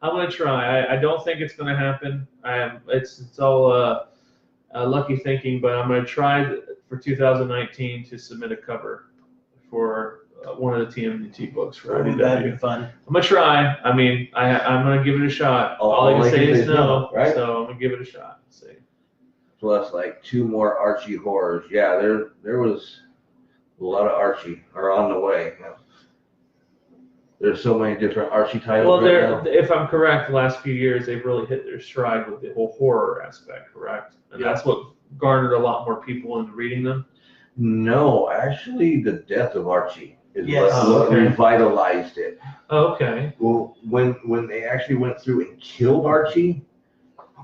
Speaker 2: I'm gonna try. I don't think it's gonna happen. It's all lucky thinking, but I'm gonna try for 2019 to submit a cover for one of the TMNT books for
Speaker 3: That'd
Speaker 2: IDW.
Speaker 3: be fun.
Speaker 2: I'm gonna try. I mean, I'm gonna give it a shot. All I can say is no,
Speaker 1: right?
Speaker 2: so I'm gonna give it a shot. See.
Speaker 1: Plus, like 2 more Archie horrors. Yeah, there was a lot of Archie are on the way. There's so many different Archie titles.
Speaker 2: Well, if I'm correct, the last few years they've really hit their stride with the whole horror aspect, correct? And that's what garnered a lot more people into reading them.
Speaker 1: No, actually, the death of Archie is
Speaker 3: Yes.
Speaker 1: what revitalized it.
Speaker 2: Oh, okay.
Speaker 1: Well, when they actually went through and killed Archie,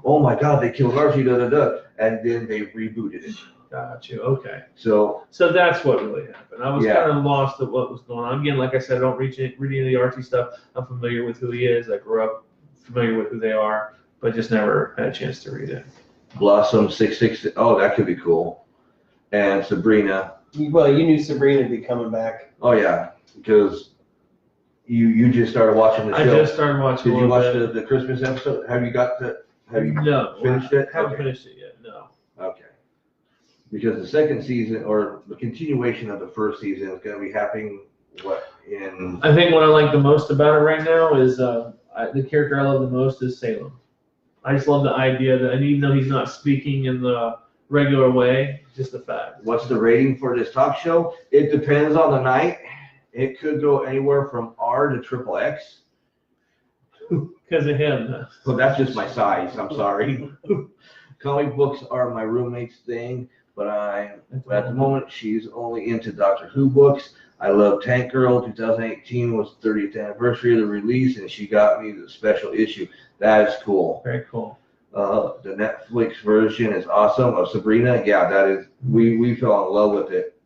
Speaker 1: oh my God, they killed Archie, and then they rebooted it.
Speaker 2: Got you. Okay.
Speaker 1: So
Speaker 2: that's what really happened. I was
Speaker 1: Yeah.
Speaker 2: kind of lost at what was going on. Again, like I said, I don't read any of the Archie stuff. I'm familiar with who he is. I grew up familiar with who they are, but just never had a chance to read it.
Speaker 1: Blossom 666. Oh, that could be cool. And Sabrina.
Speaker 3: Well, you knew Sabrina would be coming back.
Speaker 1: Oh yeah, because you just started watching the show.
Speaker 2: I just started watching.
Speaker 1: Did
Speaker 2: a
Speaker 1: you
Speaker 2: little
Speaker 1: watch
Speaker 2: bit.
Speaker 1: the Christmas episode? Have you
Speaker 2: No.
Speaker 1: finished it?
Speaker 2: Haven't
Speaker 1: Okay.
Speaker 2: finished it yet. No.
Speaker 1: Okay. Because the second season, or the continuation of the first season, is going to be happening, in...
Speaker 2: I think what I like the most about it right now is the character I love the most is Salem. I just love the idea that, and even though he's not speaking in the regular way, just the fact.
Speaker 1: What's the rating for this talk show? It depends on the night. It could go anywhere from R to triple X.
Speaker 2: Because of him.
Speaker 1: Well, that's just my size. I'm sorry. Comic books are my roommate's thing, but at the moment, she's only into Doctor Who books. I love Tank Girl. 2018 was the 30th anniversary of the release, and she got me the special issue. That is cool.
Speaker 2: Very cool.
Speaker 1: The Netflix version is awesome of Sabrina. Yeah, that is. We fell in love with it.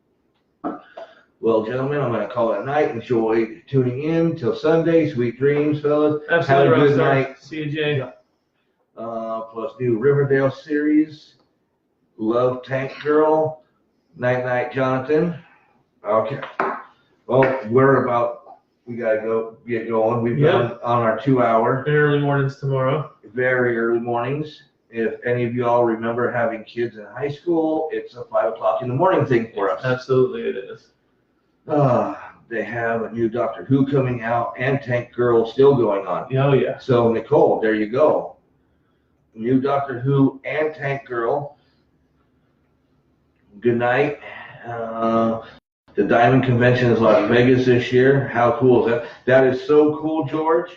Speaker 1: Well, gentlemen, I'm going to call it a night. Enjoy tuning in till Sunday. Sweet dreams, fellas.
Speaker 2: Absolutely.
Speaker 1: Have a good
Speaker 2: Rockstar.
Speaker 1: night.
Speaker 2: See you, Jay.
Speaker 1: Plus new Riverdale series. Love Tank Girl. Night night, Jonathan. Okay. Well, we gotta get going. We've been on our 2 hour.
Speaker 2: Early mornings tomorrow.
Speaker 1: Very early mornings. If any of you all remember having kids in high school, it's a 5 o'clock in the morning thing for us.
Speaker 2: Absolutely it is.
Speaker 1: They have a new Doctor Who coming out and Tank Girl still going on.
Speaker 2: Oh yeah.
Speaker 1: So Nicole, there you go. New Doctor Who and Tank Girl. Good night. The Diamond Convention is Las Vegas this year. How cool is that? That is so cool, George.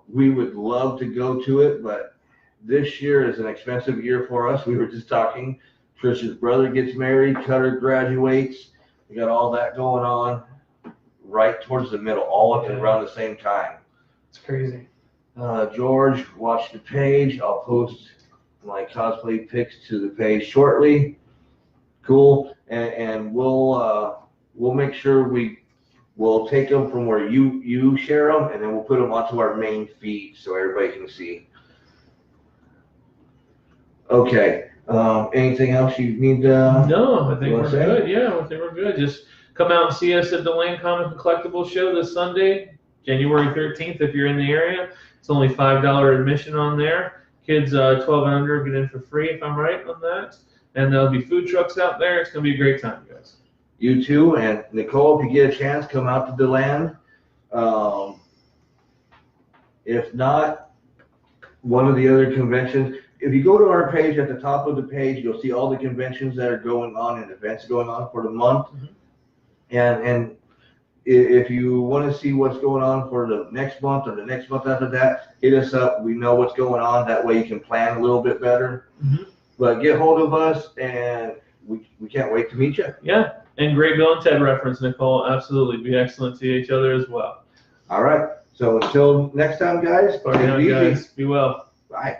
Speaker 1: We would love to go to it, but this year is an expensive year for us. We were just talking. Trish's brother gets married. Cutter graduates. We got all that going on right towards the middle, all up and around the same time.
Speaker 2: It's crazy.
Speaker 1: George, watch the page. I'll post my cosplay pics to the page shortly. Cool, and we'll make sure we'll take them from where you share them, and then we'll put them onto our main feed so everybody can see. Okay. Anything else you need to?
Speaker 2: No, I think we're
Speaker 1: say?
Speaker 2: good. Yeah, I think we're good. Just come out and see us at the Land Comic and Collectibles Show this Sunday, January 13th. If you're in the area, it's only $5 admission on there. Kids 12 and under get in for free, if I'm right on that. And there'll be food trucks out there. It's gonna be a great time, guys.
Speaker 1: You too, and Nicole, if you get a chance, come out to the land. If not, one of the other conventions. If you go to our page, at the top of the page, you'll see all the conventions that are going on and events going on for the month. Mm-hmm. And if you want to see what's going on for the next month or the next month after that, hit us up. We know what's going on. That way you can plan a little bit better. Mm-hmm. But get hold of us, and we can't wait to meet you.
Speaker 2: Yeah, and great Bill and Ted reference, Nicole. Absolutely. Be excellent to each other as well.
Speaker 1: All right. So until next time, guys,
Speaker 2: Party on, guys. Be well.
Speaker 1: Bye.